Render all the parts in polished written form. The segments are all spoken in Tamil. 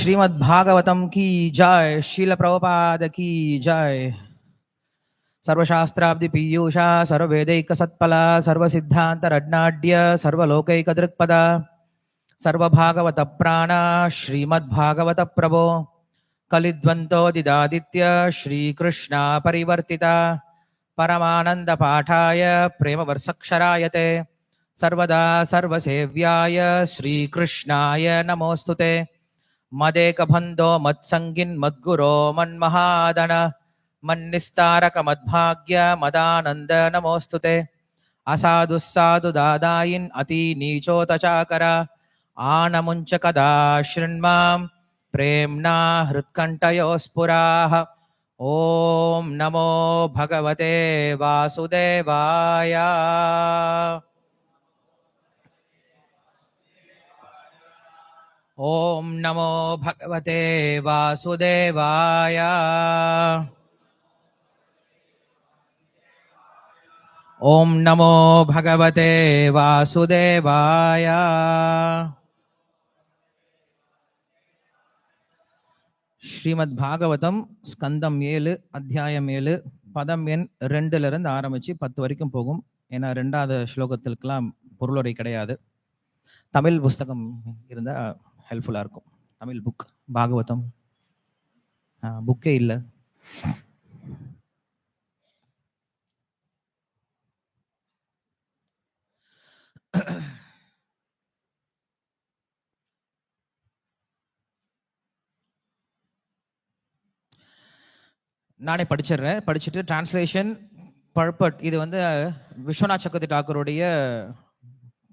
श्रीमद् भागवतम की जय। शील प्रभुपाद की जय। सर्वशास्त्राब्धि पीयूषा सर्ववेदैक सत्फला सर्वसिद्धांत रड्नाड्य सर्वलोकैक दृक्पदा सर्वभागवत प्राण श्रीमद्भागवत प्रभो कलिद्वंतो दिदादित्य श्रीकृष्णा परिवर्तिता परमानंद पाठाय प्रेम वर्षक्षरायते सर्वदा सर्वसेव्याय श्रीकृष्णाय नमोस्तुते मदेकबन्धो मत्सङ्गिन् मद्गुरो मन्महादन मन्निस्तारक मद्भाग्य मदानन्द नमोस्तुते असाधुस्साधु दादायिन् अति नीचोतचाकर आनमुञ्च कदा शृण्मां प्रेम्णा हृत्कण्ठयोस्फुराः। ॐ नमो भगवते वासुदेवाय। ॐ नमो भगवते वासुदेवाय। ॐ नमो भगवते वासुदेवाय। ஸ்ரீமத் பாகவதம் ஸ்கந்தம் 7 அத்தியாயம் 7 பதம் எண் 2ல இருந்து ஆரம்பிச்சு 10 வரைக்கும் போகும். ஏன்னா 2வது ஸ்லோகத்திற்கெல்லாம் பொருளுரை கிடையாது. தமிழ் புஸ்தகம் இருந்தா ஹெல்ப்ஃபுல்லா இருக்கும். தமிழ் புக் பாகவதம் புக்கே இல்லை. நானே படிச்சிடுறேன். படிச்சுட்டு டிரான்ஸ்லேஷன் பர்பட், இது வந்து விஸ்வநாத் சக்கரவர்த்தி டாக்கூருடைய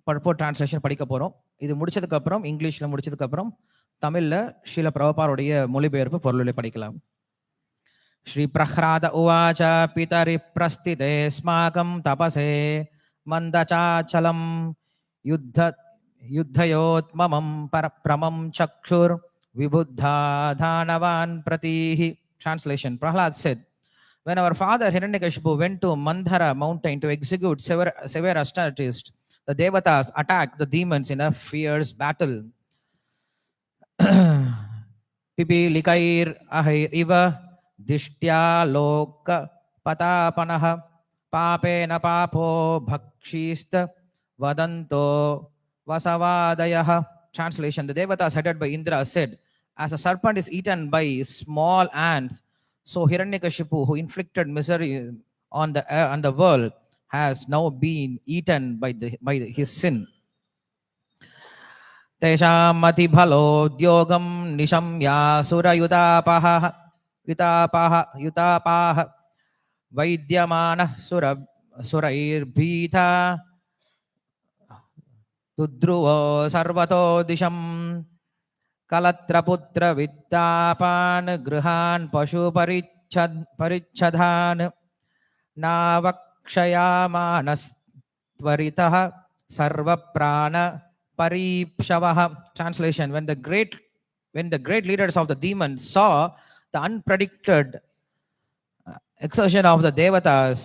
பர்பட் டிரான்ஸ்லேஷன் படிக்க போகிறோம். இது முடிச்சதுக்கப்புறம் இங்கிலீஷில் முடிச்சதுக்கப்புறம் தமிழில் ஸ்ரீல பிரபுபாருடைய மொழிபெயர்ப்பு பொருளை படிக்கலாம். ஸ்ரீ பிரஹ்லாத உவாச்ச Bidhuri பிரஸ்திதே ஸ்மாகம் தபசே மந்தசாச்சலம் யுத்தயோத்மமம் பரப்ரமம் சக்ஷுர் விபுத்தா தானவான் பிரதீஹி. Translation: Prahlad said, when our father Hiranyakashipu went to Mandhara mountain to execute severe austerities, the devatas attacked the demons in a fierce battle. Pipilikair ahir iva dishtya loka patapanah papena papo bhakshist vadanto vasavadayah. Translation: the devatas headed by Indra said, as a serpent is eaten by small ants, so Hiranyakashipu, who inflicted misery on the world, has now been eaten by his sin. Tesham ati bhalo dyogam nishamya surayutapaha vaidyamana surairbhita tudruvo sarvato disham कलत्रपुत्र वित्तापान गृहान पशु परिच्छदान नावक्षयामानस्त्वरितः सर्वप्राण परीप्शवः. Translation: when the great leaders of the demons saw the unpredicted exertion of the devatas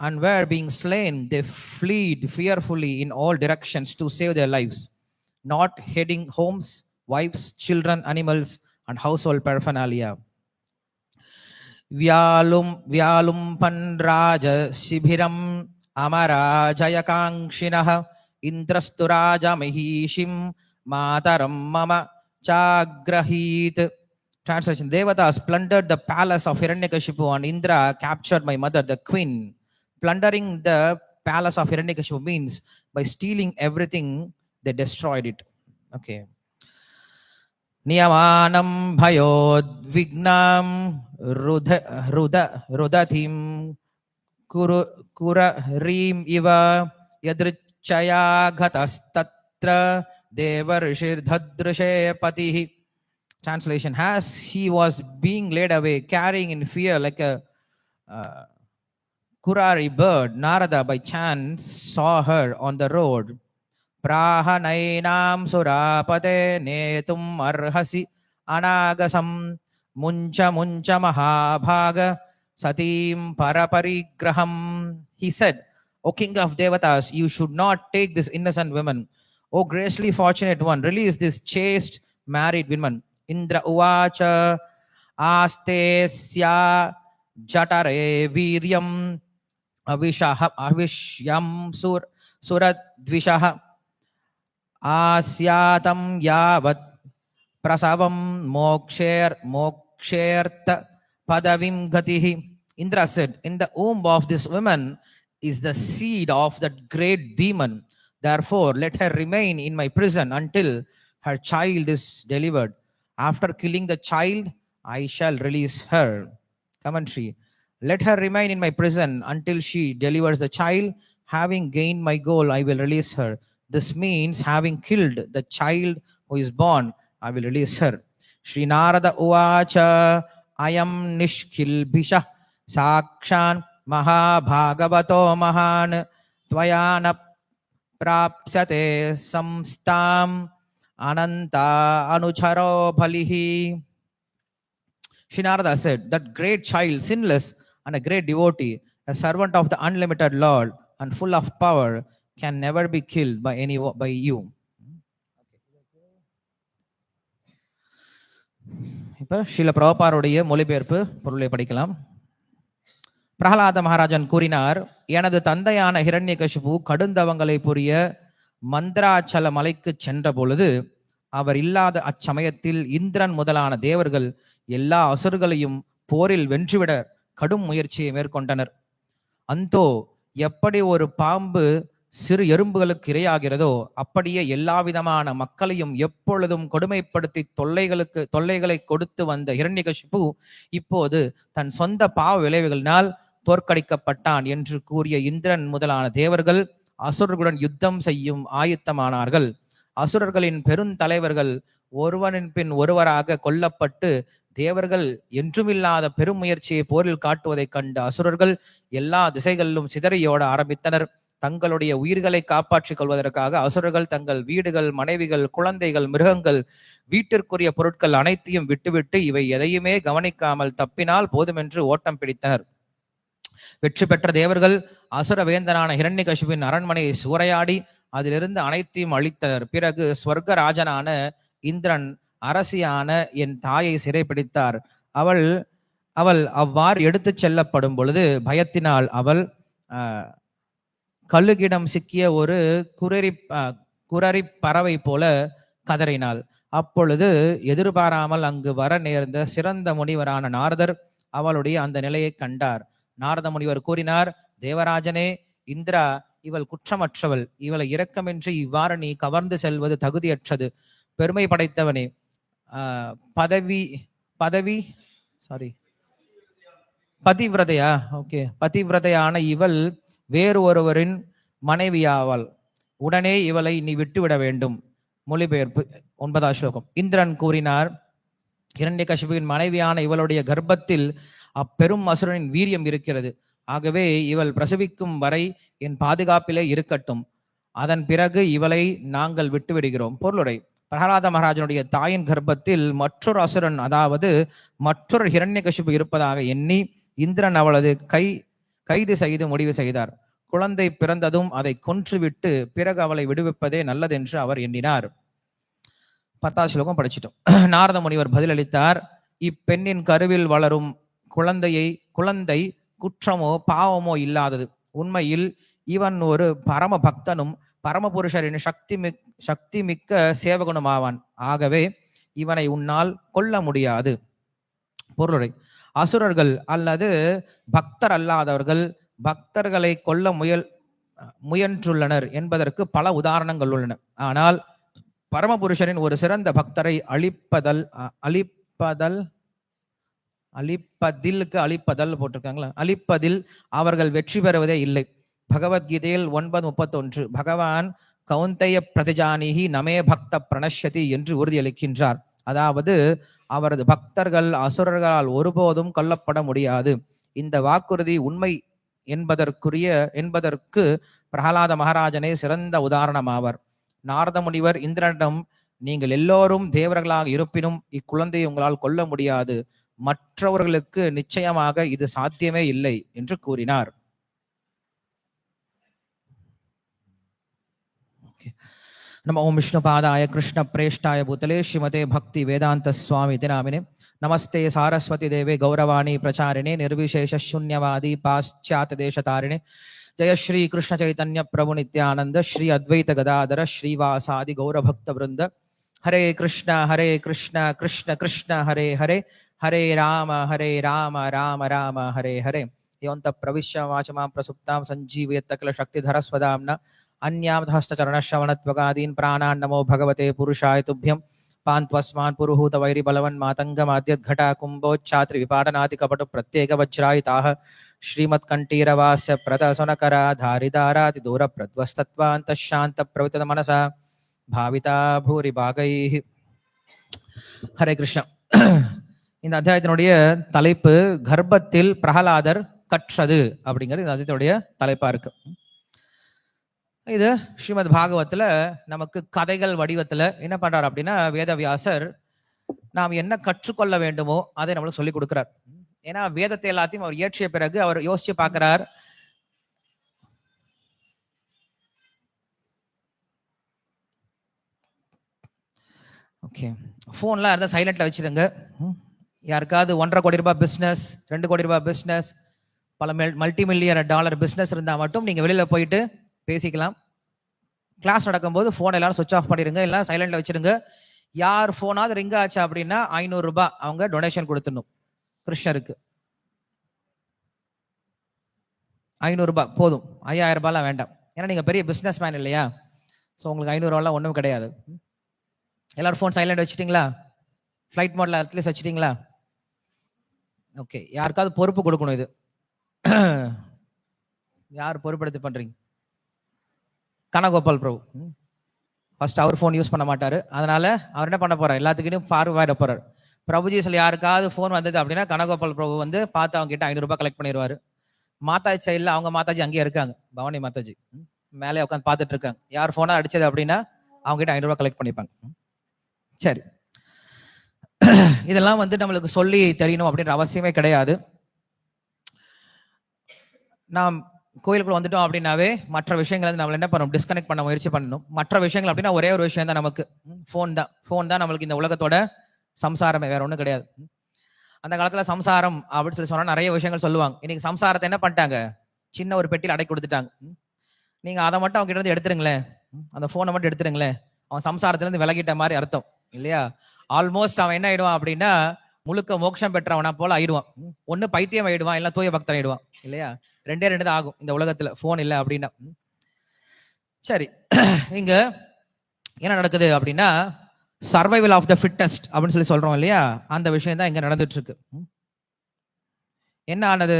and were being slain, they fled fearfully in all directions to save their lives, not heeding homes, wives, children, animals, and household paraphernalia. Vyalum panraja shibhiram amara jayakangshinah indrasturaja mahishim mataram mama chagrahit. Translation: Devatas plundered the palace of Hiranyakashipu and Indra captured my mother, the queen. Plundering the palace of Hiranyakashipu means by stealing everything, they destroyed it. Okay. Niyamanam bhayodvignam rudathim kurarim iva yadrichaya gatastatra devarshir dhadrishe patihi. Translation: as he was being led away, carrying in fear like a kurari bird, Narada by chance saw her on the road. Prahanainam surapate netum arhasi anagasam muncha mahabhaga satim paraparigraham. He said, O king of devatas, you should not take this innocent woman. O gracefully fortunate one, release this chaste married woman. Indra uvacha aste sya jatare viryam avishyam suradvishaha asyatam yavat prasavam moksherta padavim gatihi. Indra said, in the womb of this woman is the seed of that great demon. Therefore, let her remain in my prison until her child is delivered. After killing the child, I shall release her. Commentary. Let her remain in my prison until she delivers the child. Having gained my goal, I will release her. This means having killed the child who is born, I will release her. Sri Narada Uvacha Ayam Nishkilbhisha Sakshan Mahabhagavato Mahan Tvayana Prapsyate Samstam Ananta Anucharo Balihi. Sri Narada said, that great child, sinless and a great devotee, a servant of the unlimited Lord and full of power, can never be killed by you. இப்ப ஸ்ரீல பிரபாருடைய மொழிபெயர்ப்பு பொருளை படிக்கலாம். பிரகலாத மகாராஜன் கூறினார், எனது தந்தையான ஹிரண்யகசிபு கடுந்தவங்களை புரிய மந்திராச்சல மலைக்கு சென்ற பொழுது அவர் இல்லாத அச்சமயத்தில் இந்திரன் முதலான தேவர்கள் எல்லா அசுர்களையும் போரில் வென்றுவிட கடும் முயற்சியை மேற்கொண்டனர். அந்தோ எப்படி ஒரு பாம்பு சிறு எறும்புகளுக்கு இரையாகிறதோ அப்படியே எல்லா விதமான மக்களையும் எப்பொழுதும் கொடுமைப்படுத்தி தொல்லைகளை கொடுத்து வந்த ஹிரண்யகசிபு இப்போது தன் சொந்த பாவ விளைவுகளினால் தோற்கடிக்கப்பட்டான் என்று கூறிய இந்திரன் முதலான தேவர்கள் அசுரர்களுடன் யுத்தம் செய்யும் ஆயத்தமானார்கள். அசுரர்களின் பெருந்தலைவர்கள் ஒருவனின் பின் ஒருவராக கொல்லப்பட்டு தேவர்கள் என்றுமில்லாத பெரும் முயற்சியை போரில் காட்டுவதைக் கண்ட அசுரர்கள் எல்லா திசைகளிலும் சிதறியோட ஆரம்பித்தனர். தங்களுடைய உயிர்களை காப்பாற்றிக் கொள்வதற்காக அசுரர்கள் தங்கள் வீடுகள், மனைவிகள், குழந்தைகள், மிருகங்கள், வீட்டிற்குரிய பொருட்கள் அனைத்தையும் விட்டுவிட்டு இவை எதையுமே கவனிக்காமல் தப்பினால் போதுமென்று ஓட்டம் பிடித்தனர். வெற்றி பெற்ற தேவர்கள் அசுர வேந்தனான ஹிரண்யகசிபின் அரண்மனையை சூறையாடி அதிலிருந்து அனைத்தையும் அழித்தனர். பிறகு ஸ்வர்க ராஜனான இந்திரன் அரசியான என் தாயை சிறைப்பிடித்தார். அவள் அவ்வாறு எடுத்துச் செல்லப்படும் பொழுது பயத்தினால் அவள் கல்லுகிடம் சிக்கிய ஒரு குரரி பறவை போல கதறினாள். அப்பொழுது எதிர்பாராமல் அங்கு வர நேர்ந்த சிறந்த முனிவரான நாரதர் அவளுடைய அந்த நிலையை கண்டார். நாரத முனிவர் கூறினார், தேவராஜனே, இந்திரா இவள் குற்றமற்றவள். இவளை இரக்கமின்றி இவ்வாறு நீ கவர்ந்து செல்வது தகுதியற்றது. பெருமை படைத்தவனே, பதிவிரதையா பதிவிரதையான இவள் வேறு ஒருவரின் மனைவியாவாள். உடனே இவளை நீ விட்டுவிட வேண்டும். மொழிபெயர்ப்பு 9ஆம் ஸ்லோகம். இந்திரன் கூறினார், ஹிரண்யகசிபுவின் மனைவியான இவளுடைய கர்ப்பத்தில் அப்பெரும் அசுரனின் வீரியம் இருக்கிறது. ஆகவே இவள் பிரசவிக்கும் வரை என் பாதுகாப்பிலே இருக்கட்டும். அதன் பிறகு இவளை நாங்கள் விட்டுவிடுகிறோம். பொருளுரை. பிரகலாத மகாராஜனுடைய தாயின் கர்ப்பத்தில் மற்றொரு அசுரன், அதாவது மற்றொரு ஹிரண்யகசிபு இருப்பதாக எண்ணி இந்திரன் அவளது கைது செய்து முடிவு செய்தார். குழந்தை பிறந்ததும் அதை கொன்றுவிட்டு பிறகு அவளை விடுவிப்பதே நல்லதென்று அவர் எண்ணினார். 10ஆம் ஸ்லோகம் படிச்சிட்டோம். நாரத முனிவர் பதிலளித்தார், இப்பெண்ணின் கருவில் வளரும் குழந்தை குற்றமோ பாவமோ இல்லாதது. உண்மையில் இவன் ஒரு பரம பக்தனும் பரமபுருஷரின் சக்தி மிக்க சேவகனுமாவான். ஆகவே இவனை உன்னால் கொல்ல முடியாது. பொருளுரை. அசுரர்கள் அல்லது பக்தர் அல்லாதவர்கள் பக்தர்களை கொல்ல முயன்றுள்ளனர் என்பதற்கு பல உதாரணங்கள் உள்ளன. ஆனால் பரமபுருஷரின் ஒரு சிறந்த பக்தரை அழிப்பதில் போட்டிருக்காங்களா, அழிப்பதில் அவர்கள் வெற்றி பெறுவதே இல்லை. பகவத்கீதையில் 9:31 பகவான் கௌந்தைய பிரதிஜானிகி நமே பக்த பிரணஷ்யதி என்று உறுதியளிக்கின்றார். அதாவது அவரது பக்தர்கள் அசுரர்களால் ஒருபோதும் கொல்லப்பட முடியாது. இந்த வாக்குறுதி உண்மை என்பதற்கு பிரகலாத மகாராஜனே சிறந்த உதாரணமாவர். நாரத முனிவர் இந்திரனிடம், நீங்கள் எல்லோரும் தேவர்களாக இருப்பினும் இக்குழந்தையை உங்களால் கொல்ல முடியாது. மற்றவர்களுக்கு நிச்சயமாக இது சாத்தியமே இல்லை என்று கூறினார். नमो ओम विष्णुपादाय कृष्ण प्रेष्ठाय भूतले श्रीमते भक्ति वेदांत स्वामी नामिने नमस्ते सारस्वती देवे गौरवाणी प्रचारिणे निर्विशेष शून्यवादी पाश्चात्य देशतारिणे जय श्री कृष्ण चैतन्य प्रभु नित्यानंद श्री अद्वैत गदाधर श्रीवासादि गौरभक्त वृंद हरे कृष्ण कृष्ण कृष्ण हरे हरे हरे राम राम राम हरे हरे योऽन्त प्रविश्य वाचमां प्रसुप्तां सञ्जीवयत् सकल शक्तिधर स्वदाम्ना अन्यामधस्तचरणश्रवणत्वगादीन् प्राणान् नमो भगवते पुरुषाय तुभ्यं पान्त्वस्मान् पुरुहूत वैरिबलवन् मातङ्गमाद्यद्घटाकुम्भोच्चात्रि विपाटनाति कपटु प्रत्येकवज्रायिताः श्रीमत्कण्ठीरवास्य प्रतसुनकरा धारिदारातिदूरप्रध्वस्तत्वान्तः शान्तप्रवितमनसा भाविता भूरिभागैः हरे कृष्ण இந்த அத்தியாயத்தினுடைய தலைப்பு கர்ப்பத்தில் பிரகலாதர் கற்றது அப்படிங்கிறது இந்த அத்தியாயத்தினுடைய தலைப்பா இருக்கு. இது ஸ்ரீமத் பாகவத்துல நமக்கு கதைகள் வடிவத்துல என்ன பண்றாரு அப்படின்னா வேதவியாசர் நாம் என்ன கற்றுக்கொள்ள வேண்டுமோ அதை நம்மளுக்கு சொல்லி கொடுக்கிறார். ஏன்னா வேதத்தை எல்லாத்தையும் அவர் இயற்றிய பிறகு அவர் யோசிச்சு பார்க்கிறார், ஓகே ஃபோன்லாம் இருந்தால் சைலண்ட்ல வச்சிருங்க. யாருக்காவது 1.5 கோடி ரூபாய் பிஸ்னஸ், 2 கோடி ரூபாய் பிஸ்னஸ், பல $multi-million பிஸ்னஸ் இருந்தால் மட்டும் நீங்கள் வெளியில் போயிட்டு பேசிக்கலாம். கிளாஸ் நடக்கும்போது ஃபோன் எல்லாரும் சுவிச் ஆஃப் பண்ணிடுங்க, எல்லாம் சைலண்ட்ல வச்சிருங்க. யார் ஃபோனாவது ரிங் ஆச்சு அப்படின்னா 500 ரூபாய் அவங்க டொனேஷன் கொடுத்துடணும் கிருஷ்ணருக்கு. 500 ரூபாய் போதும், 5000 ரூபாய்லாம் வேண்டாம். ஏன்னா நீங்கள் பெரிய பிஸ்னஸ் மேன் இல்லையா, ஸோ உங்களுக்கு 500 ரூபாய்லாம் ஒன்றும் கிடையாது. எல்லாரும் ஃபோன் சைலண்ட் வச்சுட்டிங்களா? ஃப்ளைட் மோட்ல அட்லீஸ்ட் வச்சுட்டிங்களா? ஓகே, யாருக்காவது பொறுப்பு கொடுக்கணும். இது யார் பொறுப்படுத்தி பண்றீங்க? கனகோபால் பிரபு ஃபர்ஸ்ட் அவர் ஃபோன் யூஸ் பண்ண மாட்டாரு, அதனால அவர் என்ன பண்ண போறாரு, எல்லாத்துக்கிட்டையும் ஃபார்வர்ட் போறாரு. பிரபுஜி சில யாருக்காவது ஃபோன் வந்தது அப்படின்னா கனகோபால் பிரபு வந்து பார்த்து அவங்க கிட்ட 500 ரூபாய் கலெக்ட் பண்ணிடுவாரு. மாதாஜி சைடில் அவங்க மாதாஜி அங்கேயே இருக்காங்க, பவானி மாதாஜி மேலே உட்காந்து பார்த்துட்டு இருக்காங்க. யார் ஃபோனா அடிச்சது அப்படின்னா அவங்க கிட்ட 500 ரூபாய் கலெக்ட் பண்ணிப்பாங்க. சரி, இதெல்லாம் வந்து நம்மளுக்கு சொல்லி தெரியணும் அப்படின்ற அவசியமே கிடையாது. நாம் கோயிலுக்குள்ள வந்துட்டோம் அப்படின்னாவே மற்ற விஷயங்கள் நம்மள என்ன பண்ணணும், டிஸ்கனெக்ட் பண்ண முயற்சி பண்ணணும். மற்ற விஷயங்கள் அப்படின்னா ஒரே ஒரு விஷயம் தான், நமக்கு ஃபோன் தான். ஃபோன் தான் நம்மளுக்கு இந்த உலகத்தோட சம்சாரமே, வேற ஒன்றும் கிடையாது. அந்த காலத்துல சம்சாரம் அப்படின்னு சொல்லி சொன்னா நிறைய விஷயங்கள் சொல்லுவாங்க. இன்னைக்கு சம்சாரத்தை என்ன பண்ணிட்டாங்க, சின்ன ஒரு பெட்டியில் அடக்கி கொடுத்துட்டாங்க. நீங்க அதை மட்டும் அவங்க கிட்ட இருந்து எடுத்துருங்களேன், அந்த போனை மட்டும் எடுத்துருங்களேன், அவன் சம்சாரத்துல இருந்து விலகிட்ட மாதிரி அர்த்தம் இல்லையா? ஆல்மோஸ்ட் அவன் என்ன ஆயிடுவான் அப்படின்னா முழுக்க மோட்சம் பெற்றவனா போல ஆயிடுவான். ஒண்ணு பைத்தியம் ஆயிடுவான், இல்ல தூய பக்தன் ஆயிடுவான் இல்லையா? 2 தான் ஆகும் இந்த உலகத்துல போன் இல்லை அப்படின்னா. சரி, இங்க என்ன நடக்குது அப்படின்னா சர்வைவல் ஆஃப் த ஃபிட்டஸ்ட் அப்படின்னு சொல்லி சொல்றோம் இல்லையா, அந்த விஷயம் தான் இங்க நடந்துட்டு இருக்கு. என்ன ஆனது,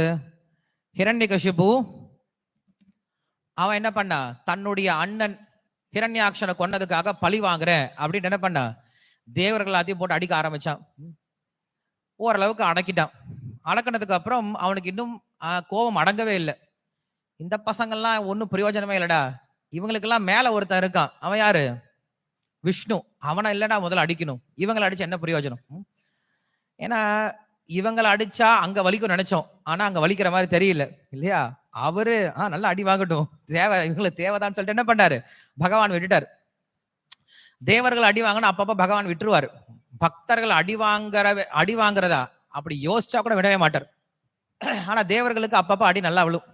ஹிரண்யகசிபு அவன் என்ன பண்ணா, தன்னுடைய அண்ணன் ஹிரண்யாக்ஷனை கொன்னதுக்காக பழி வாங்குறேன் அப்படின்னு என்ன பண்ணா, தேவர்கள் எல்லாத்தையும் போட்டு அடிக்க ஆரம்பிச்சான். ஓரளவுக்கு அடக்கிட்டான். அடக்கினதுக்கு அப்புறம் அவனுக்கு இன்னும் கோபம் அடங்கவே இல்லை. இந்த பசங்கள்லாம் ஒன்றும் பிரயோஜனமே இல்லடா, இவங்களுக்கெல்லாம் மேல ஒருத்தன் இருக்கான், அவன் யாரு, விஷ்ணு, அவனை இல்லடா முதல்ல அடிக்கணும், இவங்களை அடிச்சு என்ன பிரயோஜனம்? ஏன்னா இவங்களை அடிச்சா அங்க வலிக்கும் நினைச்சோம், ஆனா அங்க வலிக்கிற மாதிரி தெரியல இல்லையா? அவரு நல்லா அடி வாங்கட்டும், தேவை இவங்களுக்கு தேவைதான்னு சொல்லிட்டு என்ன பண்ணாரு, பகவான் விட்டுட்டாரு. தேவர்கள் அடி வாங்கினா அப்பப்ப பகவான் விட்டுருவாரு. பக்தர்கள் அடி வாங்குறதா அப்படி யோசிச்சா கூட விடவே மாட்டார். ஆனா தேவர்களுக்கு அப்பப்ப அடி நல்லா விழும்.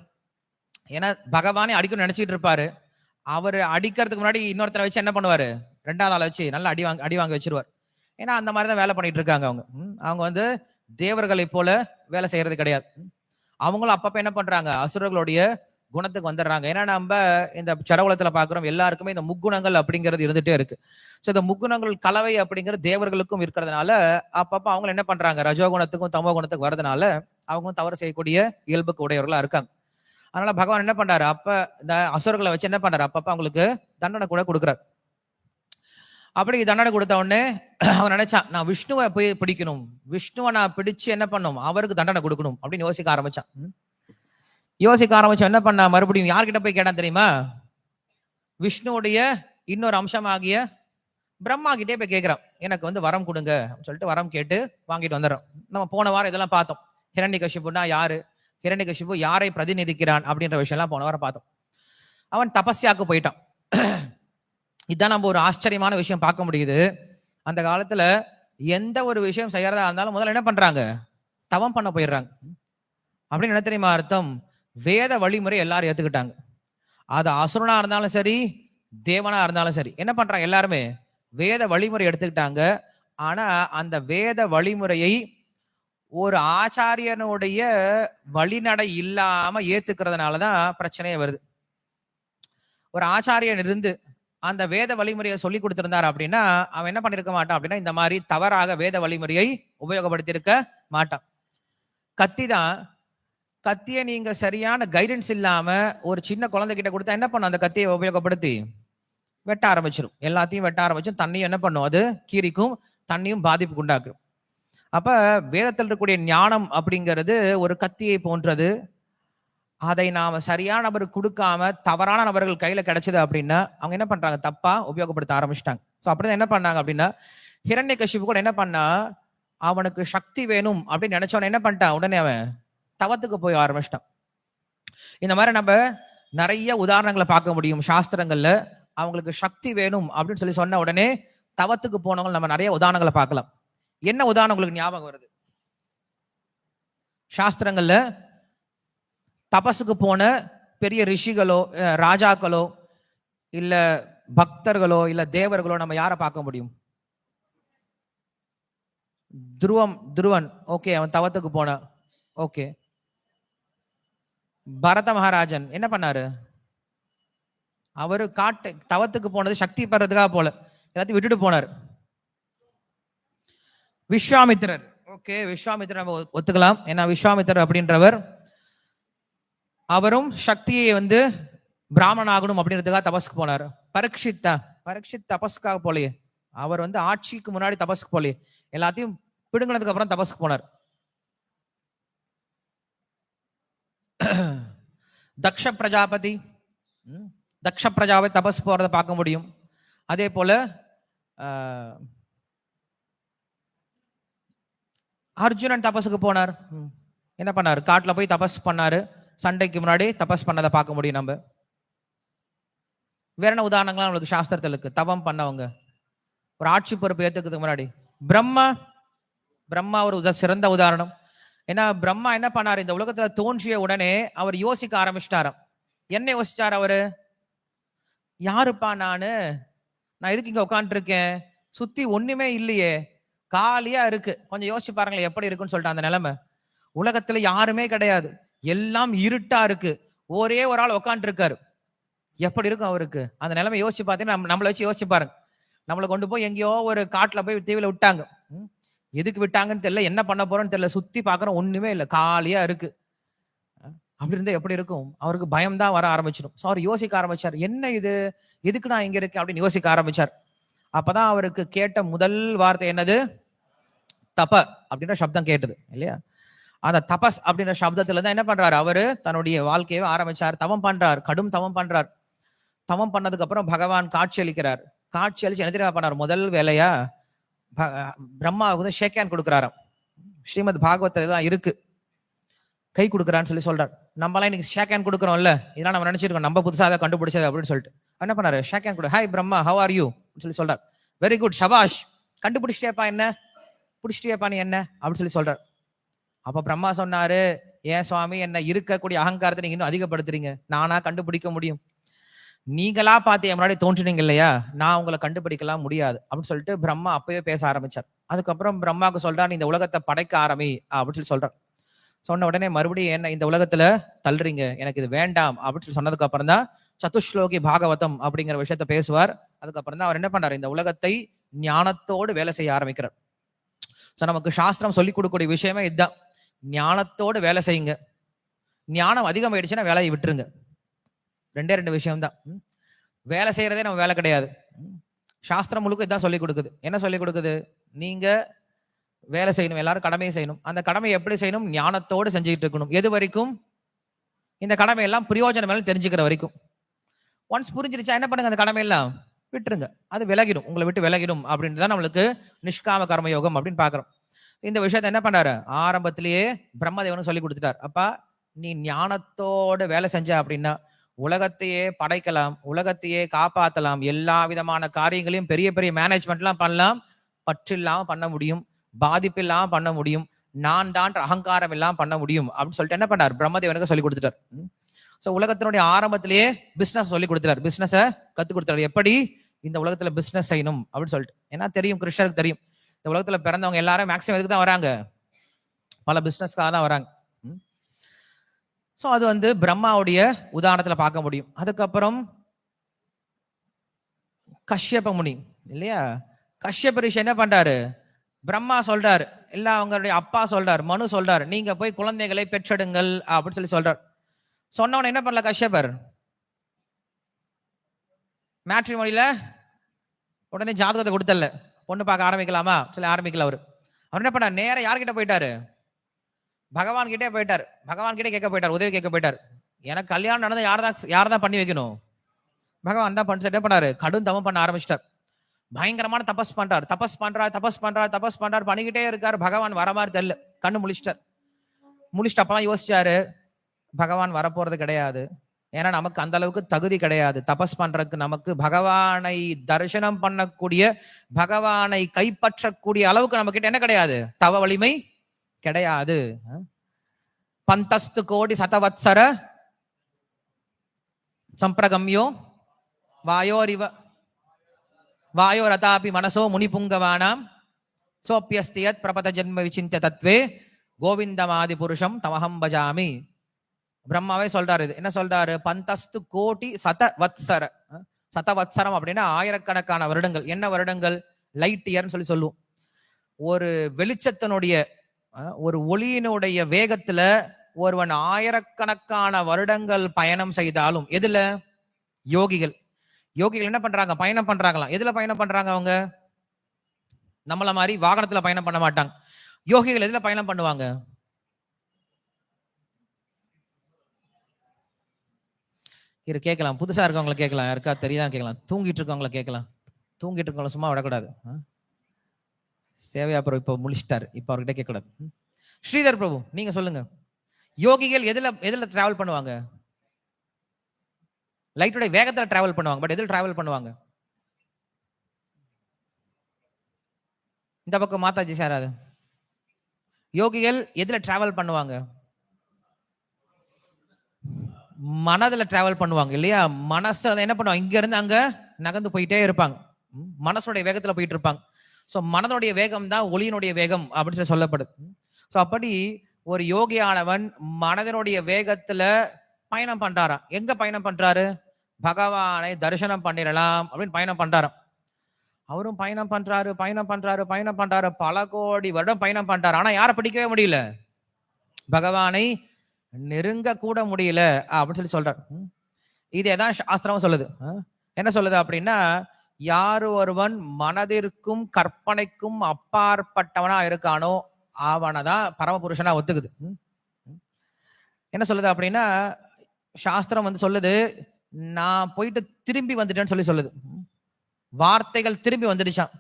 ஏன்னா பகவானே அடிக்கணும்னு நினைச்சிட்டு இருப்பாரு. அவர் அடிக்கிறதுக்கு முன்னாடி இன்னொருத்தரை வச்சு என்ன பண்ணுவாரு, 2வது ஆளை வச்சு நல்லா அடி வாங்க வச்சிருவார். ஏன்னா அந்த மாதிரிதான் வேலை பண்ணிட்டு இருக்காங்க அவங்க வந்து தேவர்களை போல வேலை செய்யறது கிடையாது. அவங்களும் அப்பப்ப என்ன பண்றாங்க, அசுரர்களுடைய குணத்துக்கு வந்துடுறாங்க. ஏன்னா நம்ம இந்த சடகுலத்துல பாக்குறோம், எல்லாருக்குமே இந்த முக்குணங்கள் அப்படிங்கிறது இருந்துட்டே இருக்கு. ஸோ இந்த முக்குணங்கள் கலவை அப்படிங்கிறது தேவர்களுக்கும் இருக்கிறதுனால அப்பப்ப அவங்க என்ன பண்றாங்க, ரஜோகுணத்துக்கும் தமோ குணத்துக்கு வரதுனால அவங்க தவறு செய்யக்கூடிய இயல்புக்கு உடையவர்களா இருக்காங்க. அதனால பகவான் என்ன பண்றாரு, அப்ப இந்த அசுரர்களை வச்சு என்ன பண்றாரு, அப்பப்ப அவங்களுக்கு தண்டனை கூட கொடுக்குறாரு. அப்படி தண்டனை கொடுத்த உடனே அவன் நினைச்சான், நான் விஷ்ணுவை போய் பிடிக்கணும், விஷ்ணுவை நான் பிடிச்சு என்ன பண்ணும், அவருக்கு தண்டனை கொடுக்கணும் அப்படின்னு யோசிக்க ஆரம்பிச்சான். என்ன பண்ண, மறுபடியும் யார்கிட்ட போய் கேட்டான் தெரியுமா, விஷ்ணுவுடைய இன்னொரு அம்சமாகிய பிரம்மா கிட்டே போய் கேட்கிறான், எனக்கு வந்து வரம் கொடுங்க சொல்லிட்டு வரம் கேட்டு வாங்கிட்டு வந்துடுறான். நம்ம போன வாரம் இதெல்லாம் பார்த்தோம், ஹிரண்யகசிபுனா யாரு, ஹிரண்யகசிபு யாரை பிரதிநிதிக்கிறான் அப்படின்ற விஷயம் எல்லாம் போன வாரம் பார்த்தோம். அவன் தபஸ்யாக்கு போயிட்டான். இதுதான் நம்ம ஒரு ஆச்சரியமான விஷயம் பார்க்க முடியுது. அந்த காலத்துல எந்த ஒரு விஷயம் செய்யறதா இருந்தாலும் முதல்ல என்ன பண்றாங்க? தவம் பண்ண போயிடுறாங்க. அப்படின்னு என்ன தெரியுமா அர்த்தம்? வேத வழிமுறை எல்லாரும் ஏத்துக்கிட்டாங்க. அது அசுரனா இருந்தாலும் சரி, தேவனா இருந்தாலும் சரி, என்ன பண்றாங்க? எல்லாருமே வேத வழிமுறை எடுத்துக்கிட்டாங்க. ஆனா அந்த வேத வழிமுறையை ஒரு ஆச்சாரியனுடைய வழிநடை இல்லாம ஏத்துக்கிறதுனாலதான் பிரச்சனையே வருது. ஒரு ஆச்சாரியன் இருந்து அந்த வேத வழிமுறையை சொல்லி கொடுத்திருந்தார் அப்படின்னா அவன் என்ன பண்ணிருக்க மாட்டான் அப்படின்னா இந்த மாதிரி தவறாக வேத வழிமுறையை உபயோகப்படுத்தி இருக்க மாட்டான். கத்தி தான். கத்தியை நீங்க சரியான கைடன்ஸ் இல்லாம ஒரு சின்ன குழந்தைகிட்ட கொடுத்தா என்ன பண்ணும்? அந்த கத்தியை உபயோகப்படுத்தி வெட்ட ஆரம்பிச்சிடும். எல்லாத்தையும் வெட்ட ஆரம்பிச்சும் தண்ணியும் என்ன பண்ணும்? அது கீரிக்கும், தண்ணியும் பாதிப்புக்கு உண்டாக்கும். அப்ப வேதத்தில் இருக்கக்கூடிய ஞானம் அப்படிங்கிறது ஒரு கத்தியை போன்றது. அதை நாம சரியான நபருக்கு கொடுக்காம தவறான நபர்கள் கையில கிடைச்சது அப்படின்னா அவங்க என்ன பண்றாங்க? தப்பா உபயோகப்படுத்த ஆரம்பிச்சிட்டாங்க. ஸோ அப்படிதான் என்ன பண்ணாங்க அப்படின்னா ஹிரண்யகசிபு கூட என்ன பண்ணா, அவனுக்கு சக்தி வேணும் அப்படின்னு நினைச்சவன என்ன பண்ணிட்டான்? உடனே அவன் தவத்துக்கு போய் ஆரம்பிச்சிட்டான். இந்த மாதிரி நம்ம நிறைய உதாரணங்களை பார்க்க முடியும் சாஸ்திரங்கள்ல. அவங்களுக்கு சக்தி வேணும் அப்படின்னு சொல்லி சொன்ன உடனே தவத்துக்கு போனவங்க நம்ம நிறைய உதாரணங்களை பார்க்கலாம். என்ன உதாரணம் உங்களுக்கு ஞாபகம் வருது? சாஸ்திரங்கள்ல தபசுக்கு போன பெரிய ரிஷிகளோ, ராஜாக்களோ, இல்ல பக்தர்களோ, இல்ல தேவர்களோ நம்ம யாரை பார்க்க முடியும்? துருவன். ஓகே, அவன் தவத்துக்கு போன. ஓகே. பரத மகாராஜன் என்ன பண்ணாரு? அவரு தவத்துக்கு போனது சக்தி பெறதுக்காக போல, எல்லாத்தையும் விட்டுட்டு போனார். விஸ்வாமித்திரர். ஓகே, விஸ்வாமித்திரர் நம்ம ஒத்துக்கலாம். ஏன்னா விஸ்வாமித்திரர் அப்படின்றவர் அவரும் சக்தியை பிராமணன் ஆகணும் அப்படின்றதுக்காக தபஸ்க்கு போனார். பரீட்சித் தபஸ்க்காக போலையே, அவர் ஆட்சிக்கு முன்னாடி தபஸ்க்கு போலையே, எல்லாத்தையும் பிடுங்கினதுக்கு அப்புறம் தபஸ்க்கு போனார். தக்ஷ பிரஜாபதி தபஸ் போறதை பார்க்க முடியும். அதே போல அர்ஜுனன் தபஸுக்கு போனார். என்ன பண்ணாரு? காட்டுல போய் தபஸ் பண்ணாரு. சண்டைக்கு முன்னாடி தபஸ் பண்ணதை பார்க்க முடியும். நம்ம வேற என்ன உதாரணங்கள்லாம் நம்மளுக்கு சாஸ்திரத்தில் இருக்கு? தவம் பண்ணவங்க, ஒரு ஆட்சி பொறுப்பு ஏத்துக்கிறதுக்கு முன்னாடி பிரம்மா ஒரு சிறந்த உதாரணம். ஏன்னா பிரம்மா என்ன பண்ணாரு? இந்த உலகத்துல தோன்றிய உடனே அவர் யோசிக்க ஆரம்பிச்சிட்டாராம். என்ன யோசிச்சார் அவரு? யாருப்பா நான் எதுக்கு இங்க உட்காந்துட்டு இருக்கேன்? சுத்தி ஒண்ணுமே இல்லையே, காலியா இருக்கு. கொஞ்சம் யோசிச்சு பாருங்களேன் எப்படி இருக்குன்னு சொல்லிட்டு. அந்த நிலைமை உலகத்துல யாருமே கிடையாது, எல்லாம் இருட்டா இருக்கு, ஒரே ஒரு ஆள் உட்காந்து இருக்காரு. எப்படி இருக்கும் அவருக்கு? அந்த நிலைமை யோசிச்சு பார்த்தீங்கன்னா நம்மளை வச்சு யோசிச்சு பாருங்க. நம்மளை கொண்டு போய் எங்கேயோ ஒரு காட்டுல போய் தீவில விட்டாங்க. எதுக்கு விட்டாங்கன்னு தெரியல, என்ன பண்ண போறோம்னு தெரியல. சுத்தி பாக்குறோம், ஒண்ணுமே இல்லை, காலியா இருக்கு. அப்படி இருந்தா எப்படி இருக்கும்? அவருக்கு பயம் தான் வர ஆரம்பிச்சிடும். ஸோ அவர் யோசிக்க ஆரம்பிச்சார், என்ன இது, எதுக்கு நான் இங்க இருக்கேன் அப்படின்னு யோசிக்க ஆரம்பிச்சார். அப்பதான் அவருக்கு கேட்ட முதல் வார்த்தை என்னது? தப அப்படின்ற சப்தம் கேட்டது இல்லையா? அந்த தபஸ் அப்படின்ற சப்தத்துல தான் என்ன பண்றாரு? அவரு தன்னுடைய வாழ்க்கையை ஆரம்பிச்சார். தவம் பண்றார், கடும் தவம் பண்றார். தவம் பண்ணதுக்கு அப்புறம் பகவான் காட்சி அளிக்கிறார். காட்சி அளிச்சு என்ன தெரியுமா பண்ணார்? முதல் வேலையா பிரம்மாவுக்கு ஷேக் ஹேண்ட் கொடுக்குறாராம். ஸ்ரீமத் பாகவத்துல தான் இருக்கு, கை கொடுக்குறான்னு சொல்லி சொல்றாரு. நம்மளாம் இன்னைக்கு ஷேக் ஹேண்ட் கொடுக்குறோம்ல, இதெல்லாம் நம்ம நினைச்சிருக்கோம் நம்ம புதுசாக அதை கண்டுபிடிச்சது அப்படின்னு சொல்லிட்டு. என்ன பண்ணாரு? ஷேக் ஹேண்ட் கொடு. Hi Brahma, how are you சொல்லி சொல்றாரு. வெரி குட், ஷபாஷ், கண்டுபிடிச்சிட்டேப்பா, என்ன பிடிச்சிட்டேப்பா நீ என்ன அப்படின்னு சொல்லி சொல்றாரு. அப்ப பிரம்மா சொன்னாரு, ஏன் சுவாமி, என்ன இருக்கக்கூடிய அகங்காரத்தை நீங்க இன்னும் அதிகப்படுத்துறீங்க, நானா கண்டுபிடிக்க முடியும்? நீங்களா பார்த்து என் முன்னாடி தோன்றுனீங்க இல்லையா, நான் உங்களை கண்டுபிடிக்கலாம் முடியாது அப்படின்னு சொல்லிட்டு பிரம்மா அப்பவே பேச ஆரம்பிச்சார். அதுக்கப்புறம் பிரம்மாவுக்கு சொல்றாரு, இந்த உலகத்தை படைக்க ஆரம்பி அப்படின்னு சொல்லி சொல்றார். சொன்ன உடனே மறுபடியும் என்ன இந்த உலகத்துல தள்ளுறீங்க, எனக்கு இது வேண்டாம் அப்படின்னு சொல்லி சொன்னதுக்கு அப்புறம் தான் சதுஸ்லோகி பாகவதம் அப்படிங்கிற விஷயத்த பேசுவார். அதுக்கப்புறம் தான் அவர் என்ன பண்றாரு? இந்த உலகத்தை ஞானத்தோடு வேலை செய்ய ஆரம்பிக்கிறார். ஸோ நமக்கு சாஸ்திரம் சொல்லிக் கொடுக்கக்கூடிய விஷயமே இதுதான், ஞானத்தோடு வேலை செய்யுங்க. ஞானம் அதிகமாயிடுச்சுன்னா வேலையை விட்டுருங்க. ரெண்டு விஷயம் தான். வேலை செய்யறதே நம்ம வேலை கிடையாது. சாஸ்திரம் முழுக்க இதான் சொல்லிக் கொடுக்குது. என்ன சொல்லிக் கொடுக்குது? நீங்க வேலை செய்யணும், எல்லாரும் கடமையை செய்யணும். அந்த கடமையை எப்படி செய்யணும்? ஞானத்தோடு செஞ்சுக்கிட்டு இருக்கணும். எது வரைக்கும்? இந்த கடமையெல்லாம் பிரயோஜனம் தெரிஞ்சுக்கிற வரைக்கும். ஒன்ஸ் புரிஞ்சிருச்சா என்ன பண்ணுங்க? அந்த கடமையெல்லாம் விட்டுருங்க, அது விலகிடும், உங்களை விட்டு விலகிடும். அப்படின்னு தான் நம்மளுக்கு நிஷ்காம கர்மயோகம் அப்படின்னு பாக்குறோம். இந்த விஷயத்த என்ன பண்றாரு? ஆரம்பத்திலேயே பிரம்மதேவனும் சொல்லி கொடுத்துட்டார். அப்பா, நீ ஞானத்தோட வேலை செஞ்ச அப்படின்னா உலகத்தையே படைக்கலாம், உலகத்தையே காப்பாற்றலாம், எல்லா விதமான காரியங்களையும் பெரிய பெரிய மேனேஜ்மெண்ட்லாம் பண்ணலாம், பற்று இல்லாம பண்ண முடியும், பாதிப்பு இல்லாம பண்ண முடியும், நான் தான் அகங்காரம் இல்லாம பண்ண முடியும் அப்படின்னு சொல்லிட்டு என்ன பண்ணார்? பிரம்மதேவனுக்கு சொல்லி கொடுத்துட்டார். ஸோ உலகத்தினுடைய ஆரம்பத்திலேயே பிசினஸ் சொல்லி கொடுத்துட்டார், பிசினஸை கத்து கொடுத்தாரு, எப்படி இந்த உலகத்துல பிசினஸ் செய்யணும் அப்படின்னு சொல்லிட்டு. ஏன்னா தெரியும், கிருஷ்ணருக்கு தெரியும், இந்த உலகத்துல பிறந்தவங்க எல்லாரும் மேக்சிமம் எதுக்கு தான் வராங்க? பல பிசினஸ்க்காக தான் வராங்க. ஸோ அது பிரம்மாவுடைய உதாரணத்துல பார்க்க முடியும். அதுக்கப்புறம் கஷ்யப முனி இல்லையா, கஷ்யப ரிஷி என்ன பண்றாரு? பிரம்மா சொல்றாரு, இல்ல அவங்களுடைய அப்பா சொல்றாரு, மனு சொல்றாரு, நீங்க போய் குழந்தைகளை பெற்றெடுங்கள் அப்படின்னு சொல்றாரு. சொன்னவன என்ன பண்ணல கஷ்யபர்? மேட்ரிமோனியில உடனே ஜாதகத்தை கொடுத்தல, பொண்ணு பார்க்க ஆரம்பிக்கலாமா சொல்லி ஆரம்பிக்கல. அவர் என்ன பண்ணார்? நேரம் யார்கிட்ட போயிட்டாரு? பகவான் கிட்டே போயிட்டார். பகவான் கிட்டே கேட்க போயிட்டார், உதவி கேட்க போயிட்டார். எனக்கு கல்யாணம் நடந்தா யாரதான் பண்ணி வைக்கணும்? பகவான் தான் பண்ண. என்ன பண்ணாரு? கடும் தவம் பண்ண ஆரம்பிச்சிட்டார். பயங்கரமான தபஸ் பண்றார், பண்ணிக்கிட்டே இருக்காரு. பகவான் வர மாதிரி தெரியல. கண்ணு முழிச்சிட்டு அப்பதான் யோசிச்சாரு, பகவான் வரப்போறது கிடையாது. ஏன்னா நமக்கு அந்த அளவுக்கு தகுதி கிடையாது தபஸ் பண்றதுக்கு. நமக்கு பகவானை தரிசனம் பண்ணக்கூடிய, பகவானை கைப்பற்றக்கூடிய அளவுக்கு நம்ம கிட்ட என்ன கிடையாது? தவ வலிமை கிடையாது. பந்தஸ்து கோடி சதவத்சர சம்பிரகம்யோ வாயோரதாபி மனசோ முனிபுங்கவானாம் சோப்பியஸ்தியத் பிரபத ஜென்ம விசிந்திய தத்வே கோவிந்தமாதி புருஷம் தமஹம் பஜாமி. பிரம்மாவே சொல்றாரு. இது என்ன சொல்றாரு? பந்தஸ்து கோடி சதவத்சர. சதவத்சரம் அப்படின்னா ஆயிரக்கணக்கான வருடங்கள். என்ன வருடங்கள்? லைட் இயர்னு சொல்லுவோம். ஒரு வெளிச்சத்தினுடைய, ஒரு ஒளியினுடைய வேகத்துல ஒருவன் ஆயிரக்கணக்கான வருடங்கள் பயணம் செய்தாலும், எதுல? யோகிகள் என்ன பண்றாங்க? பயணம் பண்றாங்களாம். எதுல பயணம் பண்றாங்க? அவங்க நம்மள மாதிரி வாகனத்துல பயணம் பண்ண மாட்டாங்க. யோகிகள் எதுல பயணம் பண்ணுவாங்க? இது கேட்கலாம், புதுசா இருக்கவங்களை கேட்கலாம், யாருக்கா தெரியாதான் கேட்கலாம், தூங்கிட்டு இருக்கவங்களை கேட்கலாம். தூங்கிட்டு இருக்கவங்களை சும்மா விடக்கூடாது. சேவையா பிரபு இப்ப முழிச்சிட்டாரு, இப்ப அவர்கிட்ட கேட்கக்கூடாது. ஸ்ரீதர் பிரபு நீங்க சொல்லுங்க, யோகிகள் எதுல டிராவல் பண்ணுவாங்க? லைட்டுடைய வேகத்துல டிராவல் பண்ணுவாங்க, பட் எதில் டிராவல் பண்ணுவாங்க? இந்த பக்கம் மாதாஜி சார், யோகிகள் எதுல டிராவல் பண்ணுவாங்க? மனதுல டிராவல் பண்ணுவாங்க இல்லையா? மனசு என்ன பண்ணுவாங்க? இங்க இருந்து அங்க நகர்ந்து போயிட்டே இருப்பாங்க, மனசுடைய வேகத்துல போயிட்டு இருப்பாங்க. சோ மனதுடைய வேகம் தான் ஒளியினுடைய வேகம் அப்படின்னு சொல்லப்படுது. சோ அப்படி ஒரு யோகியானவன் மனதனுடைய வேகத்துல பயணம் பண்றாராம். எங்க பயணம் பண்றாரு? பகவானை தரிசனம் பண்ணிடலாம் அப்படின்னு பயணம் பண்றாராம். அவரும் பயணம் பண்றாரு, பல கோடி வருடம் பயணம் பண்றாரு. ஆனா யாரை பிடிக்கவே முடியல, பகவானை நெருங்க கூட முடியல அப்படின்னு சொல்றார். இதேதான் சாஸ்திரம் சொல்லுது. என்ன சொல்லுது அப்படின்னா, யாரு ஒருவன் மனதிற்கும் கற்பனைக்கும் அப்பாற்பட்டவனா இருக்கானோ அவனதான் பரமபுருஷனா ஒத்துக்குது. என்ன சொல்லுது அப்படின்னா, சாஸ்திரம் சொல்லுது, நான் போயிட்டு திரும்பி வந்துட்டேன்னு சொல்லுது. வார்த்தைகள் திரும்பி வந்துடுச்சான்,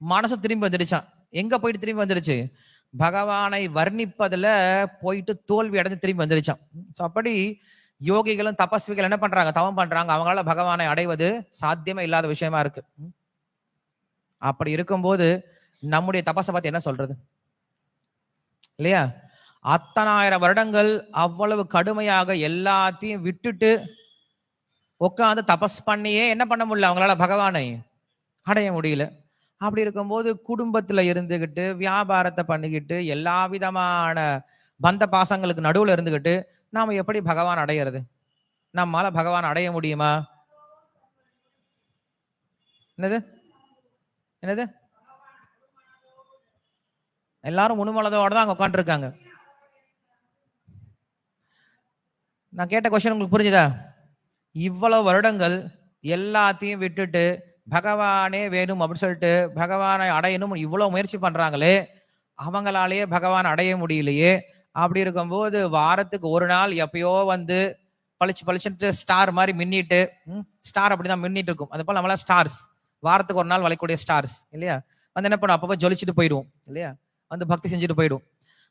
மனசு திரும்பி வந்துடுச்சான். எங்க போயிட்டு திரும்பி வந்துடுச்சு? பகவானை வர்ணிப்பதுல போயிட்டு தோல்வி அடைந்து திரும்பி வந்துடுச்சான். ஸோ அப்படி யோகிகளும் தபஸ்விகள் என்ன பண்றாங்க? தவம் பண்றாங்க. அவங்களால பகவானை அடைவது சாத்தியமே இல்லாத விஷயமா இருக்கு. அப்படி இருக்கும்போது நம்முடைய தபஸை பத்தி என்ன சொல்றது இல்லையா? அத்தனாயிரம் வருடங்கள் அவ்வளவு கடுமையாக எல்லாத்தையும் விட்டுட்டு உட்காந்து தபஸ் பண்ணியே என்ன பண்ண முடியல, அவங்களால பகவானை அடைய முடியல. அப்படி இருக்கும்போது குடும்பத்துல இருந்துகிட்டு, வியாபாரத்தை பண்ணிக்கிட்டு, எல்லா விதமான பந்த பாசங்களுக்கு நடுவுல இருந்துகிட்டு நாம எப்படி பகவான் அடையிறது? நம்மால பகவான் அடைய முடியுமா? என்னது எல்லாரும் முணுமலதோட தான் அங்க உட்காந்து இருக்காங்க. நான் கேட்ட கொஸ்டின் உங்களுக்கு புரிஞ்சுதா? இவ்வளவு வருடங்கள் எல்லாத்தையும் விட்டுட்டு பகவானே வேணும் அப்படின்னு சொல்லிட்டு பகவானை அடையணும் இவ்வளவு முயற்சி பண்றாங்களே, அவங்களாலேயே பகவான் அடைய முடியலையே. அப்படி இருக்கும்போது வாரத்துக்கு ஒரு நாள் எப்பயோ பளிச்சுட்டு ஸ்டார் மாதிரி மின்னிட்டு, ஸ்டார் அப்படிதான் மின்னிட்டு இருக்கும், அது போல நம்மளா ஸ்டார்ஸ், வாரத்துக்கு ஒரு நாள் வளைக்கூடிய ஸ்டார்ஸ் இல்லையா? என்ன பண்ணும், அப்பப்போ ஜொலிச்சுட்டு போயிடுவோம் இல்லையா? பக்தி செஞ்சுட்டு போயிடுவோம்.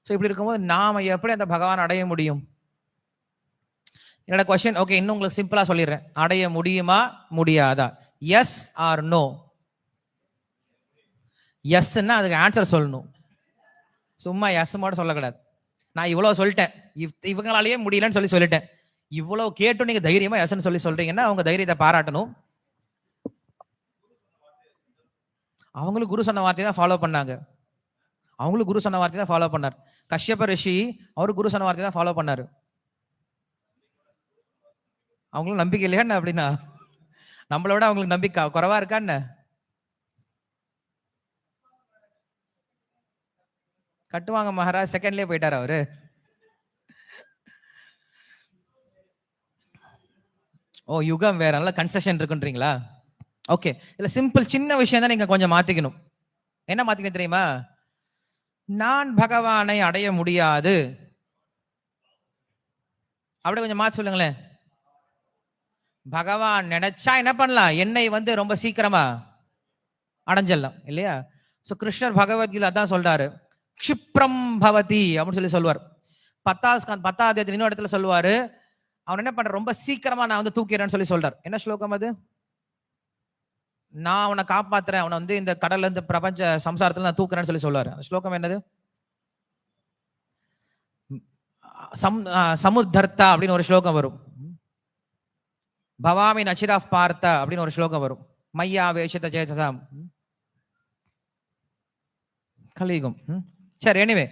ஸோ இப்படி இருக்கும்போது நாம எப்படி அந்த பகவான் அடைய முடியும்? என்னோட கொஸ்டின் ஓகே, இன்னும் உங்களுக்கு சிம்பிளா சொல்லிடுறேன். அடைய முடியுமா முடியாதா? S R no? எஸ்ன்னா அதுக்கு ஆன்சர் சொல்லணும். சும்மா எஸ் மட்டும் சொல்லக்கூடாது. நான் இவ்வளவு சொல்லிட்டேன், இவங்களாலேயே முடியலன்னு சொல்லிட்டேன். இவ்வளவு கேட்டும் நீங்க தைரியமா எஸ்ன்னு சொல்றீங்கன்னா அவங்க தைரியத்தை பாராட்டணும். அவங்களும் குரு சொன்ன வார்த்தையை தான் ஃபாலோ பண்ணாங்க. அவங்களும் குரு சொன்ன வார்த்தை தான் ஃபாலோ பண்ணார். கஷ்யப ரிஷி அவரு குரு சொன்ன வார்த்தை தான் ஃபாலோ பண்ணாரு. அவங்களும் நம்பிக்கை இல்லையா என்ன? அப்படின்னா நம்மளோட அவங்களுக்கு நம்பிக்கை குறைவா இருக்கா என்ன? கட்டுவாங்க மகாராஜ், செகண்ட்லயே போயிட்டாரு அவரு. ஓ யுகம் வேற, நல்ல கன்செஷன் இருக்குன்றீங்களா? ஓகே, இல்ல சிம்பிள் சின்ன விஷயம் தான் நீங்க கொஞ்சம் மாத்திக்கணும். என்ன மாத்திக்கணும் தெரியுமா? நான் பகவானை அடைய முடியாது அப்படி கொஞ்சம் மாத்தி சொல்லுங்களேன். பகவான் நினைச்சா என்ன பண்ணலாம்? என்னை ரொம்ப சீக்கிரமா அடைஞ்சிடலாம் இல்லையா? சோ கிருஷ்ணர் பகவத்கீதை அதான் சொல்றாரு, க்ஷிப்ரம் பவதி அப்படின்னு சொல்லுவார். 10வது இன்னொரு இடத்துல சொல்லுவாரு, அவன் என்ன பண்ற, ரொம்ப சீக்கிரமா நான் தூக்கிறேன்னு சொல்றார். என்ன ஸ்லோகம் அது? நான் அவனை காப்பாத்துறேன், அவனை இந்த கடல்ல இருந்து பிரபஞ்ச சம்சாரத்துல நான் தூக்குறேன்னு சொல்லுவாரு. அந்த ஸ்லோகம் என்னது? சமுத்தர்த்தா அப்படின்னு ஒரு ஸ்லோகம் வரும். பவாமி நச்சிராஃப் பார்த்த அப்படின்னு ஒரு ஸ்லோகம் வரும். மையா வேஷித சேதசாம் கலியுகம். சரி, எனிவே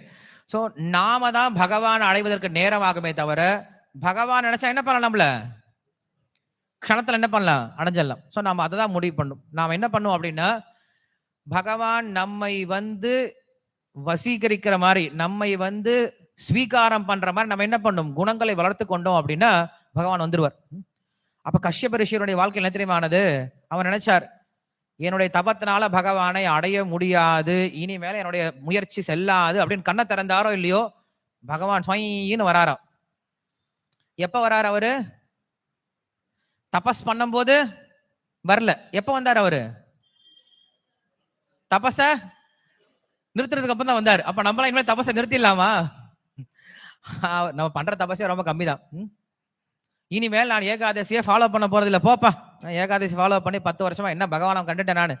சோ நாம தான் பகவான் அடைவதற்கு நேரமாகுமே தவிர, பகவான் நினைச்சா என்ன பண்ணலாம், நம்மள க்ஷணத்துல என்ன பண்ணலாம், அடைஞ்சிடலாம். சோ நாம அதை தான் முடிவு பண்ணும். நாம என்ன பண்ணுவோம் அப்படின்னா, பகவான் நம்மை வசீகரிக்கிற மாதிரி, நம்மை ஸ்வீகாரம் பண்ற மாதிரி நம்ம என்ன பண்ணும், குணங்களை வளர்த்து கொண்டோம் அப்படின்னா பகவான் வந்துருவார். அப்ப கஷ்யப ரிஷியனுடைய வாழ்க்கையில் என்ன தெரியுமானது? அவன் நினைச்சார், என்னுடைய தபத்தினால பகவானை அடைய முடியாது, இனிமேல என்னுடைய முயற்சி செல்லாது அப்படின்னு கண்ணை திறந்தாரோ இல்லையோ, பகவான் ஸ்வயின்னு வராராம். எப்ப வராரு அவரு? தபஸ் பண்ணும் போது வரல. எப்ப வந்தார் அவரு? தபஸ நிறுத்துறதுக்கு அப்புறம் தான் வந்தாரு. அப்ப நம்மளாம் இனிமேல் தபஸை நிறுத்திடலாமா? நம்ம பண்ற தபஸே ரொம்ப கம்மி தான். இனிமேல் நான் ஏகாதசியை ஃபாலோ பண்ண போறது இல்லை, போப்பா நான் ஏகாதசி ஃபாலோ பண்ணி 10 வருஷமா என்ன பகவான் கண்டுட்டேன் நான்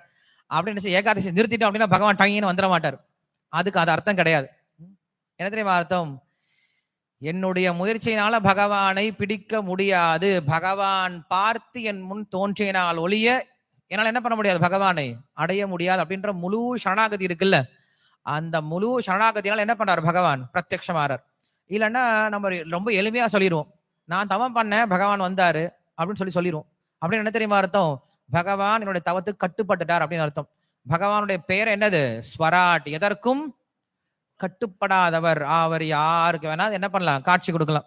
அப்படின்னு ஏகாதசி நிறுத்திட்டோம் அப்படின்னா பகவான் டங்கின்னு வந்துட மாட்டார். அதுக்கு அது அர்த்தம் கிடையாது. என்ன தெரியுமா அர்த்தம்? என்னுடைய முயற்சியினால பகவானை பிடிக்க முடியாது, பகவான் பார்த்து என் முன் தோன்றினால் ஒழிய என்னால் என்ன பண்ண முடியாது, பகவானை அடைய முடியாது அப்படின்ற முழு சரணாகதி இருக்குல்ல, அந்த முழு சரணாகதியால் என்ன பண்றாரு பகவான்? பிரத்யக்ஷமாறார். இல்லைன்னா நம்ம ரொம்ப எளிமையா சொல்லிடுவோம், நான் தவம் பண்ணேன் பகவான் வந்தாரு அப்படின்னு சொல்லிடுவோம். அப்படின்னு என்ன தெரியுமா அர்த்தம்? பகவான் என்னுடைய தவத்துக்கு கட்டுப்பட்டுட்டார் அப்படின்னு அர்த்தம். பகவானுடைய பெயர் என்னது? ஸ்வராட், எதற்கும் கட்டுப்படாதவர். அவர் யாருக்கு வேணா என்ன பண்ணலாம், காட்சி கொடுக்கலாம்.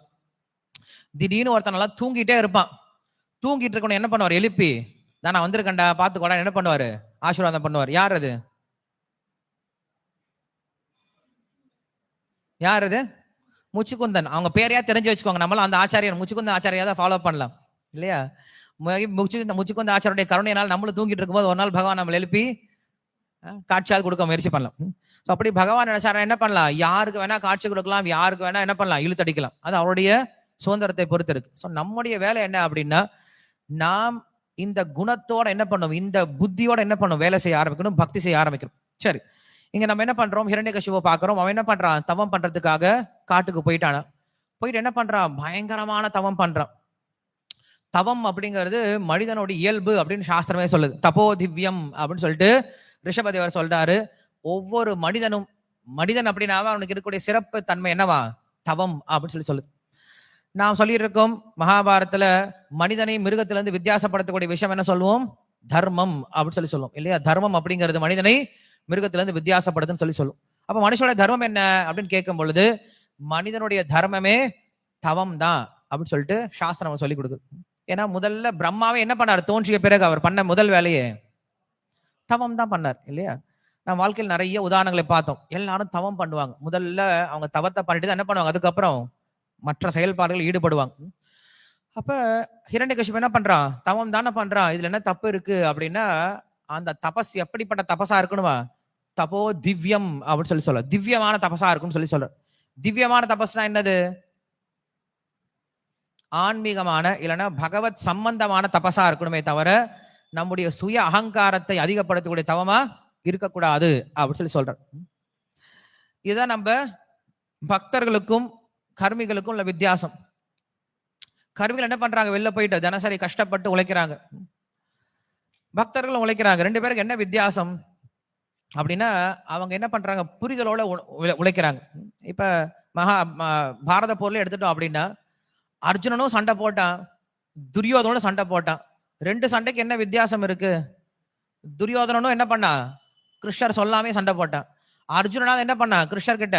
திடீர்னு ஒருத்தன் நல்லா தூங்கிட்டே இருப்பான், தூங்கிட்டு இருக்கணும் என்ன பண்ணுவார், எழுப்பி நான் வந்திருக்கேன்டா பாத்துக்கோடா என்ன பண்ணுவாரு, ஆசீர்வாதம் பண்ணுவார். யார் அது? யார் அது? முச்சுக்குந்தன். அவங்க பேரையா தெரிஞ்சு வச்சுக்கோங்க. நம்மளாம் அந்த ஆச்சாரியர் முச்சுக்குந்தன் ஆச்சாரியா தான் ஃபாலோ பண்ணலாம் இல்லையா? முச்சுக்குந்த ஆச்சாரியுடைய கருணையினால் நம்மளும் தூங்கிட்டு இருக்கும்போது ஒரு நாள் பகவான் நம்மளை எழுப்பி காட்சியாக கொடுக்க முயற்சி பண்ணலாம். அப்படி பகவான் நினைச்சாரா என்ன பண்ணலாம், யாருக்கு வேணா காட்சி கொடுக்கலாம், யாருக்கு வேணா என்ன பண்ணலாம், இழுத்தடிக்கலாம். அது அவருடைய சுதந்திரத்தை பொறுத்து இருக்கு. ஸோ நம்முடைய வேலை என்ன அப்படின்னா, நாம் இந்த குணத்தோட என்ன பண்ணும், இந்த புத்தியோட என்ன பண்ணும், வேலை செய்ய ஆரம்பிக்கணும், பக்தி செய்ய ஆரம்பிக்கணும். சரி, இங்க நம்ம என்ன பண்றோம், ஹிரண்யகசிபுவை பாக்குறோம். அவன் என்ன பண்றான், தவம் பண்றதுக்காக காட்டுக்கு போயிட்டானா. போயிட்டு என்ன பண்றான், பயங்கரமான தவம் பண்றான். தவம் அப்படிங்கிறது மனிதனுடைய இயல்பு அப்படின்னு சாஸ்திரமே சொல்லுது. தபோ திவ்யம் அப்படின்னு சொல்லிட்டு ரிஷபதேவர் சொல்றாரு. ஒவ்வொரு மனிதன் அப்படின்னா அவனுக்கு இருக்கக்கூடிய சிறப்பு தன்மை என்னவா, தவம் அப்படின்னு சொல்லுது. நாம் சொல்லியிருக்கோம் மகாபாரதத்துல மனிதனை மிருகத்திலிருந்து வித்தியாசப்படுத்தக்கூடிய விஷயம் என்ன சொல்லுவோம், தர்மம் அப்படின்னு சொல்லுவோம் இல்லையா? தர்மம் அப்படிங்கிறது மனிதனை மிருகத்திலிருந்து வித்தியாசப்படுதுன்னு சொல்லுவோம். அப்ப மனுஷனுடைய தர்மம் என்ன அப்படின்னு கேட்கும் பொழுது, மனிதனுடைய தர்மமே தவம் தான் அப்படின்னு சொல்லிட்டு சாஸ்திரம் சொல்லி கொடுக்குது. ஏன்னா முதல்ல பிரம்மாவே என்ன பண்ணார், தோன்றிய பிறகு அவர் பண்ண முதல் வேலையே தவம் தான் பண்ணார் இல்லையா? நான் வாழ்க்கையில் நிறைய உதாரணங்களை பார்த்தோம். எல்லாரும் தவம் பண்ணுவாங்க, முதல்ல அவங்க தவத்தை பண்ணிட்டு தான் என்ன பண்ணுவாங்க, அதுக்கப்புறம் மற்ற செயல்பாடுகள் ஈடுபடுவாங்க. அப்ப ஹிரண்யகசிபு என்ன பண்றான், தவம் தானே பண்றான், இதுல என்ன தப்பு இருக்கு அப்படின்னா, அந்த தபஸ் எப்படிப்பட்ட தபசா இருக்கணுமா, தபோ திவ்யம் அப்படின்னு சொல்ல, திவ்யமான தபசா இருக்குன்னு சொல்ற. திவ்யமான தபஸ்னா என்னது, ஆன்மீகமான இல்லைன்னா பகவத் சம்பந்தமான தபசா இருக்கணுமே தவிர நம்முடைய சுய அகங்காரத்தை அதிகப்படுத்தக்கூடிய தவமா இருக்கக்கூடாது அப்படின்னு சொல்லி சொல்ற. இதுதான் நம்ம பக்தர்களுக்கும் கர்மிகளுக்கும் உள்ள வித்தியாசம். கர்மிகள் என்ன பண்றாங்க, வெளில போயிட்டு தினசரி கஷ்டப்பட்டு உழைக்கிறாங்க, பக்தர்களும் உழைக்கிறாங்க. ரெண்டு பேருக்கு என்ன வித்தியாசம் அப்படின்னா, அவங்க என்ன பண்றாங்க, புரிதலோட உழைக்கிறாங்க. இப்ப பாரத போர்ல எடுத்துட்டோம் அப்படின்னா, அர்ஜுனனும் சண்டை போட்டான், துரியோதனோட சண்டை போட்டான். ரெண்டு சண்டைக்கு என்ன வித்தியாசம் இருக்கு? துரியோதனனும் என்ன பண்ணா, கிருஷ்ணர் சொல்லாமே சண்டை போட்டான். அர்ஜுனனாவது என்ன பண்ணா, கிருஷ்ணர் கிட்ட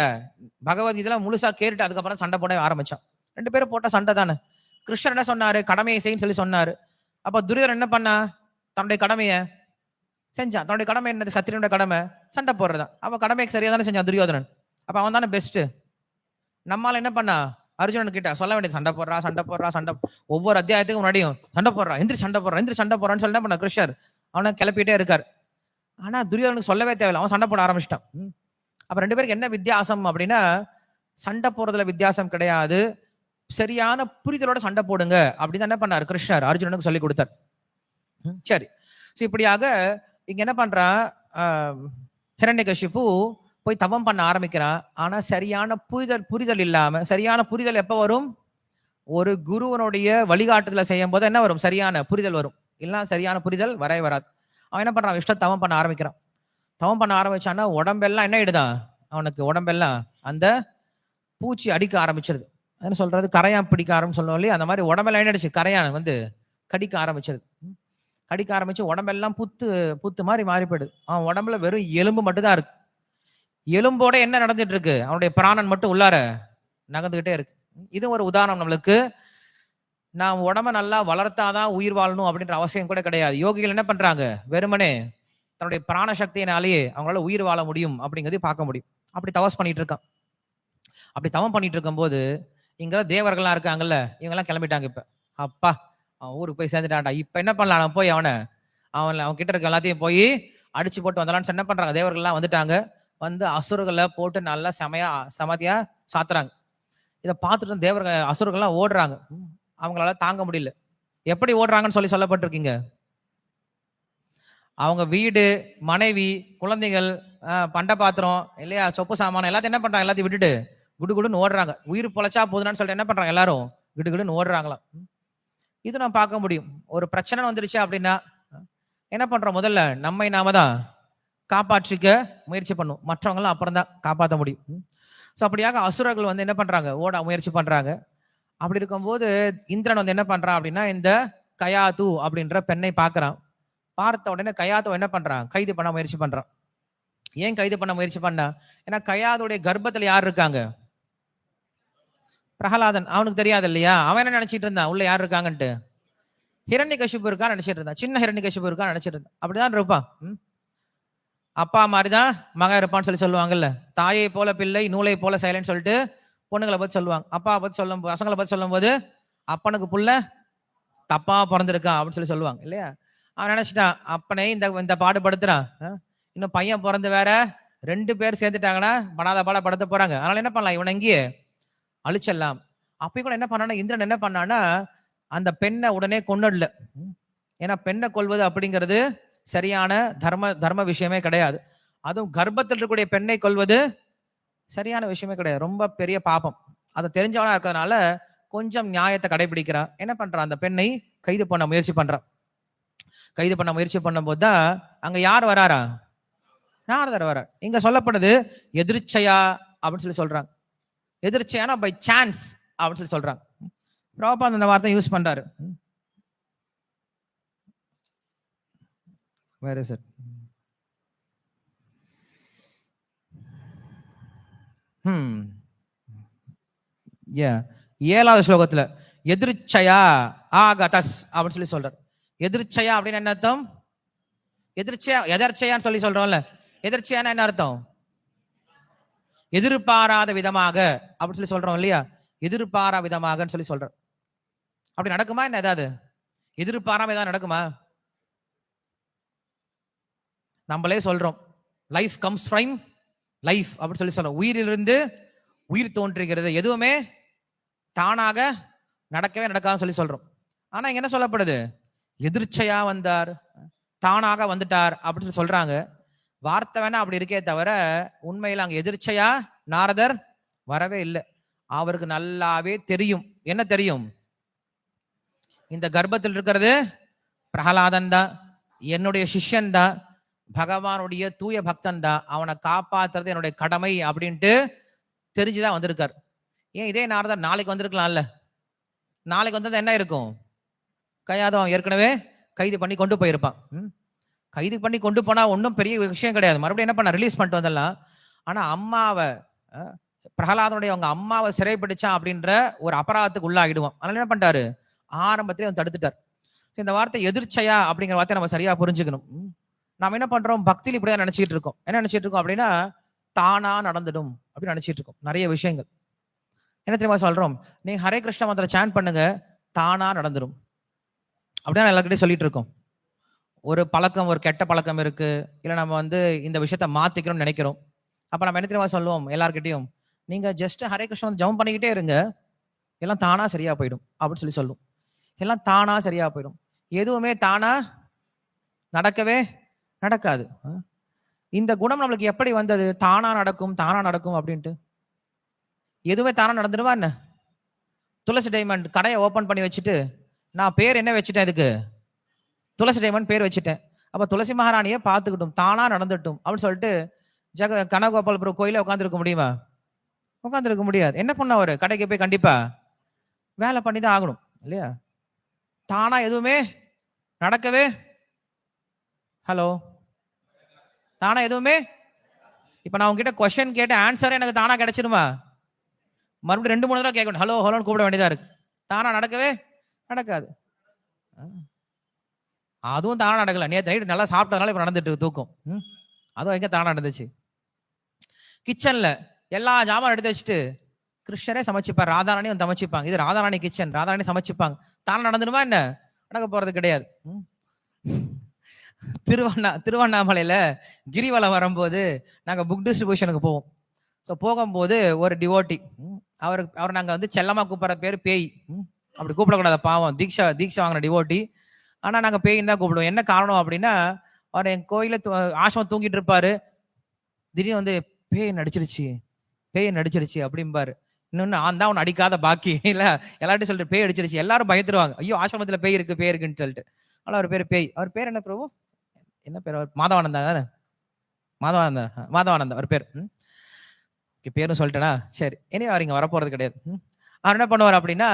பகவத்கீதை முழுசா கேட்டுட்டு அதுக்கப்புறம் சண்டை போட ஆரம்பிச்சான். ரெண்டு பேரும் போட்ட சண்டை தானே. கிருஷ்ணர் என்ன சொன்னாரு, கடமையை செய்யும் சொல்லி சொன்னாரு. அப்ப துரியோதனன் என்ன பண்ணா, தன்னுடைய கடமையை செஞ்சான். தன்னுடைய கடமை என்னது, சத்திரியனுடைய கடமை சண்டை போடுறதான். அப்ப கடமைக்கு சரியா தானே செஞ்சான் துரியோதனன். அப்ப அவன் தானே பெஸ்ட். நம்மால என்ன பண்ணா, அர்ஜுனன் கிட்ட சொல்ல வேண்டியது, சண்டை போடுறா சண்டை போடுறா சண்டை, ஒவ்வொரு அத்தியாயத்துக்கும் முன்னாடியும் சண்டை போடுறா, எந்திரி சண்டை போடுறான், எந்திரி சண்டை போடுறான்னு சொல்லி என்ன பண்ண கிருஷ்ணர் அவனை கிளப்பிட்டே இருக்காரு. ஆனா துரியோதனுக்கு சொல்லவே தேவையில்லை, அவன் சண்டை போட ஆரம்பிச்சிட்டான். அப்ப ரெண்டு பேருக்கு என்ன வித்தியாசம் அப்படின்னா, சண்டை போடுறதுல வித்தியாசம் கிடையாது, சரியான புரிதலோட சண்டை போடுங்க அப்படின்னு என்ன பண்ணாரு கிருஷ்ணர் அர்ஜுனனுக்கு சொல்லி கொடுத்தார். சரி, இப்படியாக இங்க என்ன பண்றான், ஹிரண்யகசிபு போய் தவம் பண்ண ஆரம்பிக்கிறான். ஆனா சரியான புரிதல் இல்லாம, சரியான புரிதல் எப்ப வரும், ஒரு குருவனுடைய வழிகாட்டுதல செய்யும் போது என்ன வரும், சரியான புரிதல் வரும். இல்லைன்னா சரியான புரிதல் வரவே வராது. அவன் என்ன பண்றான், இஷ்டம் தவம் பண்ண ஆரம்பிக்கிறான். தவம் பண்ண ஆரம்பிச்சான்னா உடம்பெல்லாம் என்ன ஆயிடுதான், அவனுக்கு உடம்பெல்லாம் அந்த பூச்சி அடிக்க ஆரம்பிச்சிருது. என்ன சொல்றது, கரையான் பிடிக்க ஆரம்பிச்சு சொல்லுவோம் இல்லையா, அந்த மாதிரி உடம்பெல்லாம் என்ன ஆயிடுச்சு, கரையான் வந்து கடிக்க ஆரம்பிச்சிருது. கடிக்க ஆரம்பிச்சு உடம்பெல்லாம் புத்து மாதிரி மாறி போயிடுது. அவன் உடம்புல வெறும் எலும்பு மட்டும்தான் இருக்கு. எலும்போட என்ன நடந்துட்டு இருக்கு, அவனுடைய பிராணன் மட்டும் உள்ளார நகர்ந்துகிட்டே இருக்கு. இது ஒரு உதாரணம் நம்மளுக்கு. நான் உடம்ப நல்லா வளர்த்தாதான் உயிர் வாழணும் அப்படின்ற அவசியம் கூட கிடையாது. யோகிகள் என்ன பண்றாங்க, வெறுமனே தன்னுடைய பிராண சக்தியினாலேயே அவங்களால உயிர் வாழ முடியும் அப்படிங்கிறதையும் பார்க்க முடியும். அப்படி தவஸ் பண்ணிட்டு இருக்கான். அப்படி தவம் பண்ணிட்டு இருக்கும் போது இங்க தேவர்கள்லாம் இருக்காங்கல்ல, இவங்கெல்லாம் கிளம்பிட்டாங்க. இப்ப அப்பா அவன் ஊருக்கு போய் சேர்ந்துட்டான்டா, இப்ப என்ன பண்ணலாம், போய் அவன் கிட்ட இருக்க எல்லாத்தையும் போய் அடிச்சு போட்டு வந்தலான்னு என்ன பண்றாங்க, தேவர்கள்லாம் வந்துட்டாங்க. வந்து அசுரர்களை போட்டு நல்லா சமதியா சாத்துறாங்க. இதை பார்த்துட்டு தேவர்கள் அசுரர்கள்லாம் ஓடுறாங்க. அவங்களால தாங்க முடியல. எப்படி ஓடுறாங்கன்னு சொல்லப்பட்டிருக்கீங்க, அவங்க வீடு, மனைவி, குழந்தைகள், பண்ட பாத்திரம் இல்லையா, சொப்பு சாமானம் எல்லாத்தையும் என்ன பண்றாங்க, எல்லாத்தையும் விட்டுட்டு குடுகுடுன்னு ஓடுறாங்க. உயிர் பொழைச்சா போதுனான்னு சொல்லிட்டு என்ன பண்றாங்க, எல்லாரும் கிடுகிடுன்னு ஓடுறாங்களாம். இது நான் பார்க்க முடியும். ஒரு பிரச்சனை வந்துருச்சு அப்படின்னா என்ன பண்றோம், முதல்ல நம்மை நாம தான் காப்பாற்றிக்க முயற்சி பண்ணும், மற்றவங்களாம் அப்புறம் தான் காப்பாற்ற முடியும். ஸோ அப்படியாக அசுரர்கள் வந்து என்ன பண்றாங்க, ஓட முயற்சி பண்றாங்க. அப்படி இருக்கும்போது இந்திரன் வந்து என்ன பண்றான் அப்படின்னா, இந்த கயாது அப்படின்ற பெண்ணை பார்க்கறான். பார்த்த உடனே கயாதோ என்ன பண்றான், கைது பண்ண முயற்சி பண்றான். ஏன் கைது பண்ண முயற்சி பண்ணா, ஏன்னா கயாதுடைய கர்ப்பத்துல யார் இருக்காங்க, பிரகலாதன். அவனுக்கு தெரியாது இல்லையா, அவன் என்ன நினைச்சிட்டு இருந்தான், உள்ள யார் இருக்காங்கன்ட்டு, ஹிரண்யகசிபு இருக்கா நினைச்சிட்டு இருந்தான், சின்ன ஹிரண்யகசிபு இருக்கா நினைச்சிட்டு இருந்தான். அப்படிதான் இருப்பான். அப்பா மாதிரிதான் மகன் இருப்பான்னு சொல்லுவாங்கல்ல, தாயை போல பிள்ளை நூலை போல செயலைன்னு சொல்லிட்டு பொண்ணுங்களை பத்தி சொல்லுவாங்க. அப்பா பத்தி சொல்லும், பசங்களை பத்தி சொல்லும் போது அப்பனுக்கு புள்ள தப்பா பிறந்திருக்கான் அப்படின்னு சொல்லுவாங்க இல்லையா. அவன் நினைச்சிட்டான், அப்பனே இந்த பாடுபடுத்துறான், இன்னும் பையன் பிறந்து வேற 2 பேர் சேர்ந்துட்டாங்கன்னா படாத பாட படுத்த போறாங்க. அதனால என்ன பண்ணலாம், இவனை இங்கேயே அழிச்சிடலாம். அப்பயும் கூட என்ன பண்ணானா, இந்திரன் என்ன பண்ணானா, அந்த பெண்ணை உடனே கொன்னுடல. ஏன்னா பெண்ணை கொல்வது அப்படிங்கிறது சரியான தர்ம விஷயமே கிடையாது. அதுவும் கர்ப்பத்தில் இருக்கக்கூடிய பெண்ணை கொல்வது சரியான விஷயமே கிடையாது, ரொம்ப பெரிய பாபம். அதை தெரிஞ்சவனா இருக்கிறதுனால கொஞ்சம் நியாயத்தை கடைபிடிக்கிறான். என்ன பண்றான், அந்த பெண்ணை கைது பண்ண முயற்சி பண்றான். கைது பண்ண முயற்சி பண்ணும் போதுதான் அங்க யார் வராரா, நாரதர் வரார். இங்க சொல்லப்படுது எதிர்ச்சையா அப்படின்னு சொல்றாங்க. எதிர்ச்சையானா பை சான்ஸ் அப்படின்னு சொல்றாங்க. பிரபுபாத் அந்த வார்த்தை யூஸ் பண்றாரு. Where is it? ஏழாவது ஸ்லோகத்துல எதிர்ச்சையா ஆகதஸ் அப்படின்னு சொல்றார். எதிர்ச்சையா அப்படின்னு என்ன அர்த்தம், எதர்ச்சையான்னு சொல்றோம்ல, எதிர்ச்சையான என்ன அர்த்தம், எதிர்பாராத விதமாக அப்படின்னு சொல்றோம் இல்லையா, எதிர்பாரா விதமாக சொல்ற. அப்படி நடக்குமா என்ன, ஏதாவது எதிர்பாராம ஏதாவது நடக்குமா? நம்மளே சொல்றோம் லைஃப் கம்ஸ் ஃப்ரம் லைஃப் அப்படின்னு சொல்றோம். உயிரிலிருந்து உயிர் தோன்றுகிறது, எதுவுமே தானாக நடக்கவே நடக்காதுன்னு சொல்லி சொல்றோம். ஆனா இங்க என்ன சொல்லப்படுது? எதிர்ச்சையா வந்தார், தானாக வந்துட்டார் அப்படின்னு சொல்லி சொல்றாங்க. வார்த்தை வேணா அப்படி இருக்கே தவிர உண்மையில அங்க எதிர்ச்சையா நாரதர் வரவே இல்லை. அவருக்கு நல்லாவே தெரியும். என்ன தெரியும்? இந்த கர்ப்பத்தில் இருக்கிறது பிரகலாதன் தான், என்னுடைய சிஷ்யன் தான், பகவானுடைய தூய பக்தன் தான், அவனை காப்பாத்துறது என்னுடைய கடமை அப்படின்ட்டு தெரிஞ்சுதான் வந்திருக்கார். ஏன் இதே நாரதர் நாளைக்கு வந்திருக்கலாம்ல? நாளைக்கு வந்தது என்ன இருக்கும்? கையாதவன் ஏற்கனவே கைது பண்ணி கொண்டு போயிருப்பான். கைது பண்ணி கொண்டு போனா ஒன்றும் பெரிய விஷயம் கிடையாது. மறுபடியும் என்ன பண்ண, ரிலீஸ் பண்ணிட்டு வந்துடலாம். ஆனா அம்மாவை, பிரகலாதனுடைய அவங்க அம்மாவை சிறைப்பிடிச்சான் அப்படின்ற ஒரு அபராதத்துக்கு உள்ளாகிடுவான். அதனால என்ன பண்ணிட்டாரு, ஆரம்பத்திலே அவன் தடுத்துட்டார். இந்த வார்த்தை எதிர்ச்சையா அப்படிங்கிற வார்த்தை நம்ம சரியா புரிஞ்சுக்கணும். நாம என்ன பண்றோம், பக்தியில் இப்படிதான் நினைச்சிட்டு இருக்கோம். என்ன நினைச்சிட்டு இருக்கோம் அப்படின்னா, தானா நடந்துடும் அப்படின்னு நினைச்சிட்டு இருக்கோம். நிறைய விஷயங்கள் என்ன தெரியுமா சொல்றோம், நீங்க ஹரே கிருஷ்ண மந்திரம் சாண்ட் பண்ணுங்க, தானா நடந்துடும் அப்படின்னா எல்லாருக்கிட்டையும் சொல்லிட்டு இருக்கோம். ஒரு பழக்கம், ஒரு கெட்ட பழக்கம் இருக்கு, இல்ல நம்ம வந்து இந்த விஷயத்த மாத்திக்கணும்னு நினைக்கிறோம். அப்ப நம்ம என்ன தெரியுமா சொல்லுவோம் எல்லார்கிட்டையும், நீங்க ஜஸ்ட் ஹரே கிருஷ்ணா ஜெபம் பண்ணிக்கிட்டே இருங்க, எல்லாம் தானா சரியா போயிடும் அப்படின்னு சொல்லி சொல்லுவோம். எல்லாம் தானா சரியா போயிடும். எதுவுமே தானா நடக்கவே நடக்காது. இந்த குணம் நம்மளுக்கு எப்படி வந்தது? தானா நடக்கும் தானா நடக்கும் அப்படின்ட்டு. எதுவுமே தானா நடந்துடுவா என்ன? துளசி டைமண்ட் கடையை ஓபன் பண்ணி வச்சுட்டு நான் பேர் என்ன வச்சுட்டேன், இதுக்கு துளசி டைமண்ட் பேர் வச்சுட்டேன். அப்ப துளசி மகாராணியை பார்த்துக்கிட்டும், தானா நடந்துட்டும் அப்படின்னு சொல்லிட்டு கனகோபாலபுரம் கோயில உட்காந்துருக்க முடியுமா? உட்காந்துருக்க முடியாது. என்ன பண்ண, அவரு கடைக்கு போய் கண்டிப்பா வேலை பண்ணி தான் ஆகணும் இல்லையா? தானா எதுவுமே நடக்கவே, ஹலோ, தானா எதுவுமே. இப்ப நான் உங்ககிட்ட கொஸ்டின் கேட்டு ஆன்சர் எனக்கு தானா கிடைச்சிருமா? மறுபடியும் 2-3 தடவை கேட்கணும், ஹலோ ஹலோன்னு கூப்பிட வேண்டியதா இருக்கு. தானா நடக்கவே நடக்காது. அதுவும் தானா நடக்கல. நேற்று நைட்டு நல்லா சாப்பிட்டதுனால இப்ப நடந்துட்டு இருக்கு தூக்கம். அதுவும் எங்க தானா நடந்துச்சு? கிச்சன்ல எல்லா ஜாமான் எடுத்து வச்சுட்டு கிருஷ்ணரே சமைச்சுப்பார், ராதாராணியும் சமைச்சுப்பாங்க. இது ராதாராணி கிச்சன், ராதாராணி சமைச்சுப்பாங்க. தானா நடந்துடுமா என்ன? நடக்க போறது கிடையாது. திருவண்ணாமலையில கிரிவலம் வரும்போது நாங்க புக் டிஸ்ட்ரிபியூஷனுக்கு போவோம். ஸோ போகும்போது ஒரு டிவோட்டி, அவர் நாங்க வந்து செல்லமா கூப்பிடுற பேர் பேய். அப்படி கூப்பிடக்கூடாது, பாவம், தீட்சா வாங்கின டிவோட்டி. ஆனா நாங்க பேயின்னு தான் கூப்பிடுவோம். என்ன காரணம் அப்படின்னா, அவர் என் கோயில ஆசிரமம் தூங்கிட்டு இருப்பாரு, திடீர்னு வந்து பேய் நடிச்சிருச்சு அப்படிம்பாரு. இன்னொன்னு நான் தான் அவன் அடிக்காத பாக்கி இல்ல, எல்லார்ட்டும் சொல்லிட்டு பேய் அடிச்சிருச்சு. எல்லாரும் பயந்துருவாங்க, ஐயோ ஆசிரமத்துல பேய் இருக்குன்னு சொல்லிட்டு. ஆனால் அவர் பேர் பேய். அவர் பேர் என்ன பிரபு, என்ன பேர்? அவர் மாதவானந்தா தானே? மாதவானந்தா அவர் பேர். பேரும் சொல்லிட்டேனா? சரி, இனி அவர் இங்க வரப்போறது கிடையாது. அவர் என்ன பண்ணுவார் அப்படின்னா,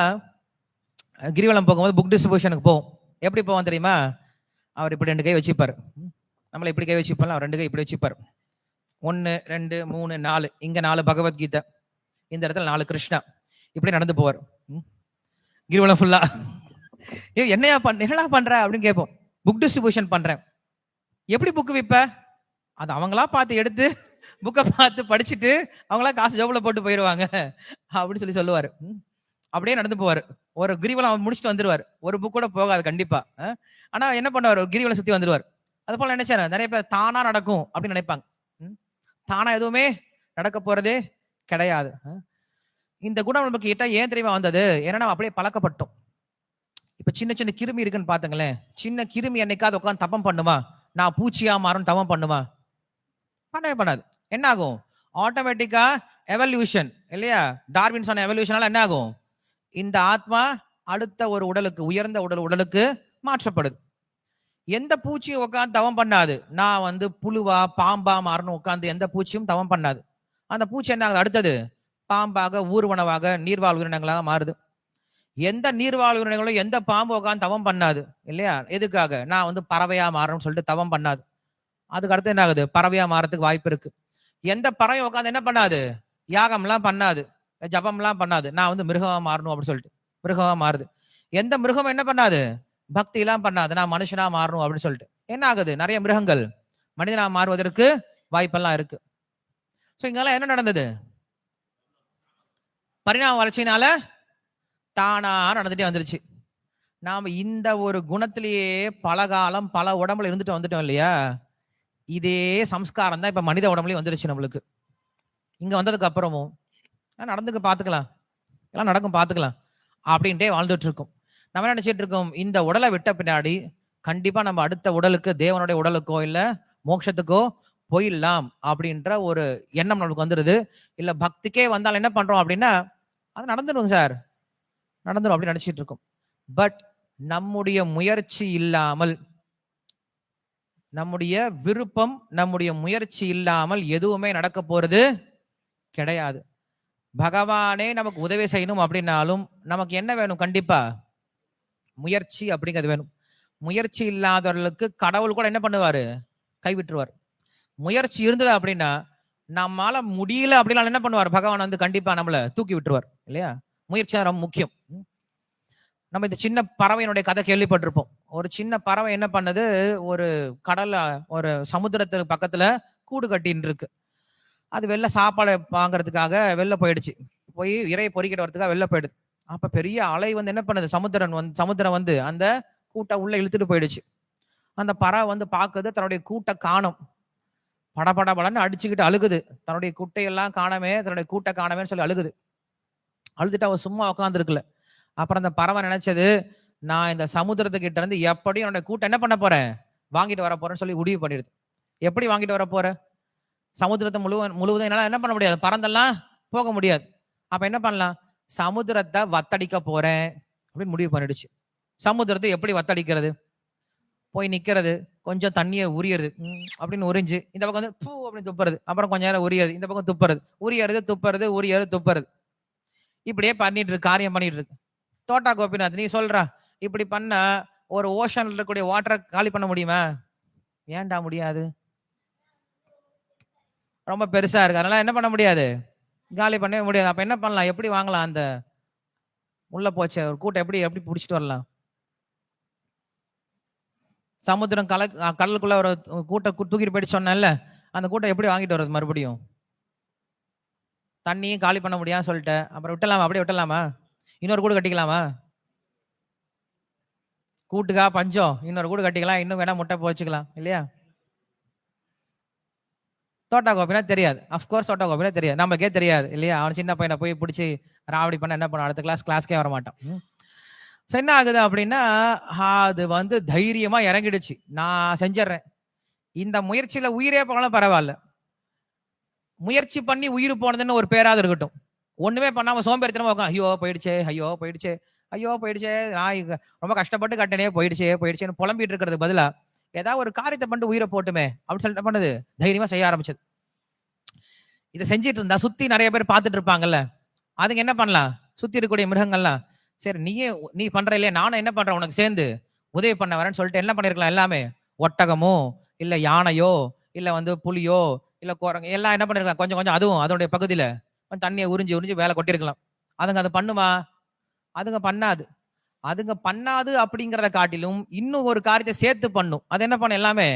கிரிவலம் போகும்போது புக் டிஸ்ட்ரிபியூஷனுக்கு போவோம். எப்படி போவோம் தெரியுமா? அவர் இப்படி 2 கை வச்சுப்பாரு, நம்மள இப்படி கை வச்சுப்பாரு, அவர் 2 கை இப்படி வச்சுப்பாரு. 1 2 3 4, இங்க 4 பகவத்கீதை, இந்த இடத்துல 4 கிருஷ்ணா. இப்படி நடந்து போவார் கிரிவலம் ஃபுல்லா. என்னடா பண்ற அப்படின்னு கேட்போம். புக் டிஸ்ட்ரிபியூஷன் பண்றேன். எப்படி புக் விற்ப? அது அவங்களா பார்த்து எடுத்து புக்கை பார்த்து படிச்சுட்டு அவங்களா காசு ஜோபுல போட்டு போயிடுவாங்க அப்படின்னு சொல்லி சொல்லுவாரு. அப்படியே நடந்து போவார். ஒரு கிரிவலம் முடிச்சுட்டு வந்துருவார். ஒரு புக் கூட போகாது கண்டிப்பா. ஆனா என்ன பண்ணுவார், கிரிவலம் சுத்தி வந்துருவார். அது போல நினைச்சாரு, நிறைய பேர் தானா நடக்கும் அப்படின்னு நினைப்பாங்க. தானா எதுவுமே நடக்க போறதே கிடையாது. இந்த குணம் நமக்கு கிட்ட ஏன் தெரியுமா வந்தது? ஏன்னா அப்படியே பழக்கப்பட்டோம். இப்ப சின்ன சின்ன கிருமி இருக்குன்னு பாத்துங்களேன். சின்ன கிருமி என்னைக்காவது உட்காந்து தப்பம் பண்ணுமா? நான் பூச்சியா மாறும் தவம் பண்ணுமா? பண்ணவே பண்ணாது. என்ன ஆகும்? ஆட்டோமேட்டிக்கா எவல்யூஷன் இல்லையா? டார்வின் சொன்ன எவல்யூஷனால என்ன ஆகும்? இந்த ஆத்மா அடுத்த ஒரு உடலுக்கு, உயர்ந்த உடலுக்கு மாற்றப்படுது. எந்த பூச்சியும் உட்காந்து தவம் பண்ணாது. நான் வந்து புழுவா பாம்பா மாறணும் உட்காந்து எந்த பூச்சியும் தவம் பண்ணாது. அந்த பூச்சி என்ன ஆகுது? அடுத்தது பாம்பாக, ஊர்வனவாக, நீர்வாழ் உயிரினங்களாக மாறுது. எந்த நீர்வாழ் உயிரினங்களும் எந்த பாம்பு உட்காந்து தவம் பண்ணாது இல்லையா? எதுக்காக? நான் வந்து பறவையா மாறணும்னு சொல்லிட்டு தவம் பண்ணாது. அதுக்கு அடுத்து என்ன ஆகுது? பறவையா மாறதுக்கு வாய்ப்பு இருக்கு. எந்த பறவை உட்காந்து என்ன பண்ணாது? யாகம்லாம் பண்ணாது, ஜபம்லாம் பண்ணாது. நான் வந்து மிருகமா மாறணும் அப்படின்னு சொல்லிட்டு மிருகமா மாறுது. எந்த மிருகம் என்ன பண்ணாது? பக்தி எல்லாம் பண்ணாது, நான் மனுஷனா மாறணும் அப்படின்னு சொல்லிட்டு. என்ன ஆகுது? நிறைய மிருகங்கள் மனிதனா மாறுவதற்கு வாய்ப்பெல்லாம் இருக்கு. ஸோ இங்கெல்லாம் என்ன நடந்தது? பரிணாம வளர்ச்சினால தானா நடந்துட்டே வந்துருச்சு. நாம இந்த ஒரு குணத்திலேயே பல காலம் பல உடம்புல இருந்துட்டு வந்துட்டோம் இல்லையா? இதே சம்ஸ்காரம் தான் இப்ப மனித உடம்புலயும் வந்துருச்சு நம்மளுக்கு. இங்க வந்ததுக்கு அப்புறமும் நடந்துக்க பாத்துக்கலாம், எல்லாம் நடக்கும் பாத்துக்கலாம். அப்படின்ட்டே வாழ்ந்துட்டு இருக்கோம். நம்ம என்ன நினைச்சிட்டு இருக்கோம், இந்த உடலை விட்ட பின்னாடி கண்டிப்பா நம்ம அடுத்த உடலுக்கு, தேவனுடைய உடலுக்கோ இல்ல மோட்சத்துக்கோ போயிடலாம் அப்படின்ற ஒரு எண்ணம் நம்மளுக்கு வந்துருது. இல்ல பக்திக்கே வந்தாலும் என்ன பண்றோம் அப்படின்னா, அது நடந்துடும் சார், நடந்துடும் அப்படின்னு நினைச்சிட்டு இருக்கோம். பட் நம்முடைய முயற்சி இல்லாமல், நம்முடைய விருப்பம், நம்முடைய முயற்சி இல்லாமல் எதுவுமே நடக்க போறது கிடையாது. பகவானே நமக்கு உதவி செய்யணும் அப்படின்னாலும் நமக்கு என்ன வேணும்? கண்டிப்பா முயற்சி அப்படிங்கிறது வேணும். முயற்சி இல்லாதவர்களுக்கு கடவுள் கூட என்ன பண்ணுவாரு? கைவிட்டுருவார். முயற்சி இருந்தது அப்படின்னா, நம்மால முடியல அப்படின்னா என்ன பண்ணுவார்? பகவான் வந்து கண்டிப்பா நம்மள தூக்கி விட்டுருவார் இல்லையா? முயற்சி ரொம்ப முக்கியம். நம்ம இந்த சின்ன பறவையினுடைய கதை கேள்விப்பட்டிருப்போம். ஒரு சின்ன பறவை என்ன பண்ணது, ஒரு கடல்ல, ஒரு சமுத்திரத்துக்கு பக்கத்துல கூடு கட்டின்னு இருக்கு. அது வெளில சாப்பாடு வாங்குறதுக்காக வெளில போயிடுச்சு. போய் இறையை பொறிக்கிட்டு வரதுக்காக வெளில போயிடுது. அப்ப பெரிய அலை வந்து என்ன பண்ணுது, சமுத்திரம் வந்து அந்த கூட்டை உள்ள இழுத்துட்டு போயிடுச்சு. அந்த பறவை வந்து பாக்குது, தன்னுடைய கூட்டை காணும். படபடபடன்னு அடிச்சுக்கிட்டு அழுகுது. தன்னுடைய குட்டையெல்லாம் காணமே, தன்னுடைய கூட்டை காணமேன்னு சொல்லி அழுகுது. அழுதுட்டு அவ சும்மா உட்காந்துருக்குல. அப்புறம் அந்த பறவை நினைச்சது, நான் இந்த சமுத்திரத்துக்கிட்ட இருந்து எப்படியும் என்னோட கூட்டை என்ன பண்ண போறேன், வாங்கிட்டு வர போறேன்னு சொல்லி முடிவு பண்ணிடுது. எப்படி வாங்கிட்டு வர போற? சமுத்திரத்தை முழுவதும் என்னால என்ன பண்ண முடியாது, பறந்தெல்லாம் போக முடியாது. அப்ப என்ன பண்ணலாம், சமுத்திரத்தை வத்தடிக்க போறேன் அப்படின்னு முடிவு பண்ணிடுச்சு. சமுத்திரத்தை எப்படி வத்தடிக்கிறது? போய் நிக்கிறது, கொஞ்சம் தண்ணியை உரியறது அப்படின்னு உறிஞ்சு இந்த பக்கம் வந்து பூ அப்படின்னு துப்புறது, அப்புறம் கொஞ்ச நேரம் உரியறது, இந்த பக்கம் துப்புறது, உரியறது துப்புறது, உரியறது துப்புறது, இப்படியே பண்ணிட்டு இருக்கு, காரியம் பண்ணிட்டு இருக்கு. தோட்டா கோபிநாத், நீ சொல்ற இப்படி பண்ண ஒரு ஓஷன்ல இருக்கக்கூடிய வாட்டரை காலி பண்ண முடியுமா? ஏன்டா முடியாது? ரொம்ப பெருசா இருக்கு, அதனால என்ன பண்ண முடியாது, காலி பண்ணவே முடியாது. அப்ப என்ன பண்ணலாம், எப்படி வாங்கலாம் அந்த உள்ள போச்ச ஒரு கூட்டை, எப்படி எப்படி பிடிச்சிட்டு வரலாம்? சமுத்திரம் கடலுக்குள்ள ஒரு கூட்டை தூக்கிட்டு போயிட்டு சொன்னேன்ல, அந்த கூட்டை எப்படி வாங்கிட்டு வர்றது மறுபடியும்? தண்ணியும் காலி பண்ண முடியாது சொல்லிட்டு அப்புறம் விட்டலாமா? அப்படியே விட்டலாமா? இன்னொரு கூடு கட்டிக்கலாமா? கூட்டுக்கா பஞ்சம், இன்னொரு கூடு கட்டிக்கலாம், இன்னும் வேணா முட்டை போச்சுக்கலாம் இல்லையா? தோட்டா கோபினா தெரியாது, அஃப்கோர்ஸ் தோட்டா கோபினா தெரியாது, நமக்கே தெரியாது இல்லையா? அவன் சின்ன பையனை போய் பிடிச்சி ராவடி பண்ண என்ன பண்ண, அடுத்த கிளாஸ்க்கே வர மாட்டான். ஸோ என்ன ஆகுது அப்படின்னா, அது வந்து தைரியமா இறங்கிடுச்சு, நான் செஞ்சிடறேன். இந்த முயற்சியில உயிரே போனாலும் பரவாயில்ல, முயற்சி பண்ணி உயிர் போனதுன்னு ஒரு பேராது இருக்கட்டும். ஒண்ணுமே பண்ணாம சோம்பேறித்தனமா உட்காந்து ஐயோ போயிடுச்சே, ஐயோ போயிடுச்சே, ஐயோ போயிடுச்சே, நான் ரொம்ப கஷ்டப்பட்டு கட்டனே போயிடுச்சேன்னு புலம்பிட்டு இருக்கிறதுக்கு பதிலா ஏதாவது ஒரு காரியத்தை பண்ணிட்டு உயிரை போட்டுமே அப்படின்னு சொல்லிட்டு பண்ணுது, தைரியமா செய்ய ஆரம்பிச்சது. இதை செஞ்சிட்டு இருந்தா சுத்தி நிறைய பேர் பார்த்துட்டு இருப்பாங்கல்ல, அதுங்க என்ன பண்ணலாம், சுத்தி இருக்கக்கூடிய மிருகங்கள்லாம் சரி நீ பண்ற இல்லையா, நானும் என்ன பண்றேன் உனக்கு சேர்ந்து உதவி பண்ண வரேன்னு சொல்லிட்டு என்ன பண்ணிருக்கலாம், எல்லாமே ஒட்டகமோ இல்ல யானையோ இல்ல வந்து புலியோ இல்ல குரங்கு எல்லாம் என்ன பண்ணிருக்கலாம், கொஞ்சம் கொஞ்சம் அதுவும் அதனுடைய பகுதியில தண்ணியை உறிஞ்சி வேலை கொட்டிருக்கலாம். அதுங்க அதை பண்ணுமா? அதுங்க பண்ணாது. அதுங்க பண்ணாது அப்படிங்கிறத காட்டிலும் இன்னும் ஒரு காரியத்தை சேர்த்து பண்ணும். அது என்ன பண்ண, எல்லாமே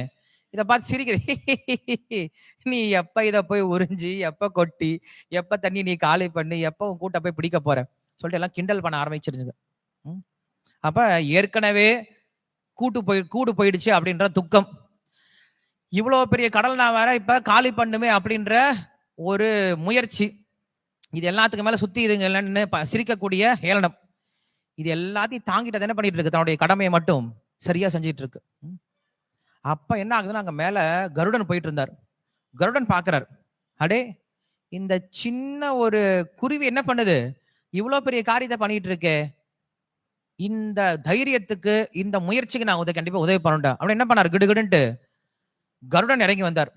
இதை பார்த்து சிரிக்குது. நீ எப்ப இதை போய் உறிஞ்சி, எப்ப கொட்டி, எப்ப தண்ணி நீ காலி பண்ணி, எப்ப உன் கூட்ட போய் பிடிக்க போற சொல்லிட்டு எல்லாம் கிண்டல் பண்ண ஆரம்பிச்சிருச்சுங்க. அப்ப ஏற்கனவே கூடு போயிடுச்சு அப்படின்ற துக்கம், இவ்வளவு பெரிய கடல் நான் வேற இப்ப காலி பண்ணுமே அப்படின்ற ஒரு முயற்சி, இது எல்லாத்துக்கு மேல சுத்தி இதுங்கன்னு சிரிக்கக்கூடிய ஏளனம், இது எல்லாத்தையும் தாங்கிட்டு என்ன பண்ணிட்டு இருக்கு, தன்னுடைய கடமையை மட்டும் சரியா செஞ்சிட்டு இருக்கு. அப்ப என்ன ஆகுதுன்னா, அங்க மேல கருடன் போயிட்டு இருந்தார். கருடன் பாக்குறாரு, அடே இந்த சின்ன ஒரு குருவி என்ன பண்ணுது, இவ்வளவு பெரிய காரியத்தை பண்ணிட்டு இருக்கே, இந்த தைரியத்துக்கு இந்த முயற்சிக்கு நான் கண்டிப்பா உதவி பண்ணட்டா அப்படி என்ன பண்ணாரு, கிடுகிடுன்ட்டு கருடன் இறங்கி வந்தார்.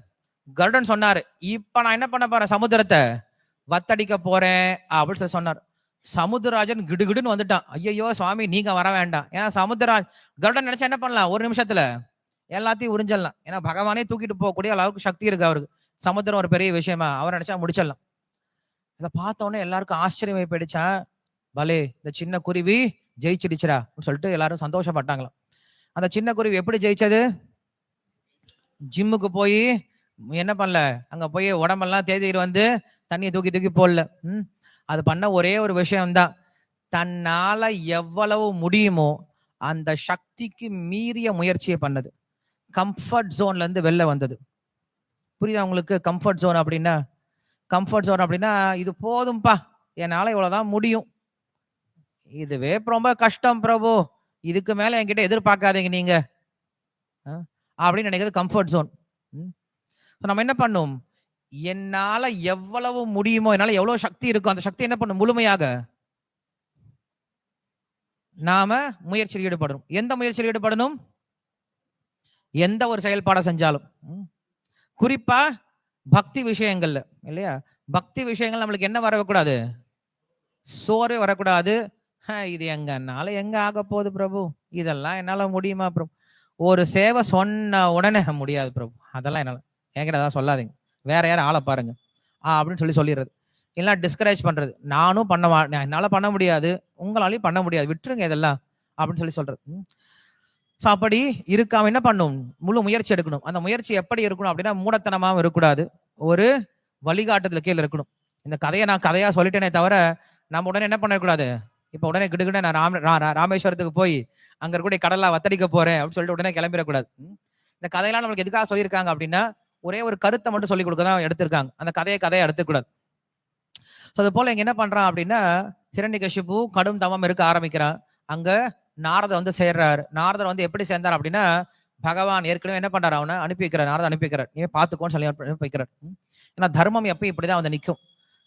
கருடன் சொன்னாரு, இப்ப நான் என்ன பண்ண போறேன், சமுத்திரத்தை வத்தடிக்க போறேன் அப்படின்னு சொல்லி சொன்னார். சமுத்திரராஜன் கிடுகிடுன்னு வந்துட்டான். ஐயோ சுவாமி நீங்க வர வேண்டாம், ஏன்னா கருடன் நினைச்சா என்ன பண்ணலாம், ஒரு நிமிஷத்துல எல்லாத்தையும் உறிஞ்சிடலாம், ஏன்னா பகவானே தூக்கிட்டு போகக்கூடிய அளவுக்கு சக்தி இருக்கு அவருக்கு. சமுத்திரம் ஒரு பெரிய விஷயமா, அவர் நினைச்சா முடிச்சிடலாம். இதை பார்த்த உடனே எல்லாருக்கும் ஆச்சரியமே போயிடுச்சா, பலே இந்த சின்ன குருவி ஜெயிச்சிடுச்சுடா சொல்லிட்டு எல்லாரும் சந்தோஷப்பட்டாங்களாம். அந்த சின்ன குருவி எப்படி ஜெயிச்சது, ஜிம்முக்கு போய் என்ன பண்ணல, அங்க போய் உடம்பெல்லாம் தேதிட்டு வந்து தண்ணியை தூக்கி தூக்கி போடல. அது பண்ண ஒரே ஒரு விஷயம்தான், தன்னால எவ்வளவு முடியுமோ அந்த சக்திக்கு மீறிய முயற்சியை பண்ணது, கம்ஃபர்ட் ஜோன்ல இருந்து வெளில வந்தது. புரியுதா உங்களுக்கு? கம்ஃபர்ட் ஜோன் அப்படின்னா, கம்ஃபர்ட் ஜோன் அப்படின்னா இது போதும்பா, என்னால இவ்வளவுதான் முடியும், இதுவே ரொம்ப கஷ்டம் பிரபு, இதுக்கு மேல என்கிட்ட எதிர்பார்க்காதீங்க நீங்க அப்படின்னு நினைக்கிறது கம்ஃபர்ட் ஜோன். நம்ம என்ன பண்ணும், என்னால எவ்வளவு முடியுமோ, என்னால எவ்வளவு சக்தி இருக்கும், அந்த சக்தி என்ன பண்ணும், முழுமையாக நாம முயற்சியில் ஈடுபடணும். எந்த முயற்சியில் ஈடுபடணும், எந்த ஒரு செயல்பாடை செஞ்சாலும், குறிப்பா பக்தி விஷயங்கள்ல இல்லையா, பக்தி விஷயங்கள் நம்மளுக்கு என்ன வரக்கூடாது, சோர்வே வரக்கூடாது. இது எங்கனால எங்க ஆக போகுது பிரபு, இதெல்லாம் என்னால முடியுமா பிரபு, ஒரு சேவை சொன்ன உடனே முடியாது பிரபு, அதெல்லாம் என்னால, என்கிட்ட அதான் சொல்லாதீங்க, வேற யாரும் ஆளை பாருங்க அப்படின்னு சொல்லிடுறது. இல்லை டிஸ்கரேஜ் பண்றது, நானும் என்னால பண்ண முடியாது, உங்களாலையும் பண்ண முடியாது, விட்டுருங்க இதெல்லாம் அப்படின்னு சொல்றது. ஸோ அப்படி இருக்காம என்ன பண்ணும், முழு முயற்சி எடுக்கணும். அந்த முயற்சி எப்படி இருக்கணும் அப்படின்னா, மூடத்தனமாவும் இருக்கக்கூடாது, ஒரு வழிகாட்டுதல் கீழே இருக்கணும். இந்த கதையை நான் கதையா சொல்லிட்டேனே தவிர, நம்ம உடனே என்ன பண்ணக்கூடாது, இப்போ உடனே கிடுகிட நான் ராமேஸ்வரத்துக்கு போய் அங்க இருக்கக்கூடிய கடலா வத்தடிக்க போறேன் அப்படின்னு சொல்லிட்டு உடனே கிளம்பிடக்கூடாது. இந்த கதையெல்லாம் நம்மளுக்கு எதுக்காக சொல்லியிருக்காங்க அப்படின்னா, ஒரே ஒரு கருத்தை மட்டும் சொல்லிக் கொடுக்க தான் எடுத்திருக்காங்க. அந்த கதையை எடுத்துக்கூடாது. ஸோ அது போல இங்க என்ன பண்றான் அப்படின்னா, ஹிரண்யகசிபு கடும் தவம் இருக்க ஆரம்பிக்கிறான். அங்க நாரதர் வந்து சேர்றாரு. நாரதர் வந்து எப்படி சேர்ந்தார் அப்படின்னா, பகவான் ஏற்கனவே என்ன பண்றாரு, அவனை அனுப்பி வைக்கிறார், நாரதர் அனுப்பி வைக்கிறார், நீ பார்த்துக்கோன்னு சொல்லி அனுப்பி வைக்கிறார். ஏன்னா தர்மம் எப்ப இப்படிதான் வந்து நிற்கும்,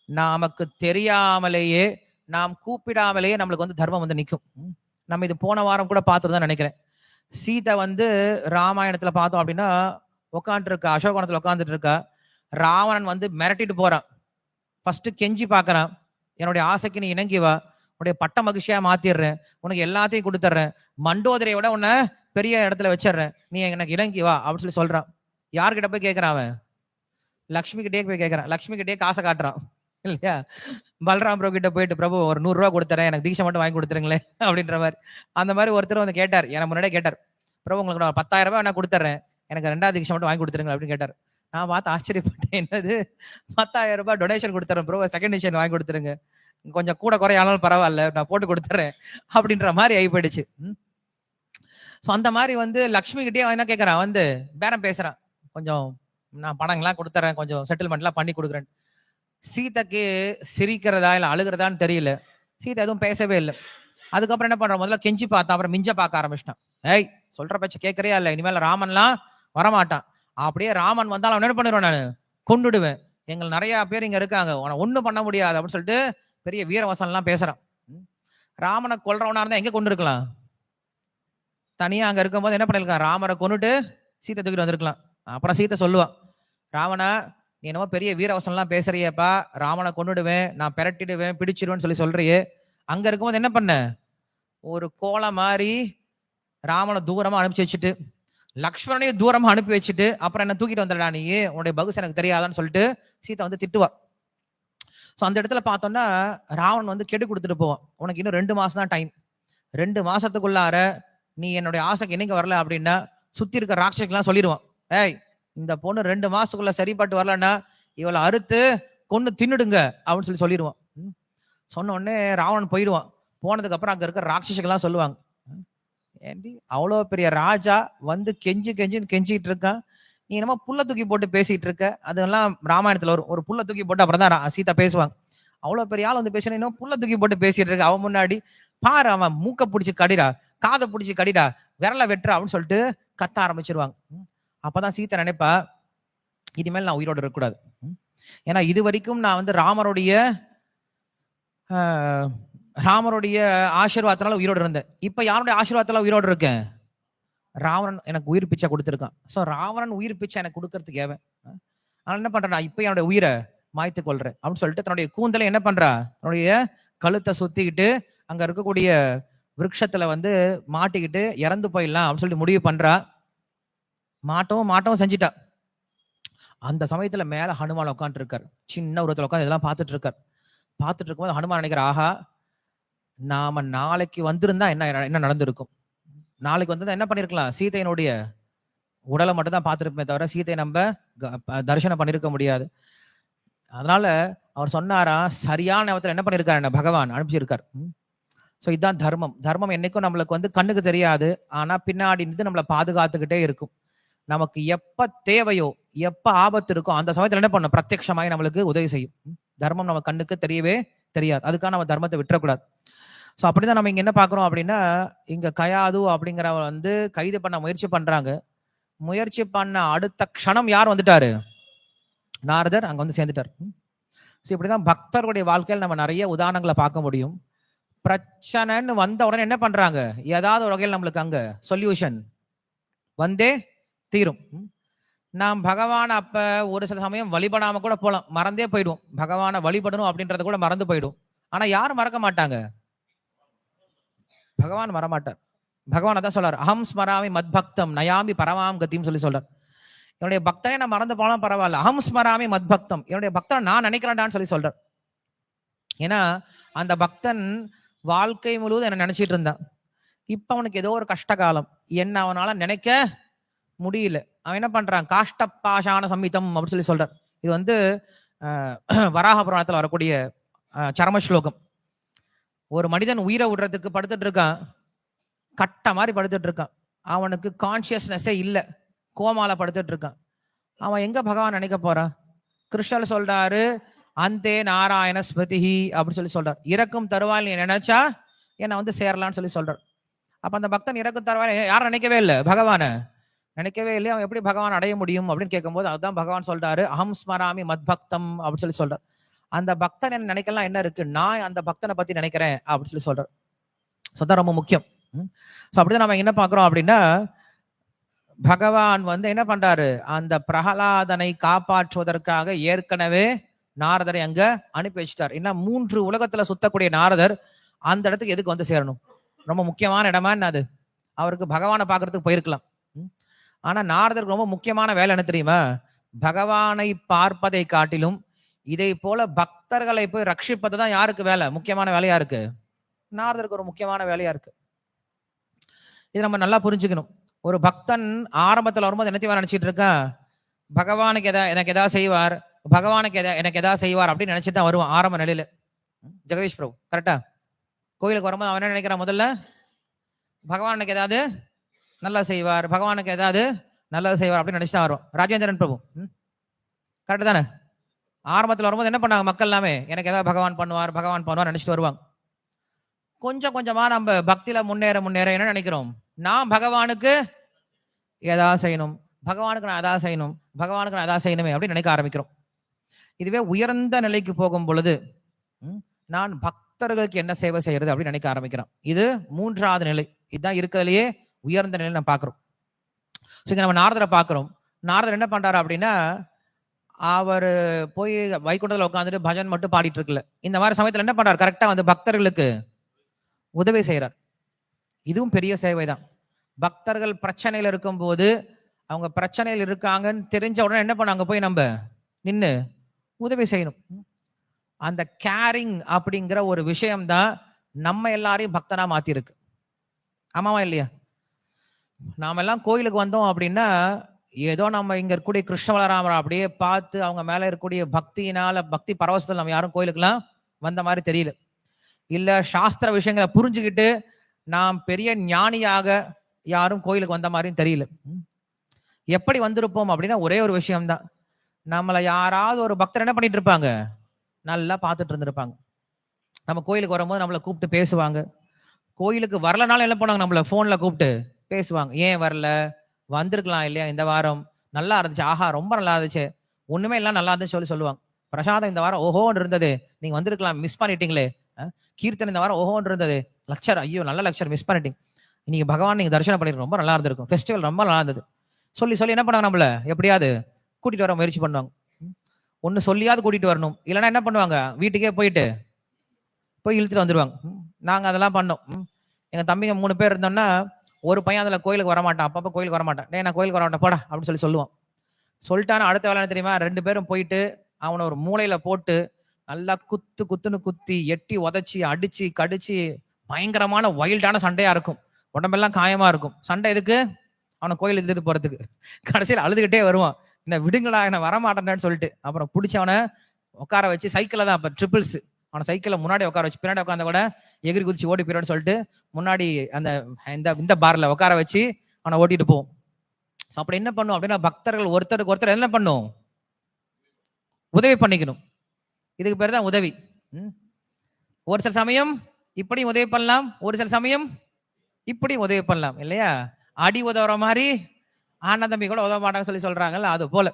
நமக்கு தெரியாமலேயே, நாம் கூப்பிடாமலேயே நம்மளுக்கு வந்து தர்மம் வந்து நிற்கும். நம்ம இது போன வாரம் கூட பார்த்துட்டு தான் நினைக்கிறேன். சீதை வந்து ராமாயணத்துல பார்த்தோம் அப்படின்னா உட்காந்துட்டு இருக்கா, அசோகவனத்துல உட்காந்துட்டு இருக்கா. ராவணன் வந்து மிரட்டிட்டு போறான். ஃபர்ஸ்ட் கெஞ்சி பாக்குறான், என்னுடைய ஆசைக்கு நீ இணங்கி வா, உன்னுடைய பட்ட மகிழ்ச்சியா மாத்திடுறேன், உனக்கு எல்லாத்தையும் கொடுத்துட்றேன், மண்டோதரையை விட உன்னை பெரிய இடத்துல வச்சிடுறேன், நீ எனக்கு இணங்கி வா அப்படின்னு சொல்றான். யார்கிட்ட போய் கேட்கறான் அவன், லக்ஷ்மி கிட்டே போய் கேட்கறான். லக்ஷ்மி கிட்டே காசை காட்டுறான் இல்லையா. பல்ராம் பிரபு கிட்ட போயிட்டு, பிரபு ஒரு 100 ரூபா கொடுத்துறேன், எனக்கு தீட்சை மட்டும் வாங்கி கொடுத்துருங்களேன் அப்படின்ற மாதிரி. அந்த மாதிரி ஒருத்தர் வந்து கேட்டார், எனக்கு முன்னாடியே கேட்டார், பிரபு உங்களுக்கு நான் 10,000 ரூபாய் நான் கொடுத்துறேன், எனக்கு 2வது தீட்சை மட்டும் வாங்கி கொடுத்துருங்க அப்படின்னு கேட்டார். நான் பார்த்து ஆச்சரியப்பட்டேன், என்னது 10,000 ரூபாய் டொனேஷன் கொடுத்துறேன் ப்ரோ, செகண்ட் டிஷன் வாங்கி கொடுத்துருங்க, கொஞ்சம் கூட குறையாலும் பரவாயில்ல, நான் போட்டு கொடுத்துறேன் அப்படின்ற மாதிரி ஆகி போயிடுச்சு. ஸோ அந்த மாதிரி வந்து லக்ஷ்மி கிட்டே என்ன கேட்கறான், வந்து பேரம் பேசுறான், கொஞ்சம் நான் பணங்கள்லாம் கொடுத்துறேன், கொஞ்சம் செட்டில்மெண்ட்லாம் பண்ணி கொடுக்குறேன். சீதைக்கு சிரிக்கிறதா இல்லை அழுகிறதான்னு தெரியல, சீதை எதுவும் பேசவே இல்லை. அதுக்கப்புறம் என்ன பண்றான், முதல்ல கெஞ்சி பார்த்தான், அப்புறம் மிஞ்ச பார்க்க ஆரம்பிச்சிட்டான். ஏய் சொல்ற பேச்ச கேட்கறியா இல்லை, இனிமேல் ராமன்லாம் வரமாட்டான், அப்படியே ராமன் வந்தாலும் அவன் என்ன பண்ணிடுவேன், நான் கொண்டுடுவேன், எங்கள் நிறைய பேர் இங்க இருக்காங்க, உன ஒண்ணும் பண்ண முடியாது அப்படின்னு சொல்லிட்டு பெரிய வீரவசனம் எல்லாம் பேசுறான். ராமனை கொல்றவனா இருந்தா எங்க கொண்டு இருக்கலாம், தனியா அங்க இருக்கும்போது என்ன பண்ணிருக்கான், ராமரை கொண்டுட்டு சீத்தை தூக்கிட்டு வந்திருக்கலாம். அப்புறம் சீத்தை சொல்லுவான், ராவணா நீ என்னமோ பெரிய வீரவசனம் எல்லாம் பேசுறியப்பா, ராமனை கொண்டுடுவேன், நான் பெரட்டிடுவேன், பிடிச்சிடுவேன்னு சொல்றியே, அங்க இருக்கும்போது என்ன பண்ண, ஒரு கோலை மாதிரி ராமனை தூரமா அனுப்பிச்சு வச்சுட்டு, லக்ஷ்மணனையும் தூரமா அனுப்பி வச்சுட்டு, அப்புறம் என்ன தூக்கிட்டு வந்துடா நீ, உன்னுடைய பகுஸ் எனக்கு தெரியாதான்னு சொல்லிட்டு சீதை வந்து திட்டுவா. ஸோ அந்த இடத்துல பார்த்தோம்னா ராவணன் வந்து கெடு கொடுத்துட்டு போவான், உனக்கு இன்னும் 2 மாசம் தான் டைம், 2 மாசத்துக்குள்ளார நீ என்னுடைய ஆசைக்கு இன்னைக்கு வரல அப்படின்னா சுத்தி இருக்க ராட்சசெல்லாம் சொல்லிடுவான், ஏய் இந்த பொண்ணு 2 மாசத்துக்குள்ள சரிப்பட்டு வரலன்னா இவளை அறுத்து கொண்டு தின்னுடுங்க அப்படின்னு சொல்லிடுவான். சொன்ன உடனே ராவணன் போயிடுவான். போனதுக்கு அப்புறம் அங்க இருக்க ராட்சசெல்லாம் சொல்லுவாங்க, ஏண்டி அவ்வளோ பெரிய ராஜா வந்து கெஞ்சின்னு கெஞ்சிட்டு இருக்கான், நீ என்னமோ புல்ல தூக்கி போட்டு பேசிட்டு இருக்க. அதெல்லாம் ராமாயணத்துல வரும், ஒரு புல்ல தூக்கி போட்டு அப்புறம் தான் சீதா பேசுவாங்க. அவ்வளவு பெரிய ஆள் வந்து பேசுறேன், இன்னும் புல்ல தூக்கி போட்டு பேசிட்டு இருக்க, அவன் முன்னாடி பாரு, அவன் மூக்க பிடிச்சி கடிடா, காதை பிடிச்சி கடிடா, விரல வெட்டுறா அப்படின்னு சொல்லிட்டு கத்த ஆரம்பிச்சிருவாங்க. அப்பதான் சீதா நினைப்பா, இனிமேல் நான் உயிரோடு இருக்கக்கூடாது, ஏன்னா இது வரைக்கும் நான் வந்து ராமருடைய ஆசீர்வாதத்தினால உயிரோடு இருந்தேன், இப்ப யாருடைய ஆசீர்வாதத்தால உயிரோடு இருக்கேன், ராவணன் எனக்கு உயிர் பிச்சை கொடுத்துருக்கான். ஸோ ராவணன் உயிர் பிச்சை எனக்கு கொடுக்கறதுக்கு ஏவன், அதனால என்ன பண்றேன், நான் இப்ப என்னுடைய உயிரை மாய்த்து கொள்றேன் அப்படின்னு சொல்லிட்டு தன்னுடைய கூந்தலை என்ன பண்றா, தன்னுடைய கழுத்தை சுத்திக்கிட்டு அங்க இருக்கக்கூடிய விருட்சத்துல வந்து மாட்டிக்கிட்டு இறந்து போயிடலாம் அப்படின்னு சொல்லிட்டு முடிவு பண்றா. மாட்டவும் செஞ்சிட்டா. அந்த சமயத்துல மேல ஹனுமான் உட்காந்துட்டு இருக்கார், சின்ன உருவத்துல உட்காந்து இதெல்லாம் பார்த்துட்டு இருக்கார். பார்த்துட்டு இருக்கும்போது ஹனுமான் நினைக்கிற, ஆஹா நாம நாளைக்கு வந்திருந்தா என்ன நடந்திருக்கும், நாளைக்கு வந்து என்ன பண்ணிருக்கலாம், சீதையினுடைய உடலை மட்டும் தான் பார்த்துருப்போமே தவிர சீதையை நம்ம தரிசனம் பண்ணிருக்க முடியாது. அதனால அவர் சொன்னாரா, சரியான நேரத்தில் என்ன பண்ணிருக்காரு, பகவான் அனுப்பிச்சிருக்கார். ஸோ இதுதான் தர்மம். தர்மம் என்னைக்கும் நம்மளுக்கு வந்து கண்ணுக்கு தெரியாது, ஆனா பின்னாடி இருந்து நம்மளை பாதுகாத்துக்கிட்டே இருக்கும். நமக்கு எப்ப தேவையோ எப்ப ஆபத்து இருக்கோ அந்த சமயத்துல என்ன பண்ணும், பிரத்யட்சமாய் நம்மளுக்கு உதவி செய்யும். தர்மம் நம்ம கண்ணுக்கு தெரியவே தெரியாது, அதுக்காக நம்ம தர்மத்தை விட்டுறக்கூடாது. ஸோ அப்படிதான் நம்ம இங்க என்ன பார்க்குறோம் அப்படின்னா, இங்க கயாது அப்படிங்கிறவ வந்து கைது பண்ண முயற்சி பண்றாங்க. முயற்சி பண்ண அடுத்த க்ஷணம் யார் வந்துட்டாரு? நாரதர் அங்க வந்து சேர்ந்துட்டார். ஸோ இப்படிதான் பக்தர்களுடைய வாழ்க்கையில் நம்ம நிறைய உதாரணங்களை பார்க்க முடியும். பிரச்சனைன்னு வந்த உடனே என்ன பண்றாங்க? ஏதாவது ஒரு வகையில் நம்மளுக்கு அங்க சொல்யூஷன் வந்தே தீரும். நாம் பகவான் அப்ப ஒரு சில சமயம் வழிபடாம கூட போலாம், மறந்தே போயிடும். பகவானை வழிபடணும் அப்படின்றத கூட மறந்து போயிடும். ஆனா யாரும் மறக்க மாட்டாங்க, பகவான் மறமாட்டார். பகவான் அதான் சொல்றாரு, அகம் ஸ்மராமி மத்பக்தம் நயாமி பரமாம் கத்தியும் சொல்லி சொல்றார். என்னுடைய பக்தனை நான் மறந்து போலாம் பரவாயில்ல, அகம் ஸ்மராமி மத்பக்தம், என்னுடைய பக்தனை நான் நினைக்கிறேன்டான்னு சொல்லி சொல்றார். ஏன்னா அந்த பக்தன் வாழ்க்கை முழுவதும் என்ன நினைச்சிட்டு இருந்தான். இப்ப அவனுக்கு ஏதோ ஒரு கஷ்ட காலம், என்ன அவனால நினைக்க முடியல. அவன் என்ன பண்றான்? காஷ்டபாஷான சம்மிதம் அப்படின்னு சொல்லி சொல்றார். இது வந்து வராக புராணத்துல வரக்கூடிய சரம ஸ்லோகம். ஒரு மனிதன் உயிரை விடுறதுக்கு படுத்துட்டு இருக்கான், கட்ட மாதிரி படுத்துட்டு இருக்கான். அவனுக்கு கான்சியஸ்னஸே இல்லை, கோமால படுத்துட்டு இருக்கான். அவன் எங்க பகவான் நினைக்க போறான்? கிருஷ்ணர் சொல்றாரு, அந்தே நாராயண ஸ்மிருதிஹி அப்படின்னு சொல்லி சொல்றார். இறக்கும் தருவாயில் நீ நினைச்சா என்னை வந்து சேரலான்னு சொல்லி சொல்றார். அப்ப அந்த பக்தன் இறக்கும் தருவாயில் யாரும் நினைக்கவே இல்லை, பகவான நினைக்கவே இல்லை. அவன் எப்படி பகவான் அடைய முடியும் அப்படின்னு கேட்கும்போது அதுதான் பகவான் சொல்றாரு, அகம் ஸ்மராமி மத்பக்தம் அப்படின்னு சொல்லி சொல்றார். அந்த பக்தன் என்ன நினைக்கலாம் என்ன இருக்கு, நான் அந்த பக்தனை பத்தி நினைக்கிறேன் அப்படின்னு சொல்லி சொல்றார். சொதான் ரொம்ப முக்கியம். ஸோ அப்படிதான் நம்ம என்ன பார்க்குறோம் அப்படின்னா, பகவான் வந்து என்ன பண்றாரு, அந்த பிரகலாதனை காப்பாற்றுவதற்காக ஏற்கனவே நாரதரை அங்க அனுப்பி வச்சுட்டார். ஏன்னா 3 உலகத்துல சுத்தக்கூடிய நாரதர் அந்த இடத்துக்கு எதுக்கு வந்து சேரணும்? ரொம்ப முக்கியமான இடமா என்ன அது? அவருக்கு பகவானை பார்க்கறதுக்கு போயிருக்கலாம். ஆனா நாரதருக்கு ரொம்ப முக்கியமான வேலை என்ன தெரியுமா? பகவானை பார்ப்பதை காட்டிலும் இதை போல பக்தர்களை போய் ரட்சிப்பது தான் யாருக்கு வேலை, முக்கியமான வேலையா இருக்கு? நாரதருக்கு ஒரு முக்கியமான வேலையா இருக்கு. இது நம்ம நல்லா புரிஞ்சுக்கணும். ஒரு பக்தன் ஆரம்பத்துல வரும்போது என்னத்தையும் நினைச்சிட்டு இருக்கான், பகவானுக்கு எனக்கு எதாவது செய்வார், பகவானுக்கு எனக்கு எதாவது செய்வார் அப்படின்னு நினைச்சிட்டு தான் வருவான் ஆரம்ப நிலையில. ஜெகதீஷ் பிரபு கரெக்டா? கோயிலுக்கு வரும்போது அவன் என்ன நினைக்கிறான்? முதல்ல பகவானுக்கு ஏதாவது நல்லா செய்வார், பகவானுக்கு ஏதாவது நல்லது செய்வார் அப்படின்னு நினைச்சு தான் வருவான். ராஜேந்திரன் பிரபு கரெக்டு தானே? ஆரம்பத்தில் வரும்போது என்ன பண்ணாங்க மக்கள் எல்லாமே, எனக்கு ஏதாவது பகவான் பண்ணுவார் நினைச்சிட்டு வருவாங்க. கொஞ்சம் கொஞ்சமா நம்ம பக்தியில முன்னேற முன்னேற என்ன நினைக்கிறோம், நான் பகவானுக்கு ஏதாவது செய்யணும், பகவானுக்கு நான் எதாவது செய்யணும், பகவானுக்கு நான் எதாவது செய்யணுமே அப்படின்னு நினைக்க ஆரம்பிக்கிறோம். இதுவே உயர்ந்த நிலைக்கு போகும் பொழுது நான் பக்தர்களுக்கு என்ன சேவை செய்யறது அப்படின்னு நினைக்க ஆரம்பிக்கிறோம். இது 3வது நிலை. இதுதான் இருக்கிறதுலயே உயர்ந்த நிலை நம்ம பார்க்கிறோம். ஸோ இங்க நம்ம நாரதரை பார்க்கிறோம். நாரதர் என்ன பண்றாரு அப்படின்னா, அவர் போய் வைகுண்டத்தில் உட்காந்துட்டு பஜன் மட்டும் பாடிட்டு இருக்குல்ல, இந்த மாதிரி சமயத்தில் என்ன பண்றாரு, கரெக்டா வந்து பக்தர்களுக்கு உதவி செய்யறார். இதுவும் பெரிய சேவை தான். பக்தர்கள் பிரச்சனையில் இருக்கும் போது, அவங்க பிரச்சனையில் இருக்காங்கன்னு தெரிஞ்ச உடனே என்ன பண்ணாங்க, போய் நம்ம நின்று உதவி செய்யணும். அந்த கேரிங் அப்படிங்கிற ஒரு விஷயம்தான் நம்ம எல்லாரையும் பக்தனா மாத்திருக்கு. ஆமாவா இல்லையா? நாம எல்லாம் கோயிலுக்கு வந்தோம் அப்படின்னா, ஏதோ நம்ம இங்க இருக்கக்கூடிய கிருஷ்ண வளராமரை அப்படியே பார்த்து அவங்க மேல இருக்கக்கூடிய பக்தியினால, பக்தி பரவசத்தில் நம்ம யாரும் கோயிலுக்குலாம் வந்த மாதிரி தெரியல. இல்ல சாஸ்திர விஷயங்களை புரிஞ்சுக்கிட்டு நாம் பெரிய ஞானியாக யாரும் கோயிலுக்கு வந்த மாதிரியும் தெரியல. எப்படி வந்திருப்போம் அப்படின்னா, ஒரே ஒரு விஷயம்தான், நம்மளை யாராவது ஒரு பக்தர் என்ன பண்ணிட்டு இருப்பாங்க, நல்லா பார்த்துட்டு இருந்திருப்பாங்க. நம்ம கோயிலுக்கு வரும்போது நம்மளை கூப்பிட்டு பேசுவாங்க. கோயிலுக்கு வரலனாலும் என்ன பண்ணுவாங்க, நம்மள போன்ல கூப்பிட்டு பேசுவாங்க. ஏன் வரல, வந்திருக்கலாம் இல்லையா, இந்த வாரம் நல்லா இருந்துச்சு, ஆஹா ரொம்ப நல்லா இருந்துச்சு, ஒண்ணுமே எல்லாம் நல்லா இருந்துச்சு சொல்லுவாங்க. பிரசாதம் இந்த வாரம் ஓஹோன்னு இருந்தது, நீங்க வந்திருக்கலாம், மிஸ் பண்ணிட்டீங்களே. கீர்த்தனை இந்த வாரம் ஓஹோன்னு இருந்தது, லெக்சர் ஐயோ நல்ல லெக்சர் மிஸ் பண்ணிட்டீங்க, இன்னைக்கு பகவான் நீங்க தரிசனம் பண்ணிருக்கோம், ரொம்ப நல்லா இருந்திருக்கும், ஃபெஸ்டிவல் ரொம்ப நல்லா இருந்தது சொல்லி என்ன பண்ணாங்க, நம்மள எப்படியாவது கூட்டிட்டு வர முயற்சி பண்ணுவாங்க. ஒன்னு சொல்லியாவது கூட்டிட்டு வரணும், இல்லைன்னா என்ன பண்ணுவாங்க, வீட்டுக்கே போய் இழுத்துட்டு வந்துருவாங்க. நாங்க அதெல்லாம் பண்ணோம். எங்க தம்பிங்க 3 பேர் இருந்தோம்னா, ஒரு பையன் அதுல கோயிலுக்கு வரமாட்டான், அப்பப்ப கோயிலுக்கு வரமாட்டான். நான் கோயிலுக்கு வரமாட்டேன் போடா அப்படின்னு சொல்லுவான். சொல்லிட்டானா அடுத்த வேலை தெரியுமா, 2 பேரும் போயிட்டு அவனை ஒரு மூளையில போட்டு நல்லா குத்துன்னு குத்தி எட்டி உதச்சி அடிச்சு கடிச்சு பயங்கரமான வைல்டான சண்டையா இருக்கும். உடம்பெல்லாம் காயமா இருக்கும். சண்டை எதுக்கு, அவனை கோயில் எடுத்துட்டு போறதுக்கு. கடைசியில் அழுதுகிட்டே வருவான், என்ன விடுங்களா, என்ன வரமாட்டேன்னு சொல்லிட்டு. அப்புறம் பிடிச்ச அவனை உட்கார வச்சு, சைக்கிள் தான் அப்ப ட்ரிபிள்ஸ், அவனை சைக்கிளை முன்னாடி உட்கார வச்சு, பின்னாடி உட்காந்த கூட எகிரி குதிச்சு ஓடி போயிடும்னு சொல்லிட்டு முன்னாடி அந்த இந்த பார்ல உட்கார வச்சு அவனை ஓட்டிட்டு போவோம். அப்படி என்ன பண்ணும் அப்படின்னா, பக்தர்கள் ஒருத்தருக்கு ஒருத்தர் என்ன பண்ணும், உதவி பண்ணிக்கணும். இதுக்கு பேர் தான் உதவி. ஒரு சில சமயம் இப்படி உதவி பண்ணலாம், ஒரு சில சமயம் இப்படி உதவி பண்ணலாம் இல்லையா? அடி உதவுற மாதிரி அண்ணன் தம்பி கூட உதவ மாட்டாங்கன்னு சொல்லி சொல்றாங்கல்ல, அது போல.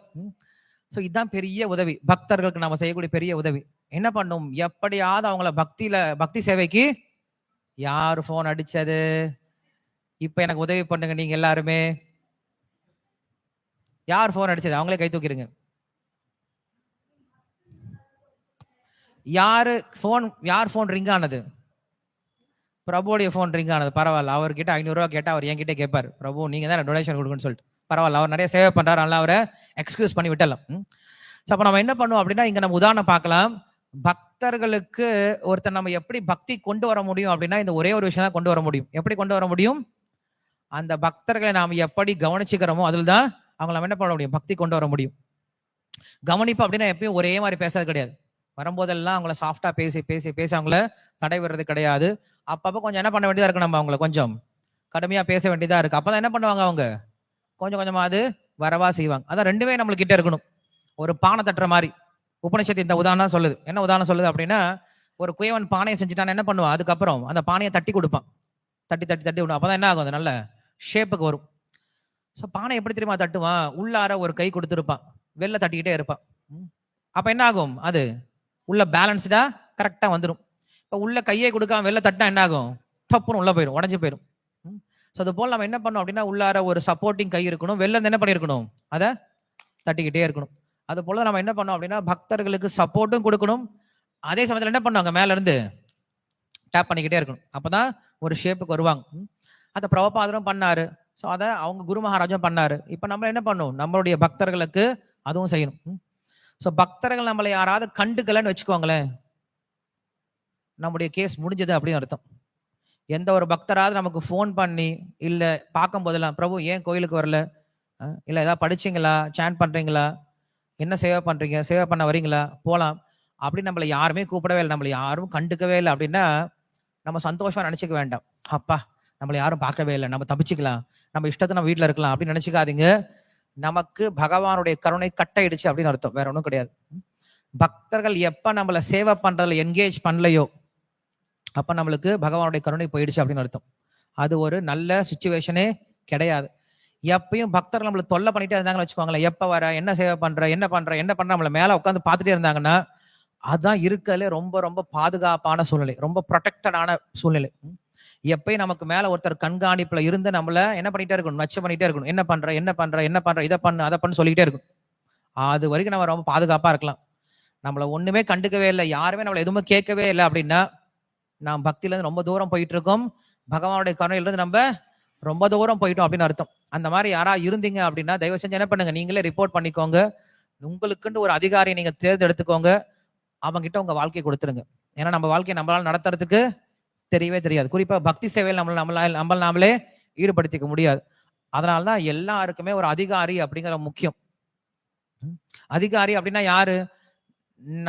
சோ இதுதான் பெரிய உதவி, பக்தர்களுக்கு நாம செய்யக்கூடிய பெரிய உதவி. என்ன பண்ணும், எப்படியாவது அவங்கள பக்தி சேவைக்கு யார் போன் அடிச்சது, இப்ப எனக்கு உதவி பண்ணுங்க நீங்க எல்லாருமே. யார் போன் அடிச்சது அவங்களே கை தூக்கிருங்க. யார் போன் ரிங் ஆனது? பிரபுடைய போன் ரிங் ஆனது. பரவாயில்ல, அவர்கிட்ட 500 ரூபாய் கேட்டா அவர் என்கிட்ட கேட்பாரு, பிரபு நீங்க தான் டொனேஷன் கொடுக்கணும்னு சொல்லிட்டு. பரவாயில்ல, அவர் நிறைய சேவை பண்றாரு, நல்லா அவரை எக்ஸ்கியூஸ் பண்ணி விட்டலாம். அப்ப நம்ம என்ன பண்ணுவோம் அப்படின்னா, இங்க நம்ம உதாரணம் பார்க்கலாம். பக்தர்களுக்கு ஒருத்தர் நம்ம எப்படி பக்தி கொண்டு வர முடியும் அப்படின்னா, இந்த ஒரே ஒரு விஷயம் தான் கொண்டு வர முடியும். எப்படி கொண்டு வர முடியும்? அந்த பக்தர்களை நாம் எப்படி கவனிச்சுக்கிறோமோ அதில் தான் அவங்க நம்ம என்ன பண்ண முடியும், பக்தி கொண்டு வர முடியும். கவனிப்பு அப்படின்னா எப்பயும் ஒரே மாதிரி பேசுறது கிடையாது. வரும்போதெல்லாம் அவங்கள சாஃப்டா பேசி பேசி பேசி அவங்கள தடை விடுறது கிடையாது. அப்பப்போ கொஞ்சம் என்ன பண்ண வேண்டியதா இருக்கு, நம்ம அவங்கள கொஞ்சம் கடுமையா பேச வேண்டியதா இருக்கு. அப்பதான் என்ன பண்ணுவாங்க, அவங்க கொஞ்சம் கொஞ்சமா அது வரவா செய்வாங்க. அதான் ரெண்டுமே நம்மளுக்கு கிட்ட இருக்கணும். ஒரு பானை தட்டுற மாதிரி உபநிஷத்து இந்த உதாரணம் சொல்லுது. என்ன உதாரணம் சொல்லுது அப்படின்னா, ஒரு குயவன் பானையை செஞ்சுட்டான், என்ன பண்ணுவான், அதுக்கப்புறம் அந்த பானையை தட்டி கொடுப்பான். தட்டி தட்டி தட்டி விடும். அப்பதான் என்ன ஆகும், அது நல்ல ஷேப்புக்கு வரும். ஸோ பானை எப்படி தெரியுமா தட்டுவான், உள்ளார ஒரு கை கொடுத்துருப்பான், வெளில தட்டிக்கிட்டே இருப்பான். அப்ப என்ன ஆகும், அது உள்ள பேலன்ஸ்டா கரெக்டா வந்துடும். இப்ப உள்ள கையை கொடுக்காம வெளில தட்டினா என்ன ஆகும், டப்புன்னு உள்ள போயிடும், உடஞ்சு போயிடும். ஸோ அது போல நம்ம என்ன பண்ணோம் அப்படின்னா, உள்ளார ஒரு சப்போர்ட்டிங் கை இருக்கணும், வெளில இருந்து என்ன பண்ணிருக்கணும், அதை தட்டிக்கிட்டே இருக்கணும். அது போல நம்ம என்ன பண்ணோம் அப்படின்னா, பக்தர்களுக்கு சப்போர்ட்டும் கொடுக்கணும், அதே சமயத்தில் என்ன பண்ணுவாங்க, மேல இருந்து டேப் பண்ணிக்கிட்டே இருக்கணும். அப்பதான் ஒரு ஷேப்புக்கு வருவாங்க. அதை பிரபுபாதரும் பண்ணாரு. ஸோ அதை அவங்க குரு மகாராஜும் பண்ணாரு. இப்ப நம்ம என்ன பண்ணணும், நம்மளுடைய பக்தர்களுக்கு அதுவும் செய்யணும். ஸோ பக்தர்கள் நம்மளை யாராவது கண்டுக்கலன்னு வச்சுக்கோங்களேன், நம்முடைய கேஸ் முடிஞ்சது அப்படின்னு அர்த்தம். எந்த ஒரு பக்தராவது நமக்கு ஃபோன் பண்ணி இல்ல பார்க்கும் போதெல்லாம், பிரபு ஏன் கோயிலுக்கு வரல, இல்ல ஏதாவது படிச்சீங்களா, சாண்ட் பண்றீங்களா, என்ன சேவை பண்றீங்க, சேவை பண்ண வரீங்களா, போலாம் அப்படின்னு நம்மளை யாருமே கூப்பிடவே இல்லை, நம்மளை யாரும் கண்டுக்கவே இல்லை அப்படின்னா நம்ம சந்தோஷமா நினைச்சுக்க வேண்டாம். அப்பா நம்மளை யாரும் பார்க்கவே இல்லை, நம்ம தப்பிச்சுக்கலாம், நம்ம இஷ்டத்தை நம்ம வீட்டுல இருக்கலாம் அப்படின்னு நினைச்சுக்காதீங்க. நமக்கு பகவானுடைய கருணை கட்டாயிடுச்சு அப்படின்னு அர்த்தம், வேற ஒன்றும் கிடையாது. பக்தர்கள் எப்ப நம்மளை சேவை பண்றதுல என்கேஜ் பண்ணலையோ அப்ப நம்மளுக்கு பகவானுடைய கருணை போயிடுச்சு அப்படின்னு அர்த்தம். அது ஒரு நல்ல சுச்சுவேஷனே கிடையாது. எப்பயும் பக்தர்கள் நம்மளை தொல்லை பண்ணிட்டே இருந்தாங்கன்னு வச்சுக்கோங்களேன், எப்ப வர, என்ன சேவை பண்ற, என்ன பண்ற நம்மள மேல உட்காந்து பார்த்துட்டே இருந்தாங்கன்னா அதுதான் இருக்கலே ரொம்ப ரொம்ப பாதுகாப்பான சூழ்நிலை, ரொம்ப ப்ரொடெக்டடான சூழ்நிலை. எப்பயும் நமக்கு மேல ஒருத்தர் கண்காணிப்புல இருந்து நம்மள என்ன பண்ணிட்டே இருக்கணும், நச்சு பண்ணிட்டே இருக்கணும், என்ன பண்ற இதை பண்ணு அதை பண்ணு சொல்லிக்கிட்டே இருக்கும். அது வரைக்கும் நம்ம ரொம்ப பாதுகாப்பா இருக்கலாம். நம்மள ஒண்ணுமே கண்டுக்கவே இல்லை, யாருமே நம்மள எதுவுமே கேட்கவே இல்லை அப்படின்னா நாம் பக்தியில இருந்து ரொம்ப தூரம் போயிட்டு இருக்கோம், பகவானுடைய கருணையில இருந்து நம்ம ரொம்ப தூரம் போயிட்டோம் அப்படின்னு அர்த்தம். அந்த மாதிரி யாரா இருந்தீங்க அப்படின்னா தயவு செஞ்சு என்ன பண்ணுங்க, நீங்களே ரிப்போர்ட் பண்ணிக்கோங்க. உங்களுக்குன்னு ஒரு அதிகாரியை நீங்க தேர்ந்தெடுத்துக்கோங்க, அவங்க கிட்ட உங்க வாழ்க்கையை கொடுத்துருங்க. ஏன்னா நம்ம வாழ்க்கையை நம்மளால நடத்துறதுக்கு தெரியவே தெரியாது. குறிப்பா பக்தி சேவையில் நாமளே ஈடுபடுத்திக்க முடியாது. அதனாலதான் எல்லாருக்குமே ஒரு அதிகாரி அப்படிங்கிற முக்கியம். அதிகாரி அப்படின்னா யாரு,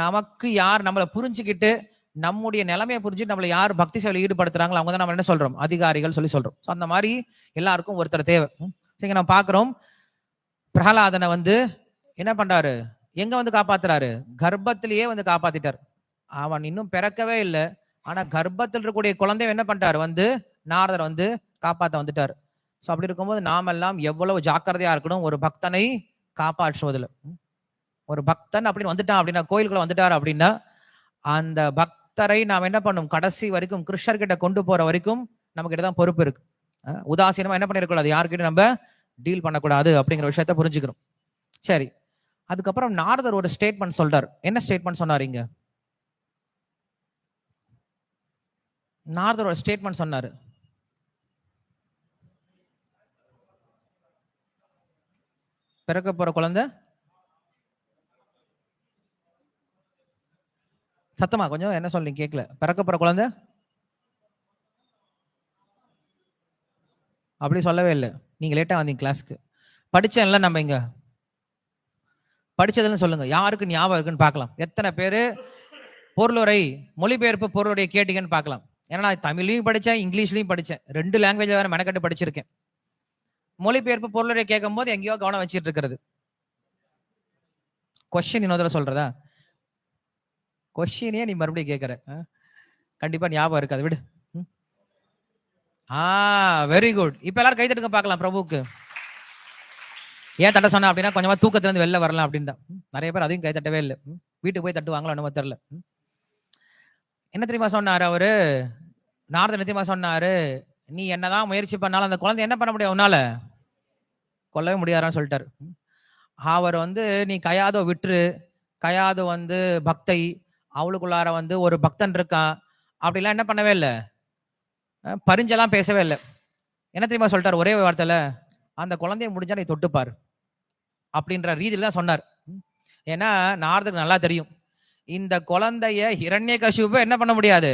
நமக்கு யார் நம்மளை புரிஞ்சுக்கிட்டு நம்முடைய நிலைமையை புரிஞ்சுட்டு நம்மளை யார் பக்தி சேவையில் ஈடுபடுத்துறாங்களோ அவங்க தான் நம்ம என்ன சொல்றோம், அதிகாரிகள் சொல்லி சொல்றோம். ஸோ அந்த மாதிரி எல்லாருக்கும் ஒருத்தர் தேவை. சரிங்க, நம்ம பாக்குறோம் பிரகலாதனை வந்து என்ன பண்றாரு, எங்க வந்து காப்பாத்துறாரு, கர்ப்பத்திலேயே வந்து காப்பாத்திட்டார். அவன் இன்னும் பிறக்கவே இல்லை, ஆனா கர்ப்பத்தில் இருக்கக்கூடிய குழந்தைய என்ன பண்ணிட்டாரு, வந்து நாரதர் வந்து காப்பாத்த வந்துட்டாரு. ஸோ அப்படி இருக்கும்போது நாமெல்லாம் எவ்வளவு ஜாக்கிரதையா இருக்கணும் ஒரு பக்தனை காப்பாற்றுவதில். ஒரு பக்தன் அப்படின்னு வந்துட்டான் அப்படின்னா, கோயிலுக்குள்ள வந்துட்டாரு அப்படின்னா அந்த பக்தரை நாம் என்ன பண்ணும், கடைசி வரைக்கும் கிருஷ்ணர்கிட்ட கொண்டு போற வரைக்கும் நமக்கு கிட்ட தான் பொறுப்பு இருக்கு. உதாசீனமா என்ன பண்ணிடக்கூடாது, யாருக்கிட்ட நம்ம டீல் பண்ணக்கூடாது அப்படிங்கிற விஷயத்த புரிஞ்சுக்கிறோம். சரி, அதுக்கப்புறம் நாரதர் ஒரு ஸ்டேட்மெண்ட் சொல்றாரு. என்ன ஸ்டேட்மெண்ட் சொன்னாரு இங்க, நாரதர் ஒரு ஸ்டேட்மெண்ட் சொன்னாரு. பிறக்க போற குழந்தை, சத்தமா கொஞ்சம் என்ன சொல்றீங்க கேட்கல, பிறக்க போற குழந்தை அப்படி சொல்லவே இல்லை, நீங்க லேட்டா வந்தீங்க கிளாஸ்க்கு. படிச்சேன்ல, நம்ம இங்க படிச்சதுன்னு சொல்லுங்க, யாருக்கு ஞாபகம் இருக்குன்னு பார்க்கலாம். எத்தனை பேரு பொருளுரை மொழிபெயர்ப்பு பொருளுடைய கேட்டீங்கன்னு பார்க்கலாம். ஏன்னா நான் தமிழ்லையும் படித்தேன், இங்கிலீஷ்லையும் படித்தேன், 2 லாங்குவேஜ் வேற மெனக்கட்டு படிச்சிருக்கேன். மொழிபெயர்ப்பு பொருளுடைய கேட்கும் போது எங்கேயோ கவனம் வச்சுட்டு இருக்கிறது. கொஸ்டின் இன்னொரு சொல்றதா, கொஸ்டினே நீ மறுபடியும் கேட்கற, கண்டிப்பா ஞாபகம் இருக்காது, விடு. Very good. இப்ப எல்லாரும் கை தட்டுங்க பார்க்கலாம் பிரபுக்கு. ஏன் தட்ட சொன்னா அப்படின்னா கொஞ்சமா தூக்கத்துல இருந்து வெளில வரலாம் அப்படின்னு தான். நிறைய பேர் அதையும் கை தட்டவே இல்லை. வீட்டுக்கு போய் தட்டுவாங்களோ என்னமோ தெரியல. என்ன தெரியுமா சொன்னாரு அவரு? நாரதர் என்ன தெரியுமா சொன்னாரு? நீ என்னதான் முயற்சி பண்ணாலும் அந்த குழந்தை என்ன பண்ண முடியும் உன்னால? கொல்லவே முடியாதான்னு சொல்லிட்டாரு. அவர் வந்து நீ கயாதோ விட்டுரு, கயாதோ வந்து பக்தை, அவளுக்குள்ளார வந்து ஒரு பக்தன் இருக்கான் அப்படிலாம் என்ன பண்ணவே இல்லை, பரிஞ்செல்லாம் பேசவே இல்லை. என்ன தெரியுமா சொல்லிட்டார் ஒரே வார்த்தையில? அந்த குழந்தைய முடிஞ்சா நீ தொட்டுப்பார் அப்படின்ற ரீதியில தான் சொன்னார். ஏன்னா நாரதருக்கு நல்லா தெரியும் இந்த குழந்தைய ஹிரண்யகசிபு என்ன பண்ண முடியாது,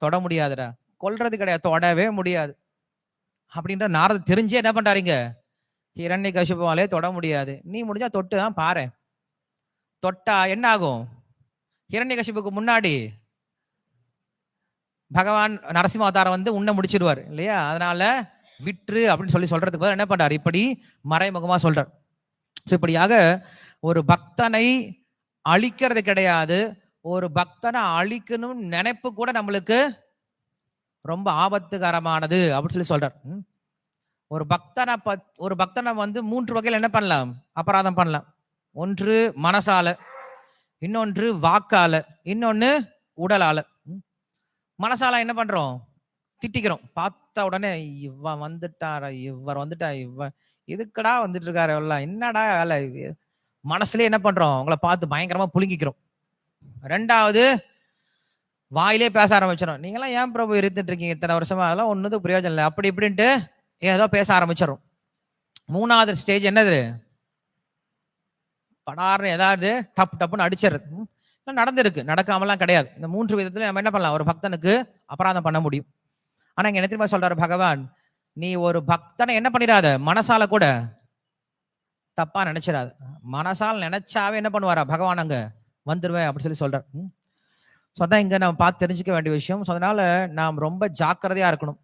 தொட முடியாதுடா, கொல்றது கிடையாது, தொடவே முடியாது அப்படின்ற நாரதர் தெரிஞ்சே என்ன பண்றாருங்க, ஹிரண்யகசிபுவாலே தொட முடியாது, நீ முடிஞ்சா தொட்டு தான் பாரு. தொட்டா என்ன ஆகும்? ஹிரண்யகசிபுக்கு முன்னாடி பகவான் நரசிம்ம அவதாரம் வந்து உன்னை முடிச்சிருவார் இல்லையா? அதனால விற்று அப்படின்னு சொல்றதுக்கு பதில் என்ன பண்றாரு, இப்படி மறைமுகமா சொல்றார். இப்படியாக ஒரு பக்தனை அழிக்கிறது கிடையாது, ஒரு பக்தனை அழிக்கணும் நினைப்பு கூட நம்மளுக்கு ரொம்ப ஆபத்துகரமானது அப்படின்னு சொல்றார். ஒரு பக்தனை வந்து 3 வகையில் என்ன பண்ணலாம், அபராதம் பண்ணலாம். ஒன்று மனசால, இன்னொன்று வாக்கால, இன்னொன்னு உடலால. மனசால என்ன பண்றோம், திட்டிக்கிறோம். பார்த்த உடனே இவன் வந்துட்டாரா, இவர் வந்துட்டா, இவன் எதுக்கடா வந்துட்டு இருக்காரு, எல்லாம் என்னடா வேலை, மனசுலயே என்ன பண்றோம், அவங்கள பார்த்து பயங்கரமா புழுங்கிக்கிறோம். 2வது வாயிலே பேச ஆரம்பிச்சிடும். நீங்களாம் ஏன் பிரபு இருந்துட்டு இருக்கீங்க இத்தனை வருஷமா, அதெல்லாம் ஒன்னும் பிரயோஜனம் இல்லை அப்படி இப்படின்ட்டு ஏதோ பேச ஆரம்பிச்சிடும். 3வது ஸ்டேஜ் என்னது, படார்னு ஏதாவது டப்புன்னு அடிச்சிடுறது. நடந்திருக்கு, நடக்காமலாம் கிடையாது. இந்த 3 விதத்துல நம்ம என்ன பண்ணலாம், ஒரு பக்தனுக்கு அபராதம் பண்ண முடியும். ஆனா இங்க என்ன தெரியுமா சொல்றாரு பகவான், நீ ஒரு பக்தனை என்ன பண்ணிடாத, மனசால கூட தப்பா நினைச்சிடாது. மனசால் நினைச்சாவே என்ன பண்ணுவாரா பகவான், அங்க வந்துருவேன் அப்படின்னு சொல்றார். ஸோ அதான் இங்க நம்ம பார்த்து தெரிஞ்சுக்க வேண்டிய விஷயம். ஸோ அதனால நாம் ரொம்ப ஜாக்கிரதையா இருக்கணும்.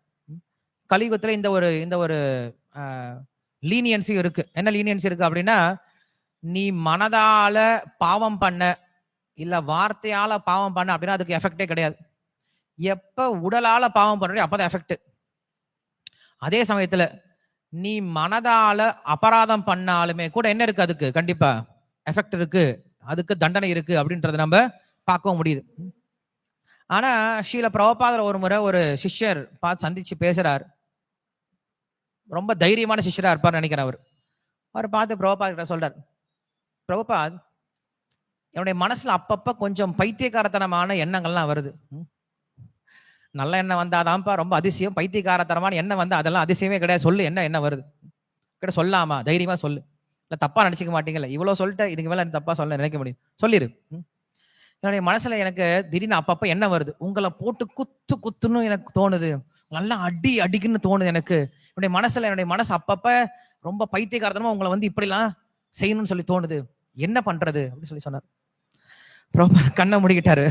கலியுகத்துல இந்த ஒரு லீனியன்சி இருக்கு. என்ன லீனியன்சி இருக்கு அப்படின்னா, நீ மனதால பாவம் பண்ண இல்ல வார்த்தையால பாவம் பண்ண அப்படின்னா அதுக்கு எஃபெக்டே கிடையாது. எப்ப உடலால பாவம் பண்றியோ அப்பதான் எஃபெக்ட். அதே சமயத்துல நீ மனதால அபராதம் பண்ணாலுமே கூட என்ன இருக்கு, அதுக்கு கண்டிப்பா எஃபெக்ட் இருக்கு, அதுக்கு தண்டனை இருக்கு அப்படின்றத நம்ம பார்க்கவும் முடியுது. ஆனா ஸ்ரீல பிரபுபாதர் ஒரு முறை ஒரு சிஷ்யர் பார்த்து சந்திச்சு பேசுறாரு. ரொம்ப தைரியமான சிஷ்யரா இருப்பார் நினைக்கிறேன். அவர் பார்த்து பிரபுபாத் கிட்ட சொல்றார், பிரபுபாத் என்னுடைய மனசுல அப்பப்ப கொஞ்சம் பைத்தியக்காரத்தனமான எண்ணங்கள்லாம் வருது. நல்ல எண்ணம் வந்தாதான்ப்பா ரொம்ப அதிசயம், பைத்தியக்காரத்தனமான எண்ணம் வந்து அதெல்லாம் அதிசயமே கிடையாது, சொல்லு என்ன வருது கிட்ட சொல்லாமா, தைரியமா சொல்லு, இல்ல தப்பா நினைச்சிக்க மாட்டீங்கல்ல, இவ்வளவு சொல்லிட்டு இதுக்கு மேல தப்பா சொல்ல நினைக்க முடியும், சொல்லிரு. என்னுடைய மனசுல எனக்கு திடீர்னு அப்பப்ப என்ன வருது, உங்களை போட்டு குத்துன்னு எனக்கு தோணுது, நல்லா அடிக்குன்னு தோணுது எனக்கு. என்னுடைய மனசு அப்பப்ப ரொம்ப பைத்தியக்காரத்தனமா உங்களை வந்து இப்படிலாம் செய்யணும்னு சொல்லி தோணுது, என்ன பண்றது அப்படின்னு சொல்லி சொன்னார். கண்ணை மூடிக்கிட்டாரு.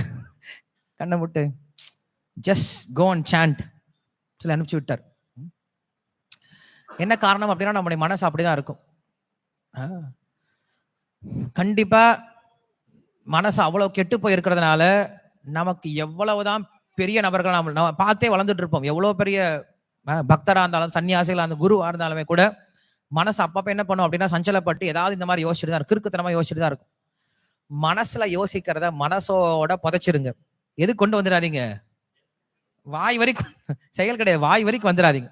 கண்ணை மூட்டு ஜஸ்ட் கோ அண்ட் சாண்ட் சொல்லி அனுப்பிச்சு விட்டார். என்ன காரணம் அப்படின்னா நம்முடைய மனசு அப்படிதான் இருக்கும். கண்டிப்பா மனசு அவ்வளவு கெட்டு போய் இருக்கிறதுனால நமக்கு எவ்வளவுதான் பெரிய நபர்கள் நம்ம பார்த்தே வளர்ந்துட்டு இருப்போம், எவ்வளவு பெரிய பக்தரா இருந்தாலும் சன்னியாசிகளா அந்த குருவா இருந்தாலுமே கூட மனசு அப்பப்ப என்ன பண்ணும் அப்படின்னா சஞ்சலப்பட்டு ஏதாவது இந்த மாதிரி யோசிச்சுட்டு தான், கிறுக்குத்தனமா யோசிச்சுட்டு தான் இருக்கும். மனசுல யோசிக்கிறத மனசோட புதைச்சிருங்க, எது கொண்டு வந்துடாதீங்க, வாய் வரைக்கும் செயல் கிடையாது, வாய் வரைக்கும் வந்துடாதீங்க.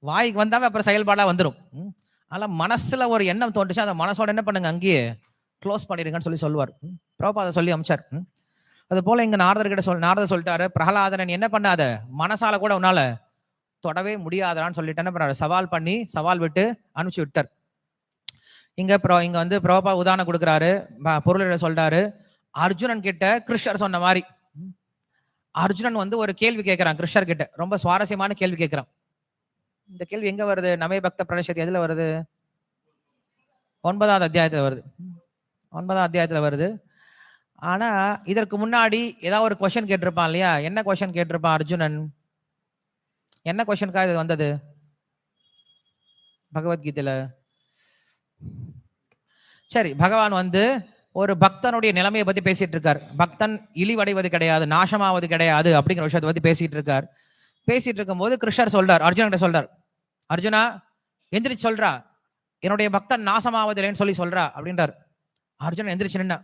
வாய்க்கு வந்தாவே அப்புறம் செயல்பாடா வந்துடும். ஆனா மனசுல ஒரு எண்ணம் தோன்றுச்சு, அந்த மனசோட என்ன பண்ணுங்க அங்கேயே க்ளோஸ் பண்ணிருங்கன்னு சொல்லுவார். பிரபுபாதர் சொல்லி அமைச்சார். அது போல இங்க நாரதர் சொல்லிட்டாரு, பிரகலாதனன் என்ன பண்ணாத, மனசால கூட உன்னால தொடவே முடியாதான்னு சொல்லிட்டு என்ன பண்ணாரு, சவால் விட்டு அனுப்பிச்சு விட்டார். இங்க வந்து பிரபுபா உதாரணம் கொடுக்குறாரு, பொருளை சொல்றாரு. அர்ஜுனன் கிட்ட கிருஷ்ணர் சொன்ன மாதிரி அர்ஜுனன் வந்து ஒரு கேள்வி கேட்கிறான் கிருஷ்ணர் கிட்ட, ரொம்ப சுவாரஸ்யமான கேள்வி கேட்கிறான். இந்த கேள்வி எங்க வருது, நமே பக்த பிரணஷதி எதுல வருது, 9வது அத்தியாயத்துல வருது. 9வது அத்தியாயத்துல வருது. ஆனா இதற்கு முன்னாடி ஏதாவது ஒரு கொஸ்டின் கேட்டிருப்பான் இல்லையா? என்ன கொஸ்டின் கேட்டிருப்பான் அர்ஜுனன்? என்ன கொஸ்டினுக்காக இது வந்தது பகவத்கீதையில? சரி, பகவான் வந்து ஒரு பக்தனுடைய நிலைமையை பத்தி பேசிட்டு இருக்கார். பக்தன் இழிவடைவது கிடையாது, நாசமாவது கிடையாது அப்படிங்கிற விஷயத்தை பத்தி பேசிட்டு இருக்கார். பேசிட்டு இருக்கும்போது கிருஷ்ணர் சொல்றார், அர்ஜுனன் சொல்றார், அர்ஜுனா எந்திரிச்சு சொல்றா, என்னுடைய பக்தன் நாசமாவதில்லைன்னு சொல்றா அப்படின்றார். அர்ஜுனன் எந்திரிச்சு நின்னா,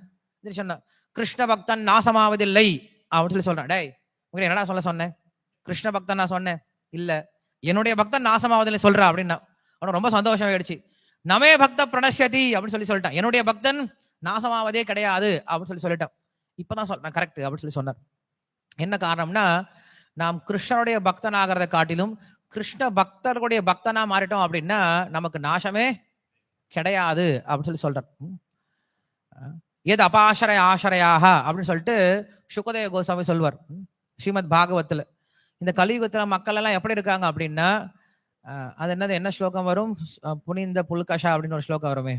கிருஷ்ண பக்தன் நாசமாவதில்லை அப்படின்னு சொல்லி சொல்றான். டேய் உங்களை என்னடா சொன்னேன்? கிருஷ்ண பக்தன் நான் சொன்னேன் இல்ல, என்னுடைய பக்தன் நாசமாவதில்லை சொல்றா அப்படின்னா அவனுக்கு ரொம்ப சந்தோஷம் ஆயிடுச்சு. நமே பக்த பிரணஷ்யதி அப்படின்னு சொல்லிட்டான், என்னுடைய பக்தன் நாசமாவதே கிடையாது அப்படின்னு சொல்லிட்டான். இப்பதான் சொல்றேன் கரெக்ட் அப்படின்னு சொன்னார். என்ன காரணம்னா, நாம் கிருஷ்ணனுடைய பக்தன் ஆகிறத காட்டிலும் கிருஷ்ண பக்தர்களுடைய பக்தனா மாறிட்டோம் அப்படின்னா நமக்கு நாசமே கிடையாது அப்படின்னு சொல்றார். எது அபாசரய ஆசரையாக அப்படின்னு சொல்லிட்டு சுகதேவ கோசாமி சொல்வார் ஸ்ரீமத் பாகவத்துல. இந்த கலியுகத்துல மக்கள் எல்லாம் எப்படி இருக்காங்க அப்படின்னா, அது என்னது, என்ன ஸ்லோகம் வரும், புனிந்த புல்கஷா அப்படின்னு ஒரு ஸ்லோகம் வருமே,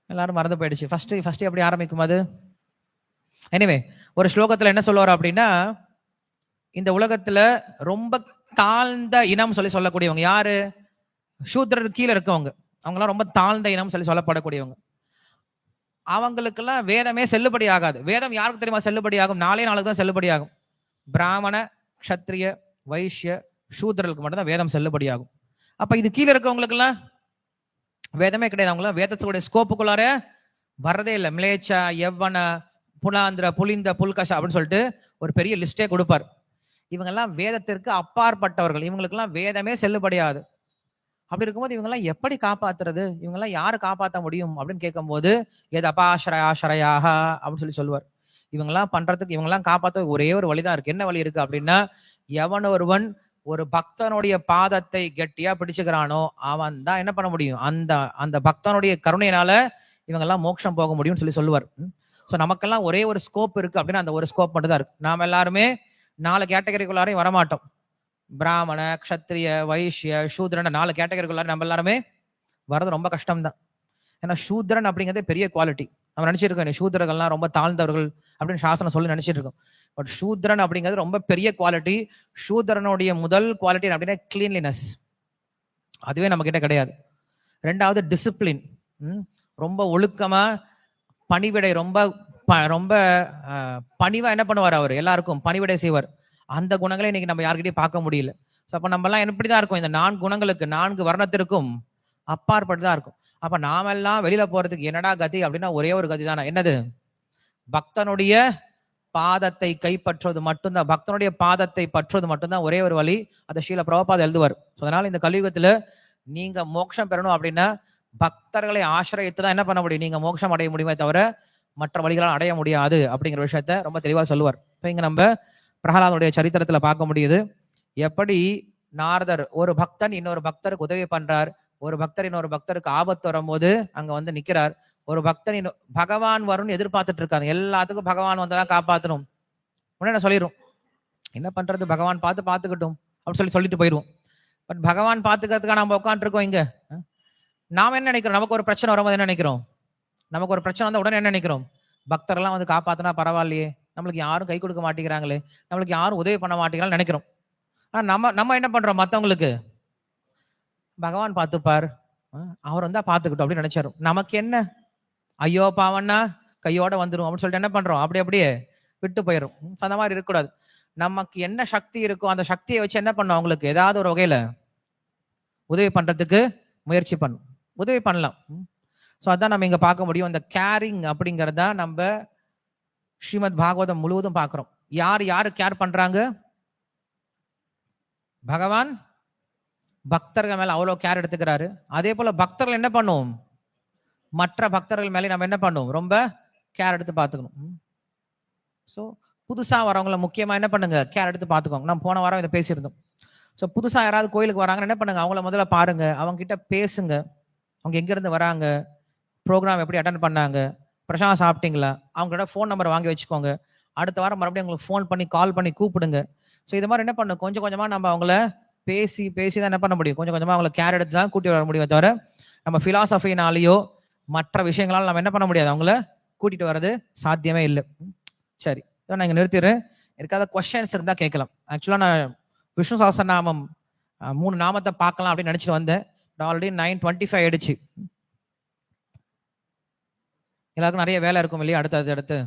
எல்லாரும் மறந்து போயிடுச்சு. ஃபர்ஸ்ட் எப்படி ஆரம்பிக்கும் அது? எனிவே ஒரு ஸ்லோகத்துல என்ன சொல்லுவார் அப்படின்னா, இந்த உலகத்துல ரொம்ப தாழ்ந்த இனம் சொல்லக்கூடியவங்க யாரு? சூத்திரர் கீழே இருக்கவங்க. அவங்களாம் ரொம்ப தாழ்ந்த இனம் சொல்லப்படக்கூடியவங்க. அவங்களுக்கெல்லாம் வேதமே செல்லுபடி ஆகாது. வேதம் யாருக்கு தெரியுமா செல்லுபடி ஆகும்? 4 நாளுக்கு தான் செல்லுபடி ஆகும். பிராமண, க்ஷத்ரிய, வைஷ்ய, சூத்திரர்களுக்கு மட்டும் தான் வேதம் செல்லுபடி ஆகும். அப்ப இது கீழே இருக்கவங்களுக்கெல்லாம் வேதமே கிடையாது. அவங்களாம் வேதத்துடைய ஸ்கோப்புக்குள்ளார வர்றதே இல்லை. மிலேச்சா, யவ்வன, புலாந்திர, புலிந்த, புல்கஷா அப்படின்னு சொல்லிட்டு ஒரு பெரிய லிஸ்டே கொடுப்பார். இவங்கெல்லாம் வேதத்திற்கு அப்பாற்பட்டவர்கள். இவங்களுக்கெல்லாம் வேதமே செல்லுபடியாது. அப்படி இருக்கும்போது இவங்கெல்லாம் எப்படி காப்பாத்துறது? இவங்கெல்லாம் யாரு காப்பாற்ற முடியும் அப்படின்னு கேட்கும்போது, எது அபாசரயாசரையாக அப்படின்னு சொல்லுவார். இவங்கெல்லாம் பண்றதுக்கு, இவங்கெல்லாம் காப்பாற்ற ஒரே ஒரு வழிதான் இருக்கு. என்ன வழி இருக்கு அப்படின்னா, எவன் ஒருவன் ஒரு பக்தனுடைய பாதத்தை கெட்டியா பிடிச்சுக்கிறானோ அவன் தான் என்ன பண்ண முடியும், அந்த பக்தனுடைய கருணையினால இவங்கெல்லாம் மோட்சம் போக முடியும்னு சொல்லுவார். ஸோ நமக்கெல்லாம் ஒரே ஒரு ஸ்கோப் இருக்கு அப்படின்னா அந்த ஒரு ஸ்கோப் மட்டும் தான் இருக்கு. நாம எல்லாருமே 4 கேட்டகரிக்குள்ளாரையும் வரமாட்டோம். பிராமண, க்ஷத்ரிய, வைஷ்ய, சூத்ரன் 4 கேட்டகரிக்குள்ளார நம்ம எல்லாருமே வர்றது ரொம்ப கஷ்டம் தான். ஏன்னா சூத்ரன் அப்படிங்கிறதே பெரிய குவாலிட்டி. நம்ம நினைச்சிருக்கோம் சூத்ரர்கள்லாம் ரொம்ப தாழ்ந்தவர்கள் அப்படின்னு சாசனம் சொல்லி நினைச்சிட்டு இருக்கோம். பட் சூத்ரன் அப்படிங்கிறது ரொம்ப பெரிய குவாலிட்டி. சூத்ரனுடைய முதல் குவாலிட்டி அப்படின்னா கிளீன்லினஸ். அதுவே நம்ம கிட்ட கிடையாது. 2வது டிசிப்ளின். ரொம்ப ஒழுக்கமா, பணிவிடை, ரொம்ப ரொம்ப பணிவா என்ன பண்ணுவார் அவர், எல்லாருக்கும் பணிவிடை செய்வார். அந்த குணங்களை இன்னைக்கு நம்ம யாருக்கிட்டையும் பார்க்க முடியல. ஸோ அப்போ நம்ம எல்லாம் எப்படிதான் இருக்கும், இந்த 4 குணங்களுக்கு, 4 வர்ணத்திற்கும் அப்பாற்பட்டு தான் இருக்கும். அப்ப நாமெல்லாம் வெளியில போறதுக்கு என்னடா கதி அப்படின்னா ஒரே ஒரு கதி தானே. என்னது? பக்தனுடைய பாதத்தை கைப்பற்றுவது மட்டும்தான். பக்தனுடைய பாதத்தை பற்றுவது மட்டும்தான் ஒரே ஒரு வழி. அதை ஸ்ரீல பிரபுபாதர் எழுதுவார். ஸோ அதனால இந்த கலியுகத்துல நீங்க மோட்சம் பெறணும் அப்படின்னா பக்தர்களை ஆசிரியத்து தான் என்ன பண்ண முடியும், நீங்க மோட்சம் அடைய முடியுமே தவிர மற்ற வழிகளால் அடைய முடியாது அப்படிங்கிற விஷயத்த ரொம்ப தெளிவா சொல்லுவார். இப்போ இங்க நம்ம பிரகலாதனுடைய சரித்திரத்துல பார்க்க முடியுது, எப்படி நாரதர் ஒரு பக்தன் இன்னொரு பக்தருக்கு உதவி பண்றார். ஒரு பக்தர் இன்னொரு பக்தருக்கு ஆபத்து வரும்போது அங்க வந்து நிக்கிறார். ஒரு பக்தன் பகவான் வரும்னு எதிர்பார்த்துட்டு இருக்காங்க. எல்லாத்துக்கும் பகவான் வந்ததான் காப்பாற்றணும். உடனே சொல்லிடும், என்ன பண்றது, பகவான் பார்த்துக்கிட்டும் அப்படின்னு சொல்லிட்டு போயிடுவோம். பட் பகவான் பார்த்துக்கிறதுக்காக நம்ம உட்காந்துருக்கோம். இங்க நாம என்ன நினைக்கிறோம், நமக்கு ஒரு பிரச்சனை வரும்போது என்ன நினைக்கிறோம், நமக்கு ஒரு பிரச்சனை வந்தா உடனே என்ன நினைக்கிறோம், பக்தர்லாம் வந்து காப்பாத்தினா பரவாயில்லையே, நம்மளுக்கு யாரும் கை கொடுக்க மாட்டேங்கிறாங்களே, நம்மளுக்கு யாரும் உதவி பண்ண மாட்டேங்கிறாங்கன்னு நினைக்கிறோம். ஆனா நம்ம என்ன பண்றோம், மத்தவங்களுக்கு பகவான் பார்த்துப்பார், அவர் வந்தா பார்த்துக்கிட்டோம் அப்படின்னு நினைச்சாரு. நமக்கு என்ன, ஐயோ பாவன்னா கையோட வந்துடும் அப்படின்னு சொல்லிட்டு என்ன பண்றோம், அப்படியே விட்டு போயிடும். அந்த மாதிரி இருக்கக்கூடாது. நமக்கு என்ன சக்தி இருக்கோ அந்த சக்தியை வச்சு என்ன பண்ணும், அவங்களுக்கு ஏதாவது ஒரு வகையில உதவி பண்றதுக்கு முயற்சி பண்ணும், உதவி பண்ணலாம். ஸோ அதான் நம்ம இங்க பார்க்க முடியும். இந்த கேரிங் அப்படிங்கிறத நம்ம ஸ்ரீமத் பாகவதம் முழுவதும் பார்க்கிறோம். யாரு கேர் பண்றாங்க, பகவான் பக்தர்கள் மேல அவ்வளவு கேர் எடுத்துக்கிறாரு. அதே போல பக்தர்கள் என்ன பண்ணுவோம், மற்ற பக்தர்கள் மேலே நம்ம என்ன பண்ணுவோம், ரொம்ப கேர் எடுத்து பார்த்துக்கணும். ஸோ புதுசா வரவங்களை முக்கியமா என்ன பண்ணுங்க, கேர் எடுத்து பார்த்துக்கோங்க. நம்ம போன வாரம் இதை பேசியிருந்தோம். ஸோ புதுசா யாராவது கோயிலுக்கு வராங்கன்னு என்ன பண்ணுங்க, அவங்கள முதல்ல பாருங்க, அவங்க கிட்ட பேசுங்க, அவங்க எங்கிருந்து வராங்க, ப்ரோக்ராம் எப்படி அட்டன் பண்ணாங்க, பிரசாதம் சாப்பிட்டீங்களா, அவங்களோட ஃபோன் நம்பரை வாங்கி வச்சுக்கோங்க. அடுத்த வாரம் மறுபடியும் அவங்களுக்கு ஃபோன் பண்ணி கால் பண்ணி கூப்பிடுங்க. ஸோ இது மாதிரி என்ன பண்ணும், கொஞ்சம் கொஞ்சமா நம்ம அவங்கள பேசி தான் என்ன பண்ண முடியும், கொஞ்சம் கொஞ்சமா அவங்களை கேர் எடுத்து தான் கூட்டி வர முடியும். தவிர நம்ம பிலாசபினாலேயோ மற்ற விஷயங்களால் நம்ம என்ன பண்ண முடியாது, அவங்கள கூட்டிட்டு வர்றது சாத்தியமே இல்லை. சரி, நான் இங்க நிறுத்திடுறேன். இருக்காத கொஸ்டின்ஸ் இருந்தா கேட்கலாம். ஆக்சுவலா நான் விஷ்ணு சஹஸ்ரநாமம் 3 நாமத்தை பார்க்கலாம் அப்படின்னு நினைச்சிட்டு வந்தேன். ஆல்ரெடி 9:25 ஆயிடுச்சு. எல்லாருக்கும் நிறைய வேலை இருக்கும் இல்லையா, அடுத்து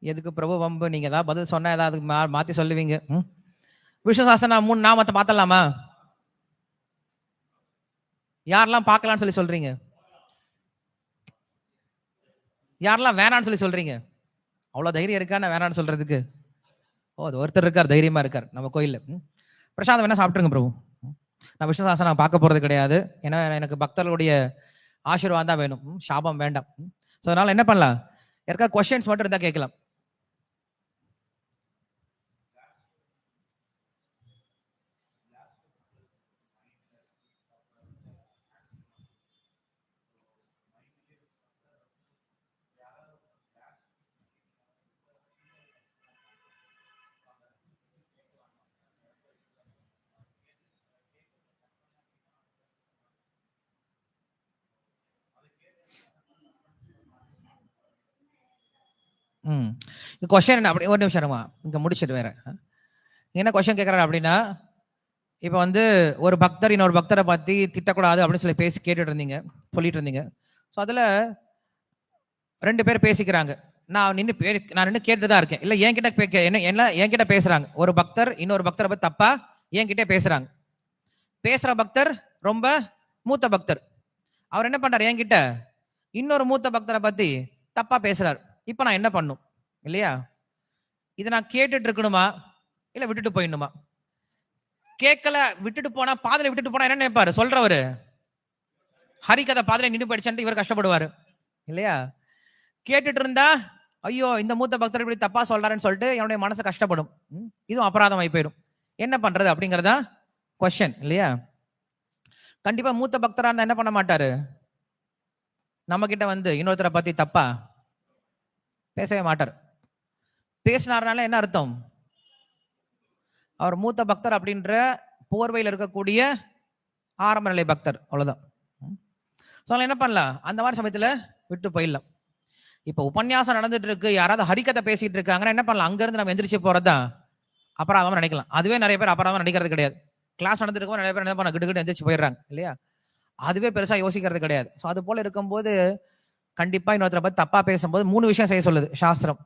எதுக்கு பிரபு வம்பு, நீங்க ஏதாவது பதில் சொன்னா ஏதாவது மாத்தி சொல்லுவீங்க. விஷ்ணு சாஸ்திர 3 நாமத்தை மாத்தலாமா? யாரெல்லாம் பார்க்கலாம்னு சொல்லி சொல்றீங்க? யாரெல்லாம் வேணான்னு சொல்லி சொல்றீங்க? அவ்வளவு தைரியம் இருக்கா நான் வேணான்னு சொல்றதுக்கு? அது ஒருத்தர் இருக்கார், தைரியமா இருக்கார் நம்ம கோயில்ல. பிரசாதம் வேணா சாப்பிட்டுருங்க பிரபு. நான் விஷ்ணு சாஸ்திரம் நான் பார்க்க போறது கிடையாது. ஏன்னா எனக்கு பக்தர்களுடைய ஆசீர்வாதம் தான் வேணும், சாபம் வேண்டாம். ஸோ அதனால என்ன பண்ணலாம், யாருக்கா கொஸ்டின்ஸ் மட்டும் இருந்தா கேட்கலாம். கொஸ்டின் என்ன அப்படி, ஒரு நிமிஷம் இங்க முடிச்சுட்டு வேற என்ன கொஸ்டின் கேட்கறாரு அப்படின்னா, இப்போ வந்து ஒரு பக்தர் இன்னொரு பக்தரை பத்தி திட்டக்கூடாது அப்படின்னு சொல்லி பேசி சொல்லிட்டு இருந்தீங்க. ஸோ அதுல 2 பேர் பேசிக்கிறாங்க. நான் நின்று கேட்டுதான் இருக்கேன். இல்ல என்கிட்ட பேசுறாங்க. ஒரு பக்தர் இன்னொரு பக்தரை பத்தி தப்பா என்கிட்ட பேசுறாங்க. பேசுற பக்தர் ரொம்ப மூத்த பக்தர். அவர் என்ன பண்றாரு, என்கிட்ட இன்னொரு மூத்த பக்தரை பத்தி தப்பா பேசுறாரு. இப்ப நான் என்ன பண்ணும் இல்லையா? இதை நான் கேட்டுட்டு இருக்கணுமா இல்ல விட்டுட்டு போயிடணுமா? கேட்கல, விட்டுட்டு போனா, பாதையில விட்டுட்டு போனா என்ன நினைப்பாரு சொல்றவரு? ஹரிகதை பாதையில நின்று படிச்சுட்டு இவர் கஷ்டப்படுவாரு இல்லையா? கேட்டுட்டு இருந்தா, ஐயோ இந்த மூத்த பக்தர் இப்படி தப்பா சொல்றாருன்னு சொல்லிட்டு என்னுடைய மனசு கஷ்டப்படும். இதுவும் அபராதம் ஆகி போயிடும். என்ன பண்றது அப்படிங்கறதா கொஸ்டின் இல்லையா? கண்டிப்பா மூத்த பக்தரா இருந்தா என்ன பண்ண மாட்டாரு, நம்ம கிட்ட வந்து இன்னொருத்தரை பத்தி தப்பா பேசவே மாட்டார். பேசினார்னால என்ன அர்த்தம், அவர் மூத்த பக்தர் அப்படின்ற போர்வையில் இருக்கக்கூடிய ஆரம்ப நிலை பக்தர், அவ்வளவுதான். என்ன பண்ணலாம், அந்த மாதிரி சமயத்துல விட்டு போயிடலாம். இப்ப உபன்யாசம் நடந்துட்டு இருக்கு, யாராவது ஹரிகதை பேசிட்டு இருக்காங்கன்னா என்ன பண்ணலாம், அங்க இருந்து நம்ம எந்திரிச்சு போறதுதான் அபராதம் நினைக்கலாம். அதுவே நிறைய பேர் அபராதம் நினைக்கிறது கிடையாது. கிளாஸ் நடந்துட்டு நிறைய பேர் என்ன பண்ண கிட்டு எந்திரிச்சு போயிடுறாங்க இல்லையா? அதுவே பெருசா யோசிக்கிறது கிடையாது. ஸோ அது போல இருக்கும்போது கண்டிப்பா இன்னொருத்தரை பத்தி தப்பா பேசும்போது 3 விஷயம் செய்ய சொல்லுது சாஸ்திரம்.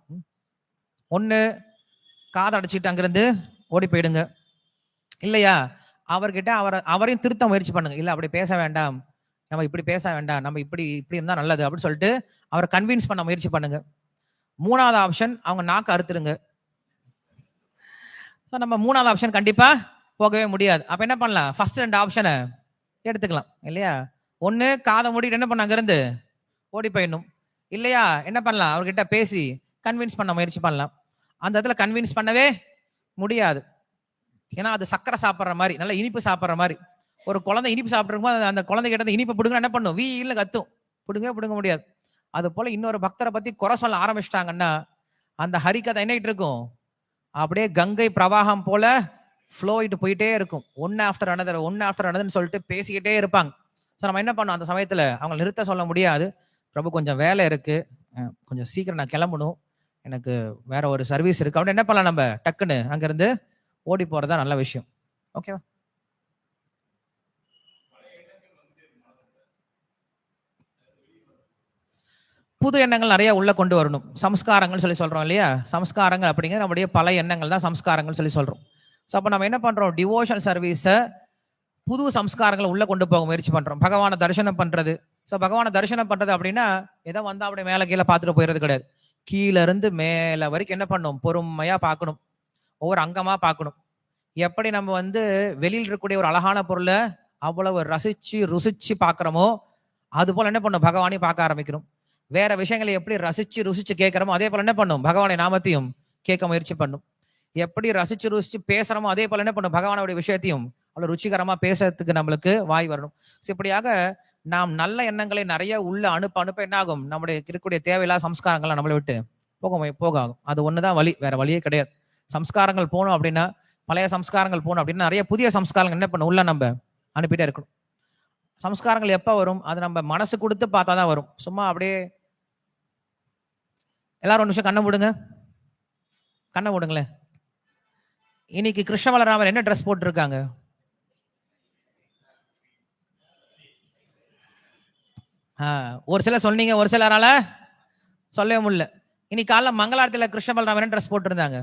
1, காதை அடிச்சுட்டு அங்கிருந்து ஓடி போயிடுங்க. இல்லையா, அவர்கிட்ட அவரையும் திருத்த முயற்சி பண்ணுங்க. இல்ல அப்படி பேச வேண்டாம், நம்ம இப்படி பேச வேண்டாம், நம்ம இப்படி இருந்தா நல்லது அப்படின்னு சொல்லிட்டு அவரை கன்வின்ஸ் பண்ண முயற்சி பண்ணுங்க. 3வது ஆப்ஷன், அவங்க நாக்கு அறுத்துருங்க. நம்ம 3வது ஆப்ஷன் கண்டிப்பா போகவே முடியாது. அப்ப என்ன பண்ணலாம், ஃபர்ஸ்ட் 2 ஆப்ஷனை எடுத்துக்கலாம் இல்லையா? 1, காதை மூடிட்டு என்ன பண்ண அங்கிருந்து ஓடி போயிடணும். இல்லையா என்ன பண்ணலாம், அவர்கிட்ட பேசி கன்வின்ஸ் பண்ண முயற்சி பண்ணலாம். அந்த இடத்துல கன்வின்ஸ் பண்ணவே முடியாது. ஏன்னா அது சக்கரை சாப்பிட்ற மாதிரி, நல்ல இனிப்பு சாப்பிட்ற மாதிரி. ஒரு குழந்தை இனிப்பு சாப்பிட்ருக்கும், அந்த குழந்தை கிட்ட இனிப்பு பிடுங்க என்ன பண்ணும், வீல கத்தும், பிடுங்க முடியாது. அது போல இன்னொரு பக்தரை பத்தி குறை சொல்ல ஆரம்பிச்சிட்டாங்கன்னா அந்த ஹரிகதை என்னைட்டு இருக்கும், அப்படியே கங்கை பிரவாகம் போல ஃப்ளோயிட்டு போயிட்டே இருக்கும். ஒன்னு ஆஃப்டர் அனதர்னு சொல்லிட்டு பேசிக்கிட்டே இருப்பாங்க. ஸோ நம்ம என்ன பண்ணோம், அந்த சமயத்துல அவங்க நிறுத்த சொல்ல முடியாது. பிரபு கொஞ்சம் வேலை இருக்கு, கொஞ்சம் சீக்கிரம் நான் கிளம்பணும், எனக்கு வேற ஒரு சர்வீஸ் இருக்கு அப்படின்னு என்ன பண்ணலாம், நம்ம டக்குன்னு அங்கிருந்து ஓடி போறதா நல்ல விஷயம். ஓகேவா? புது எண்ணங்கள் நிறைய உள்ள கொண்டு வரணும். சம்ஸ்காரங்கள் சொல்லி சொல்றோம் இல்லையா? சம்ஸ்காரங்கள் அப்படிங்கிற நம்முடைய பல எண்ணங்கள் தான் சம்ஸ்காரங்கள் சொல்லி சொல்றோம். ஸோ அப்போ நம்ம என்ன பண்றோம், டிவோஷனல் சர்வீஸை புது சம்ஸ்காரங்களை உள்ள கொண்டு போக முயற்சி பண்றோம். பகவானை தரிசனம் பண்றது. ஸோ பகவானை தரிசனம் பண்றது அப்படின்னா ஏதோ வந்தா அப்படியே மேலே கீழே பார்த்துட்டு போயிடுறது கிடையாது. கீழே இருந்து மேலே வரைக்கும் என்ன பண்ணணும், பொறுமையா பார்க்கணும், ஒவ்வொரு அங்கமா பார்க்கணும். எப்படி நம்ம வந்து வெளியில் இருக்கக்கூடிய ஒரு அழகான பொருளை அவ்வளவு ரசிச்சு ருசிச்சு பார்க்கிறோமோ அது போல என்ன பண்ணும், பகவானையும் பார்க்க ஆரம்பிக்கணும். வேற விஷயங்களை எப்படி ரசிச்சு ருசிச்சு கேட்கிறோமோ அதே போல என்ன பண்ணும், பகவானை நாமத்தையும் கேட்க முயற்சி பண்ணும். எப்படி ரசிச்சு ருசிச்சு பேசுறோமோ அதே போல என்ன பண்ணும், பகவானுடைய விஷயத்தையும் அவ்வளவு ருச்சிகரமா பேசுறதுக்கு நம்மளுக்கு வாய் வரணும். இப்படியாக நாம் நல்ல எண்ணங்களை நிறைய உள்ள அனுப்ப என்ன ஆகும், நம்முடைய இருக்கக்கூடிய தேவையில்லாத சம்ஸ்காரங்கள்லாம் நம்மளை விட்டு போக ஆகும். அது ஒண்ணுதான் வழி, வேற வழியே கிடையாது. சம்ஸ்காரங்கள் போகணும் அப்படின்னா, பழைய சம்ஸ்காரங்கள் போகணும் அப்படின்னா நிறைய புதிய சம்ஸ்காரங்கள் என்ன பண்ணும், உள்ள நம்ம அனுப்பிட்டே இருக்கணும். சம்ஸ்காரங்கள் எப்ப வரும், அது நம்ம மனசு கொடுத்து பார்த்தாதான் வரும். சும்மா அப்படியே எல்லாரும் ஒரு நிமிஷம் கண்ணை மூடுங்களேன். இன்னைக்கு கிருஷ்ண பலராமர் என்ன ட்ரெஸ் போட்டு இருக்காங்க? ஒரு சிலர் சொன்னீங்க, ஒரு சிலரால சொல்லவே முடியல. இன்னைக்கு காலைல மங்களாரத்தில கிருஷ்ண பலராமன் என்ன ட்ரெஸ் போட்டிருந்தாங்க?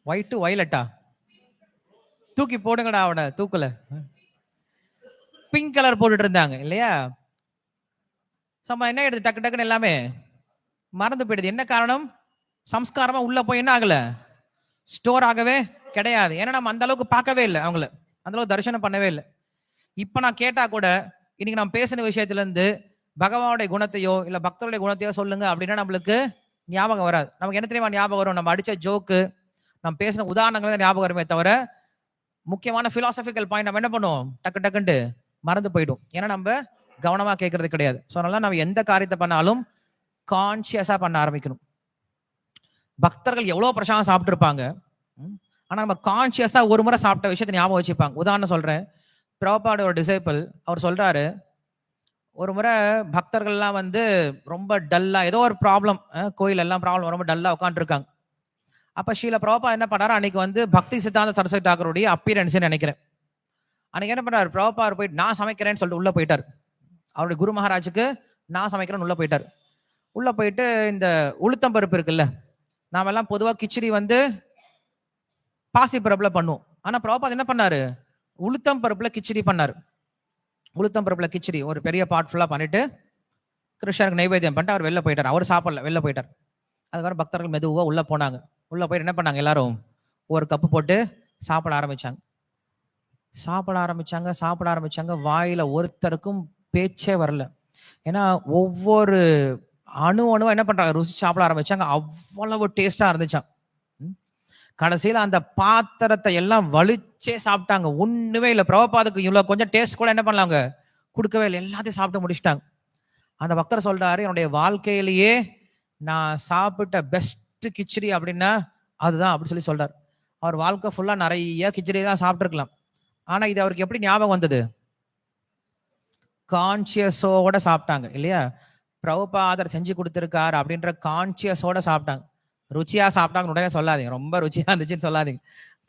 ஒயிட் வயலட்டா? தூக்கி போடுங்கடா அவனை, தூக்கல. பிங்க் கலர் போட்டுட்டு இருந்தாங்க இல்லையா? என்ன எடுத்து டக்கு டக்குன்னு எல்லாமே மறந்து போயிடுது. என்ன காரணம்? சம்ஸ்காரமா உள்ள போய் என்ன ஆகல, ஸ்டோர் ஆகவே கிடையாது. ஏன்னா நம்ம அந்த அளவுக்கு பார்க்கவே இல்லை, அவங்கள அந்த அளவுக்கு தரிசனம் பண்ணவே இல்லை. இப்ப நான் கேட்டா கூட இன்னைக்கு நம்ம பேசின விஷயத்துல இருந்து பகவானுடைய குணத்தையோ இல்ல பக்தருடைய குணத்தையோ சொல்லுங்க அப்படின்னா நம்மளுக்கு ஞாபகம் வராது. நமக்கு என்ன தெரியுமா ஞாபகம் வரும்? நம்ம அடிச்ச ஜோக்கு, நம்ம பேசின உதாரணங்கள் தான் ஞாபகம் வருமே தவிர முக்கியமான பிலாசபிக்கல் பாயிண்ட் நம்ம என்ன பண்ணுவோம், டக்கு டக்குன்ட்டு மறந்து போயிடும். ஏன்னா நம்ம கவனமா கேட்கறது கிடையாது. ஸோ அதனால நம்ம எந்த காரியத்தை பண்ணாலும் கான்சியஸா பண்ண ஆரம்பிக்கணும். பக்தர்கள் எவ்வளவு பிரசாதம் சாப்பிட்டு இருப்பாங்க, ஆனா நம்ம கான்சியஸா ஒரு முறை சாப்பிட்ட விஷயத்தை ஞாபகம் வச்சுப்பாங்க. உதாரணம் சொல்றேன், பிரபுபாட ஒரு டிசைபிள் அவர் சொல்றாரு, ஒரு முறை பக்தர்கள்லாம் வந்து ரொம்ப டல்லா, ஏதோ ஒரு ப்ராப்ளம், கோயில் எல்லாம் ப்ராப்ளம், ரொம்ப டல்லா உட்காந்துருக்காங்க. அப்ப ஸ்ரீல பிரபுபா என்ன பண்ணாரு, அன்னைக்கு வந்து பக்தி சித்தாந்த சரஸ்வதி தாக்கருடைய அப்பியரன்ஸ் நினைக்கிறேன். அன்னைக்கு என்ன பண்ணாரு, பிரபுபா போயிட்டு நான் சமைக்கிறேன்னு சொல்லிட்டு உள்ள போயிட்டார். அவருடைய குரு மகாராஜுக்கு நான் சமைக்கிறேன்னு உள்ள போயிட்டார். உள்ள போயிட்டு இந்த உளுத்தம் பருப்பு இருக்குல்ல, நாம எல்லாம் பொதுவா கிச்சடி வந்து பாசி பருப்புல பண்ணுவோம். ஆனா பிரபுபாத் என்ன பண்ணாரு, உளுத்தம் பருப்புல கிச்சடி பண்ணாரு. உளுத்தம் பருப்புல கிச்சடி ஒரு பெரிய பாட் ஃபுல்லா பண்ணிட்டு கிருஷ்ணருக்கு நைவேத்தியம் பண்ணிட்டு அவர் வெளில போயிட்டார். அவர் சாப்பிடல, வெளில போயிட்டார். அதுக்கப்புறம் பக்தர்கள் மெதுவா உள்ள போனாங்க. உள்ள போயிட்டு என்ன பண்ணாங்க, எல்லாரும் ஒரு கப்பு போட்டு சாப்பிட ஆரம்பிச்சாங்க. சாப்பிட ஆரம்பிச்சாங்க. வாயில ஒருத்தருக்கும் பேச்சே வரல. ஏன்னா ஒவ்வொரு அணுவா என்ன பண்றாங்க, ருசி சாப்பிட ஆரம்பிச்சாங்க. அவ்வளவு டேஸ்டா இருந்துச்சான். கடைசியில அந்த பாத்திரத்தை எல்லாம் வலிச்சே சாப்பிட்டாங்க. ஒண்ணுமே இல்லை. பிரபுபாதுக்கு இவ்வளவு கொஞ்சம் டேஸ்ட் கூட என்ன பண்ணலாங்க, கொடுக்கவே இல்லை. எல்லாத்தையும் சாப்பிட்டு முடிச்சிட்டாங்க. அந்த பக்தர் சொல்றாரு, என்னுடைய வாழ்க்கையிலேயே நான் சாப்பிட்ட பெஸ்ட் கிச்சடி அப்படின்னா அதுதான் அப்படி சொல்லி சொல்றாரு. அவர் வாழ்க்கை ஃபுல்லா நிறைய கிச்சடி தான் சாப்பிட்டுருக்கலாம். ஆனா இது அவருக்கு எப்படி ஞாபகம் வந்தது, கான்சியஸோட சாப்பிட்டாங்க இல்லையா? பிரபுபாதர் செஞ்சு கொடுத்திருக்காரு அப்படின்ற கான்சியஸோட சாப்பிட்டாங்க. ருச்சியா சாப்பிட்டாங்க உடனே சொல்லாதீங்க, ரொம்ப ருச்சியா இருந்துச்சுன்னு சொல்லாதீங்க.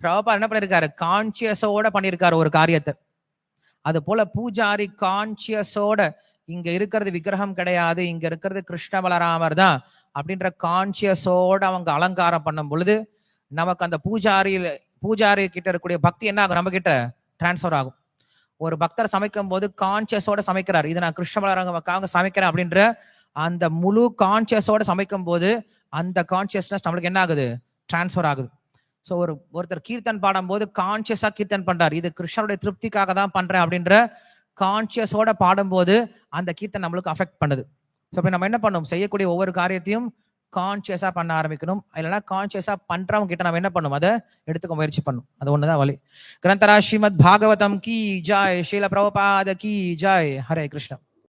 பிரபுபாதர் என்ன பண்ணிருக்காரு, கான்சியஸோட பண்ணிருக்காரு ஒரு காரியத்தை. அது போல பூஜாரி கான்சியஸோட, இங்க இருக்கிறது விக்கிரகம் கிடையாது, இங்க இருக்கிறது கிருஷ்ண பலராமர் தான் அப்படின்ற கான்சியஸோட அவங்க அலங்காரம் பண்ணும் பொழுது நமக்கு அந்த பூஜாரி கிட்ட இருக்கக்கூடிய பக்தி என்ன ஆகும், நம்ம கிட்ட டிரான்ஸ்பர் ஆகும். ஒரு பக்தர் சமைக்கும் போது கான்சியஸோட சமைக்கிறார், இது நான் கிருஷ்ண பலராமருக்காக சமைக்கிறேன் அப்படின்ற அந்த முழு கான்சியஸோட சமைக்கும் போது அந்த கான்சியஸ்னஸ் நம்மளுக்கு என்ன ஆகுது, டிரான்ஸ்பர் ஆகுது. ஸோ ஒருத்தர் கீர்த்தன் பாடும் போது கான்சியஸா கீர்த்தன் பண்றாரு, இது கிருஷ்ணனுடைய திருப்திக்காக தான் பண்றேன் அப்படின்ற கான்சியஸோட பாடும்போது அந்த கீர்த்தன் நம்மளுக்கு அஃபெக்ட் பண்ணுது. ஸோ இப்போ நம்ம என்ன பண்ணணும், செய்யக்கூடிய ஒவ்வொரு காரியத்தையும் கான்சியஸா பண்ண ஆரம்பிக்கணும். இல்லைன்னா கான்சியஸா பண்றவங்க கிட்ட நம்ம என்ன பண்ணணும், அதை எடுத்துக்க முயற்சி பண்ணணும். அது ஒண்ணுதான் வழி. கிரந்தரா ஸ்ரீமத் பாகவதம் கி ஜாய், ஸ்ரீல பிரபுபாத கி ஜாய். ஹரே கிருஷ்ணா.